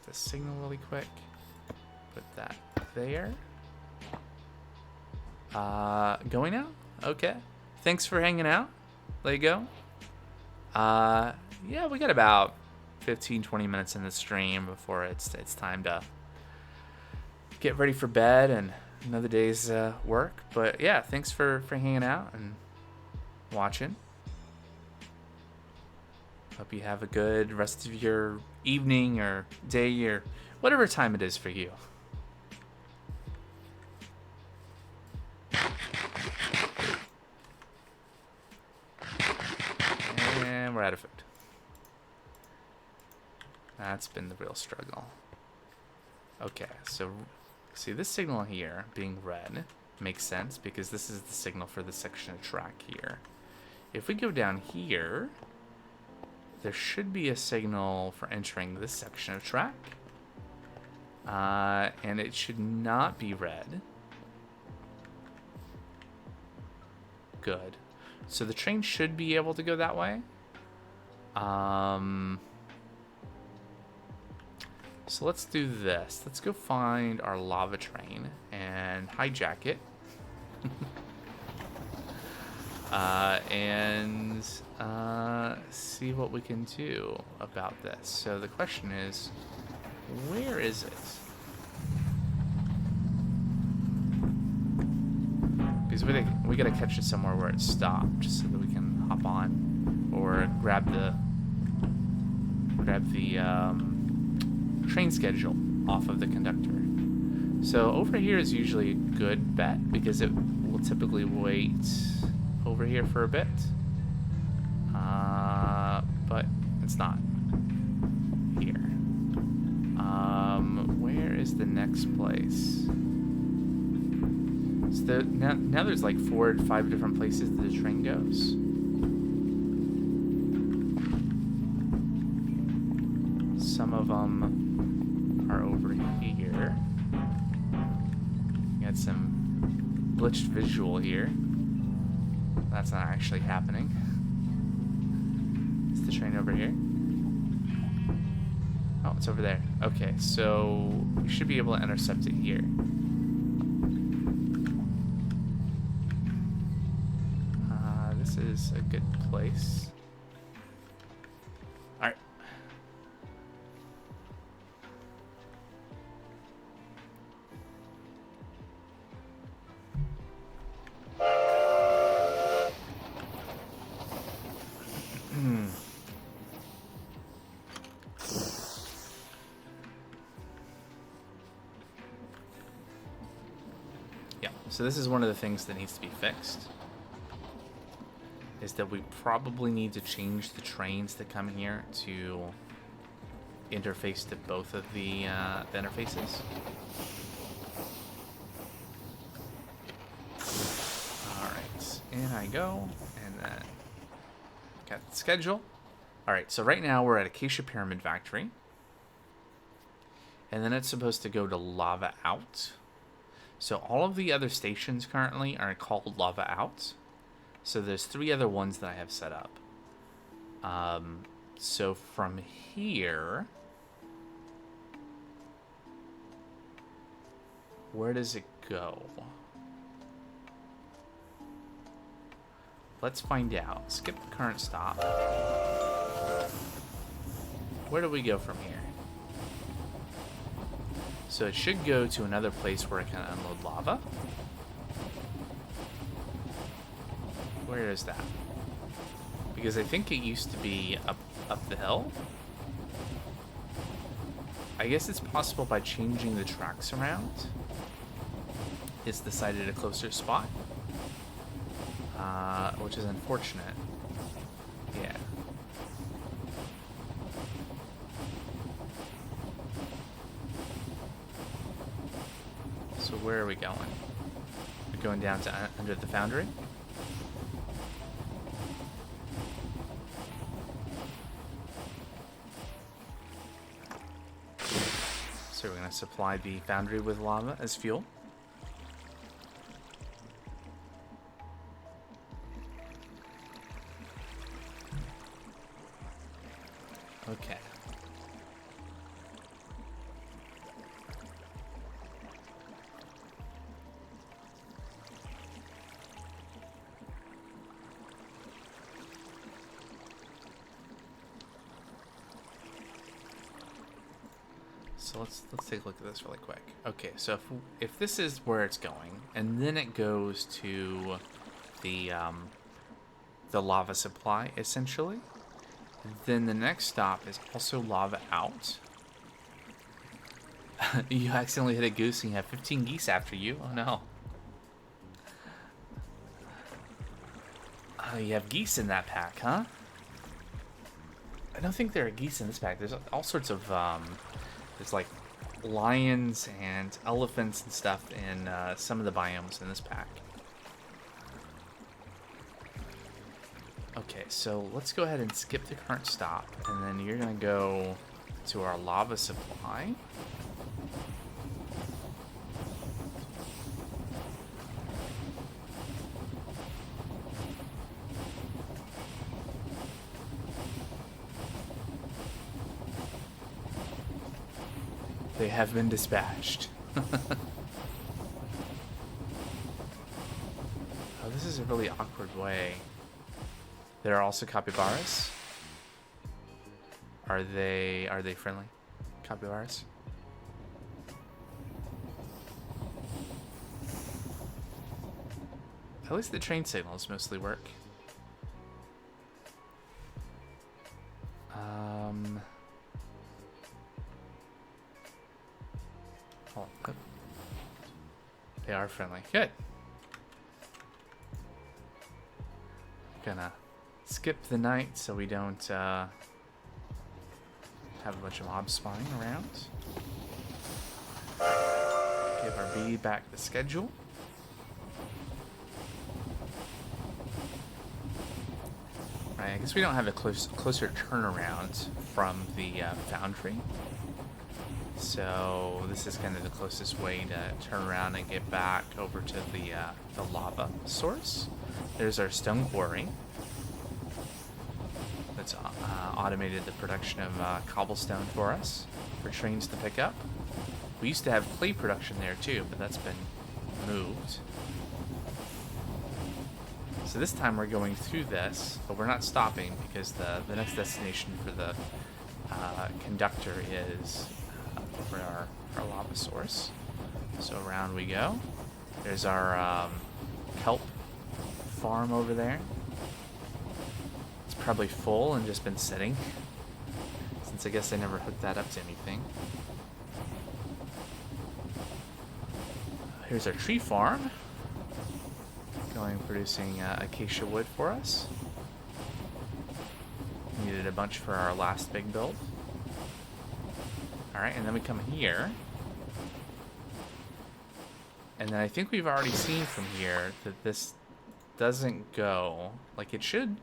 this signal really quick. Put that there. Going out? Okay. Thanks for hanging out, Lego. Yeah, we got about 15-20 minutes in the stream before it's time to get ready for bed and another day's work. But yeah, thanks for hanging out and watching. Hope you have a good rest of your evening or day or whatever time it is for you. And we're out of food. That's been the real struggle. Okay, so see this signal here being red makes sense because this is the signal for the section of track here. If we go down here, there should be a signal for entering this section of track. And it should not be red. Good. So the train should be able to go that way. So let's do this. Let's go find our lava train and hijack it. And see what we can do about this. So the question is, where is it? Because we gotta catch it somewhere where it stopped, just so that we can hop on or grab the train schedule off of the conductor. So over here is usually a good bet because it will typically wait over here for a bit. it's not here. Where is the next place? So now there's like 4 or 5 different places that the train goes. Some of them are over here. Got some glitched visual here. That's not actually happening. Is the train over here? Oh, it's over there. Okay, so we should be able to intercept it here. This is a good place. All right. Yeah, so this is one of the things that needs to be fixed. Is that we probably need to change the trains that come here to interface to both of the interfaces. Alright, in I go, and then got the schedule. Alright, so right now we're at Acacia Pyramid Factory. And then it's supposed to go to Lava Out. So all of the other stations currently are called Lava Out. So there's 3 other ones that I have set up. So from here, where does it go? Let's find out. Skip the current stop. Where do we go from here? So it should go to another place where it can unload lava. Where is that? Because I think it used to be up the hill. I guess it's possible by changing the tracks around. It's decided a closer spot. Which is unfortunate. Yeah. So where are we going? We're going down to under the foundry? So we're going to supply the foundry with lava as fuel. Okay. So let's take a look at this really quick. Okay, so if this is where it's going, and then it goes to the lava supply essentially, then the next stop is also lava out. You accidentally hit a goose and you have 15 geese after you. Oh no. You have geese in that pack, huh? I don't think there are geese in this pack. There's all sorts of there's like lions and elephants and stuff in some of the biomes in this pack. Okay, so let's go ahead and skip the current stop, and then you're gonna go to our lava supply. They have been dispatched. Oh, this is a really awkward way. There are also capybaras. Are they friendly? Capybaras? At least the train signals mostly work. Oh, they are friendly. Good. Gonna skip the night so we don't have a bunch of mobs spawning around. Give our bee back the schedule. Right, I guess we don't have a closer turnaround from the foundry. So this is kind of the closest way to turn around and get back over to the lava source. There's our stone quarry. That's automated the production of cobblestone for us for trains to pick up. We used to have clay production there too, but that's been moved. So this time we're going through this, but we're not stopping because the next destination for the conductor is over our lava source. So around we go. There's our kelp farm over there. It's probably full and just been sitting, since I guess I never hooked that up to anything. Here's our tree farm, producing acacia wood for us. Needed a bunch for our last big build. Alright, and then we come here. And then I think we've already seen from here that this doesn't go, like it should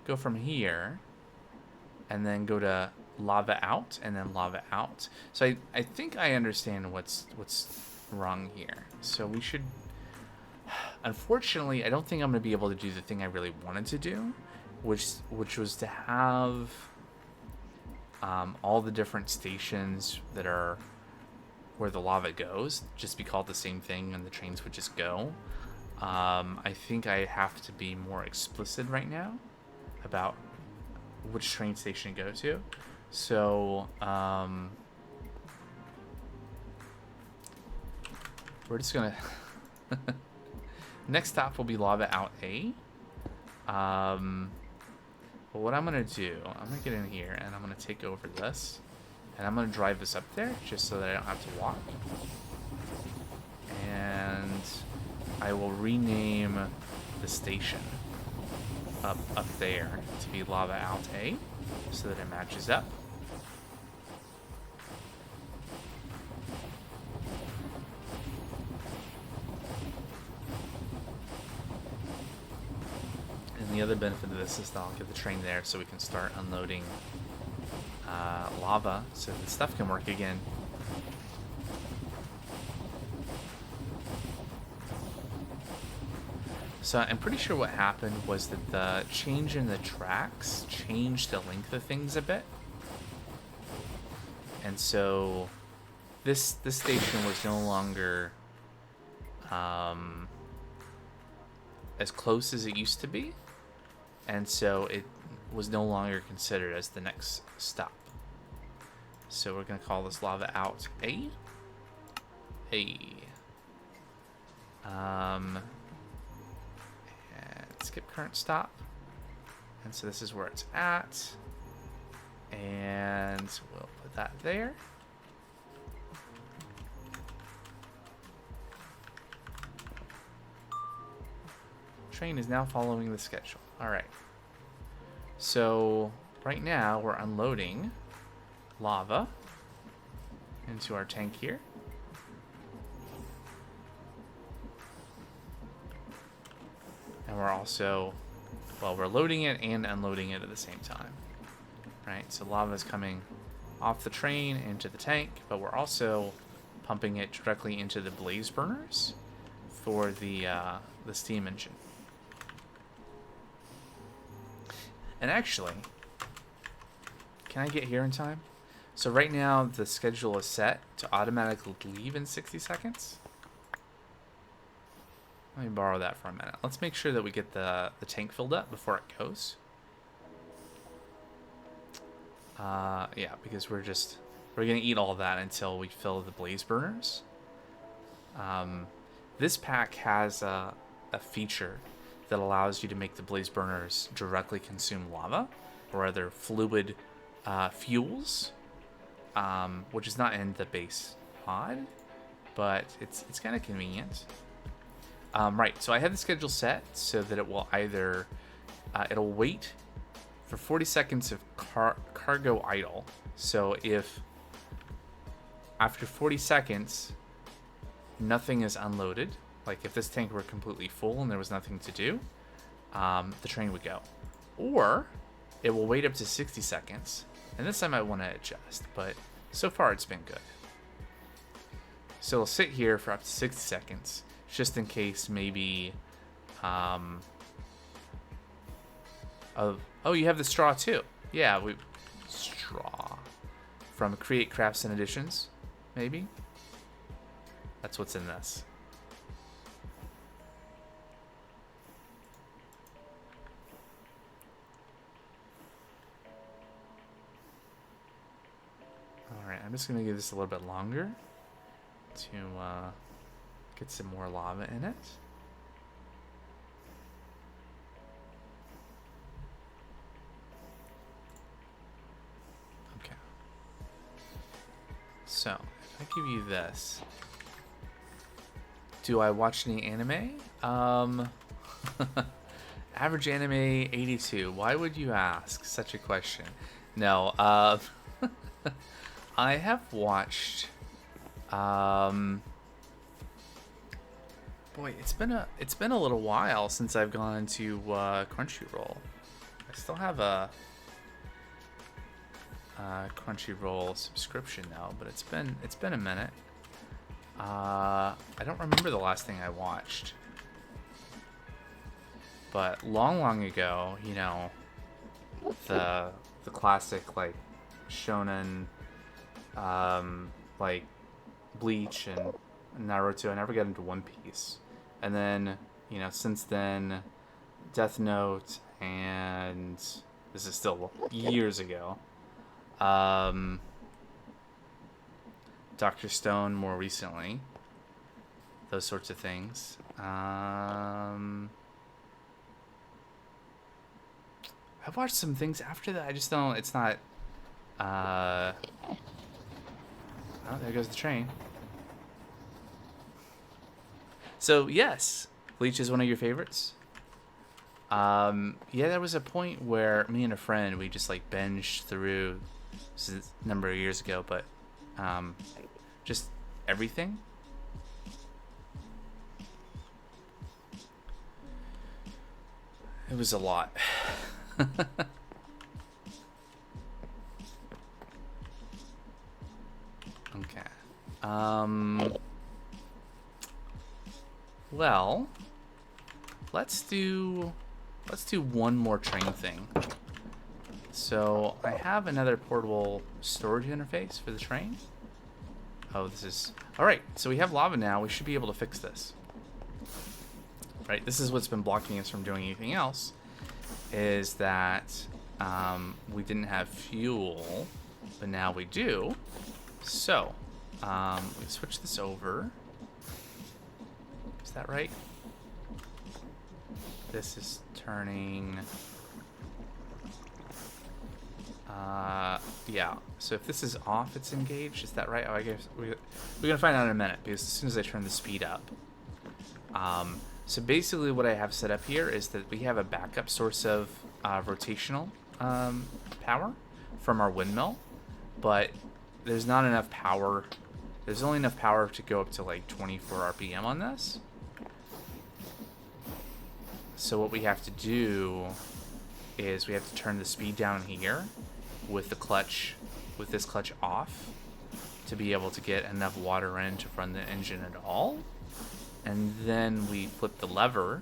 go from here and then go to lava out and then lava out. So I think I understand what's wrong here. So we should, unfortunately, I don't think I'm going to be able to do the thing I really wanted to do, which was to have all the different stations that are where the lava goes just be called the same thing and the trains would just go. I think I have to be more explicit right now about which train station to go to. So we're just gonna next stop will be lava out A. But what I'm gonna do, I'm gonna get in here and I'm gonna take over this and I'm gonna drive this up there just so that I don't have to walk. And I will rename the station up there to be lava out A so that it matches up. And the other benefit of this is that I'll get the train there so we can start unloading lava so the stuff can work again. So I'm pretty sure what happened was that the change in the tracks changed the length of things a bit. And so this station was no longer as close as it used to be. And so it was no longer considered as the next stop. So we're going to call this lava out A. And skip current stop. And so this is where it's at. And we'll put that there. Train is now following the schedule. All right. So right now we're unloading lava into our tank here. And we're also, well, we're loading it and unloading it at the same time. Right, so lava is coming off the train into the tank, but we're also pumping it directly into the blaze burners for the steam engine. And actually, can I get here in time? So right now the schedule is set to automatically leave in 60 seconds. Let me borrow that for a minute. Let's make sure that we get the tank filled up before it goes. Yeah, because we're gonna eat all that until we fill the blaze burners. This pack has a feature that allows you to make the blaze burners directly consume lava or other fluid fuels, which is not in the base mod, but it's kind of convenient. Right, so I have the schedule set so that it will either it'll wait for 40 seconds of cargo idle. So if after 40 seconds nothing is unloaded, like if this tank were completely full and there was nothing to do, the train would go. Or it will wait up to 60 seconds, and this I might want to adjust, but so far it's been good. So it'll sit here for up to 60 seconds, just in case maybe, oh, you have the straw too. Yeah, straw from Create Crafts and Additions, maybe. That's what's in this. Alright, I'm just going to give this a little bit longer to get some more lava in it. Okay. So, if I give you this, do I watch any anime? Average anime 82. Why would you ask such a question? No, I have watched, boy, it's been a little while since I've gone to Crunchyroll. I still have a Crunchyroll subscription now, but it's been a minute. I don't remember the last thing I watched, but long ago, you know, the classic like shonen, like Bleach and Naruto. I never got into One Piece, and then, you know, since then, Death Note, and this is still years ago. Dr. Stone more recently. Those sorts of things. I've watched some things after that. I just don't. It's not. Oh, there goes the train. So yes, Bleach is one of your favorites. Yeah, there was a point where me and a friend, we just like binged through. This is a number of years ago, but just everything. It was a lot. Okay. Well, let's do one more train thing. So I have another portable storage interface for the train. Oh, this is all right. So we have lava now. We should be able to fix this. Right. This is what's been blocking us from doing anything else. Is that we didn't have fuel, but now we do. So we switch this over. Is that right? This is turning. Yeah. So if this is off, it's engaged. Is that right? Oh, I guess we're gonna find out in a minute, because as soon as I turn the speed up. So basically, what I have set up here is that we have a backup source of rotational power from our windmill, but there's not enough power. There's only enough power to go up to like 24 RPM on this. So what we have to do is we have to turn the speed down here with the clutch, with this clutch off, to be able to get enough water in to run the engine at all. And then we flip the lever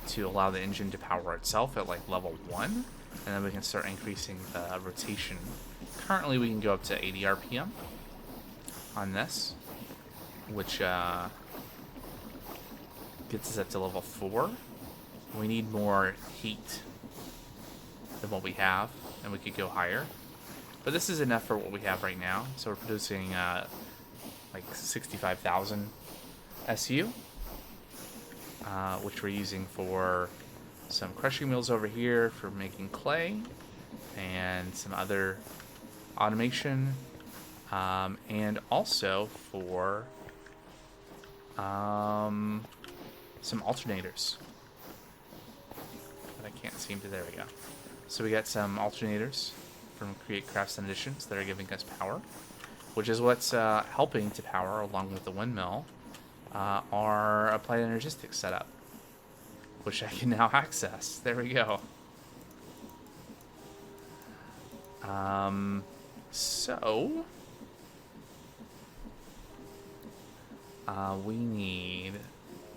to allow the engine to power itself at like level 1, and then we can start increasing the rotation. Currently we can go up to 80 RPM on this, which gets us up to level 4. We need more heat than what we have, and we could go higher. But this is enough for what we have right now. So we're producing like 65,000 SU, which we're using for some crushing mills over here for making clay, and some other automation, and also for some alternators. But I can't seem to. There we go. So we got some alternators from Create Crafts and Additions that are giving us power, which is what's helping to power, along with the windmill, our applied energistics setup, which I can now access. There we go. So we need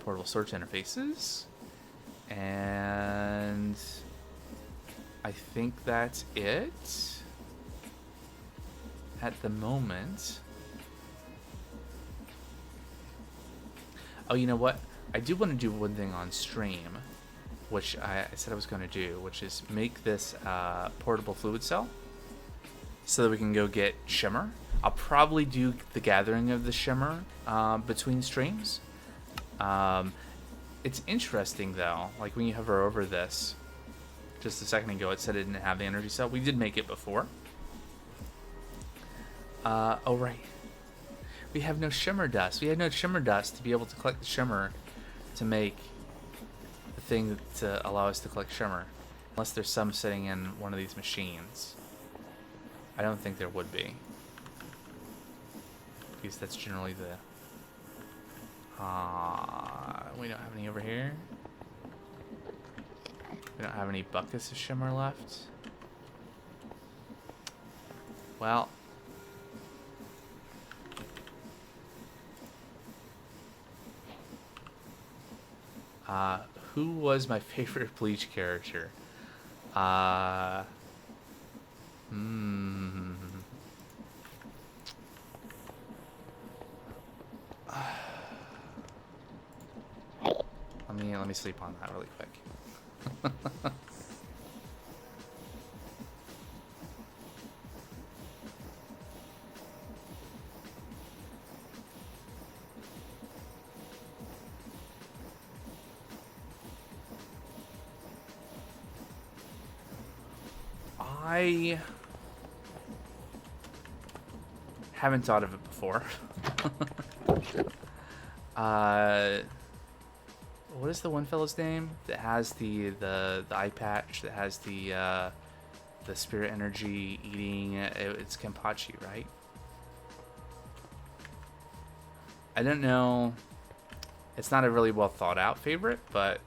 portable storage interfaces, and I think that's it at the moment. Oh, you know what? I do want to do one thing on stream, which I said I was going to do, which is make this portable fluid cell so that we can go get shimmer. I'll probably do the gathering of the shimmer between streams. It's interesting, though, like when you hover over this, just a second ago it said it didn't have the energy cell. We did make it before. Oh, right. We have no shimmer dust. We had no shimmer dust to be able to collect the shimmer to make the thing to allow us to collect shimmer. Unless there's some sitting in one of these machines. I don't think there would be. Because that's generally the... we don't have any over here. We don't have any buckets of shimmer left. Well... who was my favorite Bleach character? Let me sleep on that really quick. I haven't thought of it before. What is the one fellow's name that has the eye patch that has the spirit energy eating? It's Kenpachi, right? I don't know. It's not a really well thought out favorite, but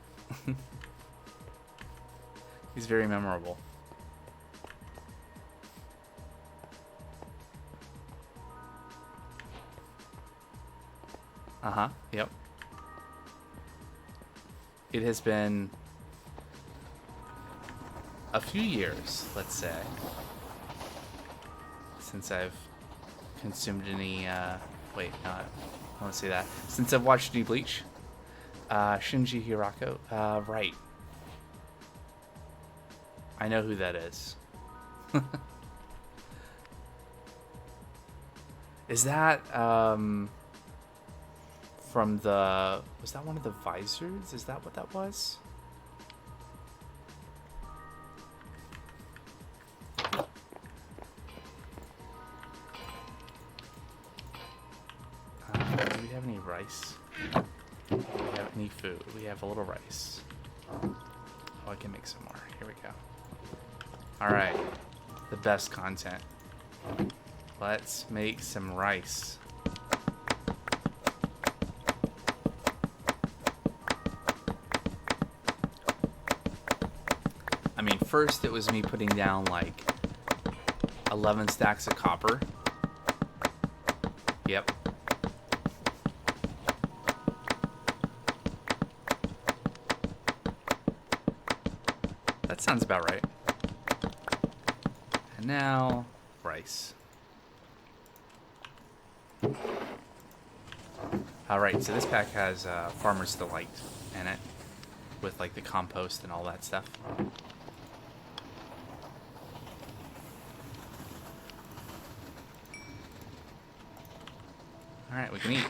he's very memorable. Yep. It has been a few years, let's say, since I've consumed any, wait, no, I want to say that. Since I've watched any Bleach. Shinji Hirako, right. I know who that is. Is that, from the... Was that one of the visors? Is that what that was? Do we have any rice? Do we have any food? We have a little rice. Oh, I can make some more. Here we go. Alright. The best content. Let's make some rice. I mean, first it was me putting down like 11 stacks of copper. Yep. That sounds about right. And now, rice. Alright, so this pack has Farmer's Delight in it, with like the compost and all that stuff. Alright, we can eat.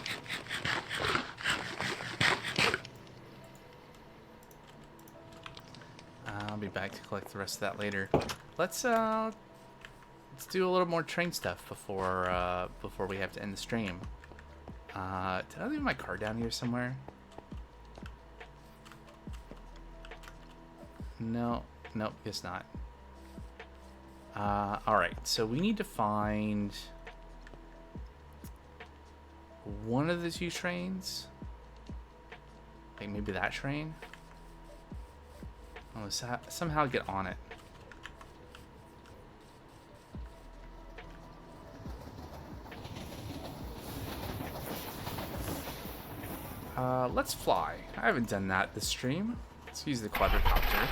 I'll be back to collect the rest of that later. Let's do a little more train stuff before we have to end the stream. Did I leave my car down here somewhere? No, nope, guess not. All right, so we need to find one of the two trains. Like maybe that train. Oh, somehow get on it. Let's fly. I haven't done that this stream. Let's use the quadricopter.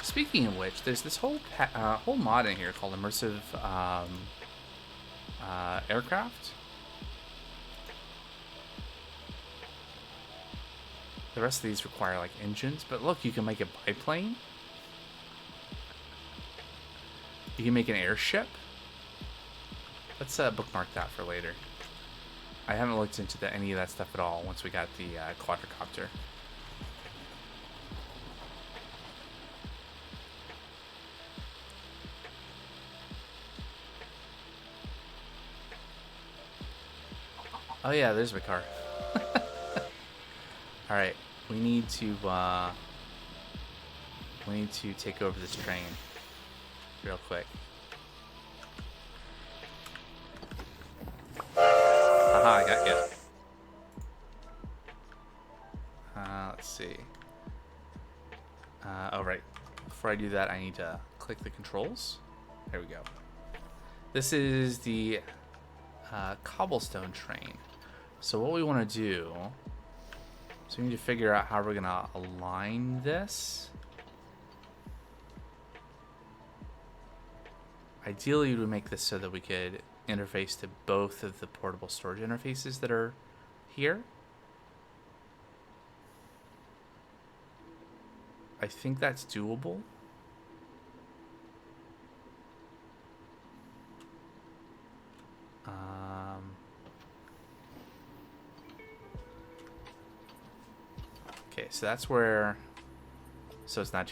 Speaking of which, there's this whole mod in here called immersive aircraft. The rest of these require like engines, but look, you can make a biplane. You can make an airship. Let's bookmark that for later. I haven't looked into any of that stuff at all once we got the quadricopter. Oh yeah, there's my car. All right, we need to take over this train real quick. Haha, I got you. Let's see. Oh right. Before I do that, I need to click the controls. There we go. This is the cobblestone train. So what we want to do, so we need to figure out how we're gonna align this. Ideally, we make this so that we could interface to both of the portable storage interfaces that are here. I think that's doable. Okay, so that's where. So it's not.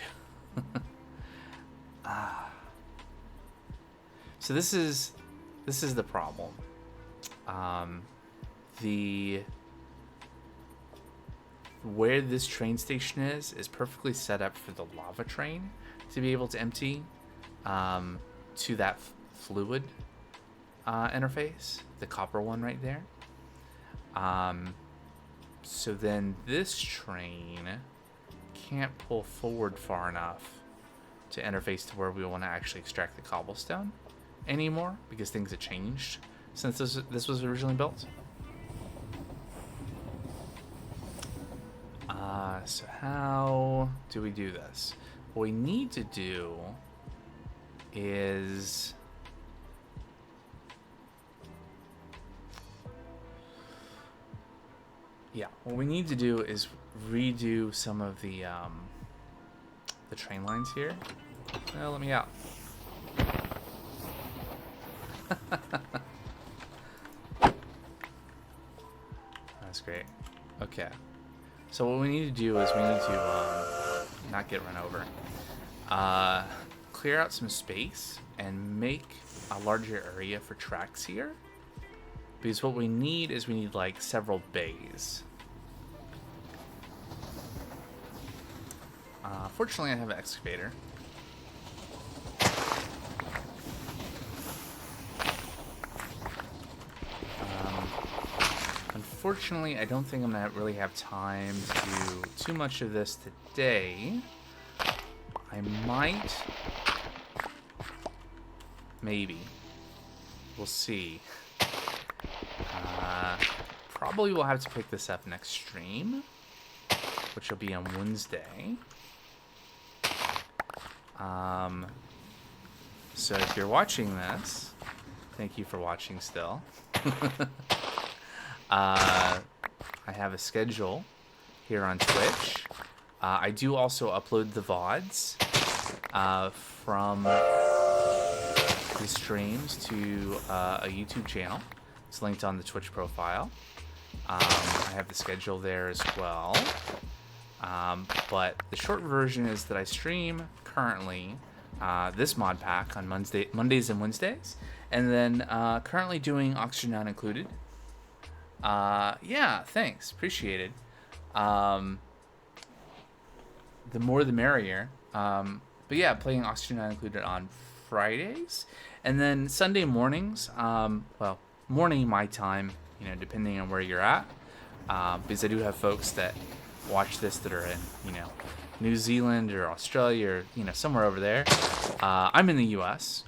So this is the problem. Where this train station is perfectly set up for the lava train to be able to empty to that fluid interface, the copper one right there. So then this train can't pull forward far enough to interface to where we want to actually extract the cobblestone anymore, because things have changed since this was originally built. So how do we do this? What we need to do is what we need to do is redo some of the train lines here. Oh, let me out. That's great. Okay. So what we need to do is we need to not get run over. Clear out some space and make a larger area for tracks here. Because what we need is we need like several bays. Fortunately, I have an excavator. Unfortunately, I don't think I'm gonna really have time to do too much of this today. I might, maybe. We'll see. Probably we'll have to pick this up next stream, which will be on Wednesday. So if you're watching this, thank you for watching still. I have a schedule here on Twitch. I do also upload the VODs from the streams to a YouTube channel. It's linked on the Twitch profile. I have the schedule there as well. But the short version is that I stream currently this mod pack on Mondays and Wednesdays. And then currently doing Oxygen Not Included. Yeah, thanks. Appreciate it. The more the merrier. But but yeah, playing Oxygen Not Included on Fridays, and then Sunday mornings. Well, morning my time, depending on where you're at, because I do have folks that watch this that are in, New Zealand or Australia or somewhere over there. I'm in the U.S.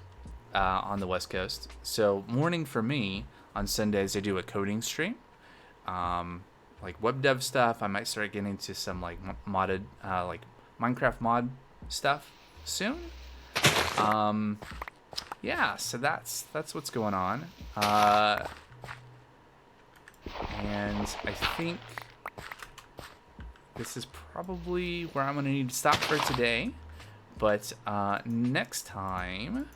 On the West Coast, so morning for me on Sundays I do a coding stream, like web dev stuff. I might start getting into some like modded, like Minecraft mod stuff soon. Yeah, so that's what's going on. And I think this is probably where I'm going to need to stop for today. But next time,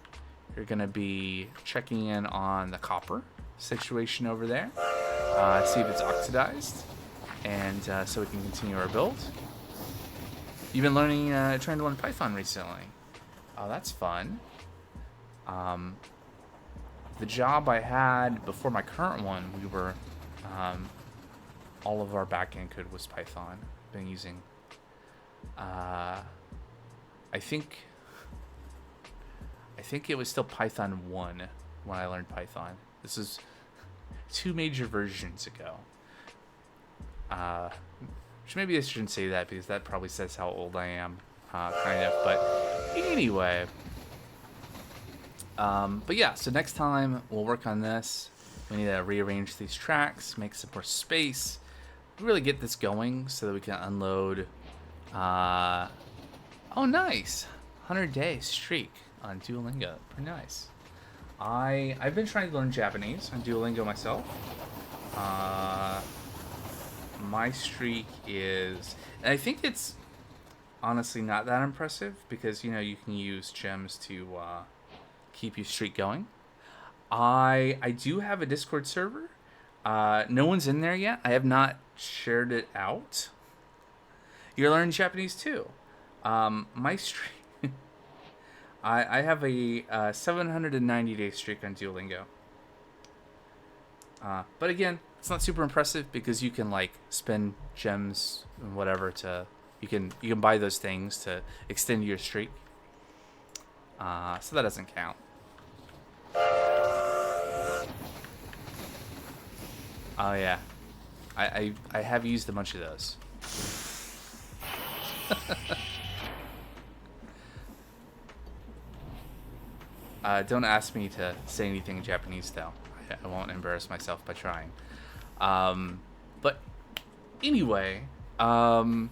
you're going to be checking in on the copper situation over there. See if it's oxidized. And so we can continue our build. You've been learning, trying to learn Python recently. Oh, that's fun. The job I had before my current one, we were, all of our backend code was Python. Been using, I think it was still Python 1 when I learned Python. This is 2 major versions ago. Which maybe I shouldn't say that because that probably says how old I am, kind of. But anyway, but yeah. So next time we'll work on this. We need to rearrange these tracks, make some more space, really get this going so that we can unload. Oh, nice, 100-day streak on Duolingo. Pretty nice. I've been trying to learn Japanese on Duolingo myself. My streak is, and I think it's honestly not that impressive because you can use gems to keep your streak going. I do have a Discord server. No one's in there yet. I have not shared it out. You're learning Japanese too. My streak. I have a 790-day streak on Duolingo. But again, it's not super impressive because you can like spend gems and whatever to you can buy those things to extend your streak. So that doesn't count. Oh yeah, I have used a bunch of those. Don't ask me to say anything in Japanese though. I won't embarrass myself by trying. But anyway, I'm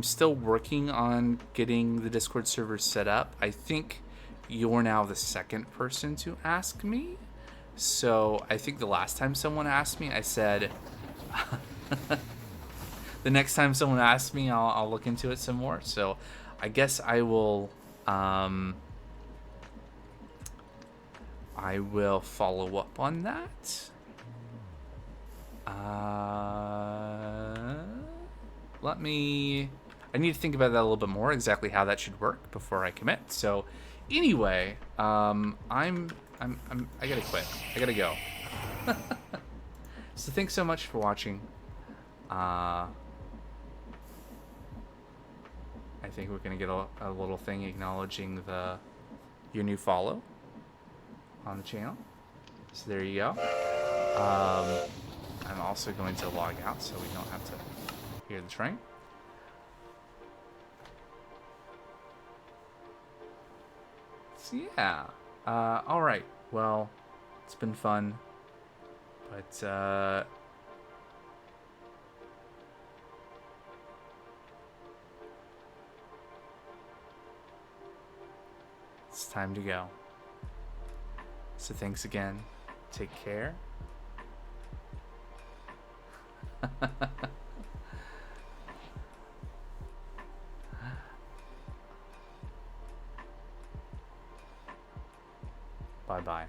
still working on getting the Discord server set up. I think you're now the second person to ask me. So I think the last time someone asked me, I said, the next time someone asks me, I'll look into it some more. So I guess I will follow up on that. I need to think about that a little bit more, exactly how that should work before I commit. So anyway, I gotta quit. I gotta go. So thanks so much for watching. I think we're gonna get a little thing acknowledging your new follow on the channel. So there you go. I'm also going to log out so we don't have to hear the train. So yeah. All right. Well, it's been fun, but it's time to go. So thanks again. Take care. Bye-bye.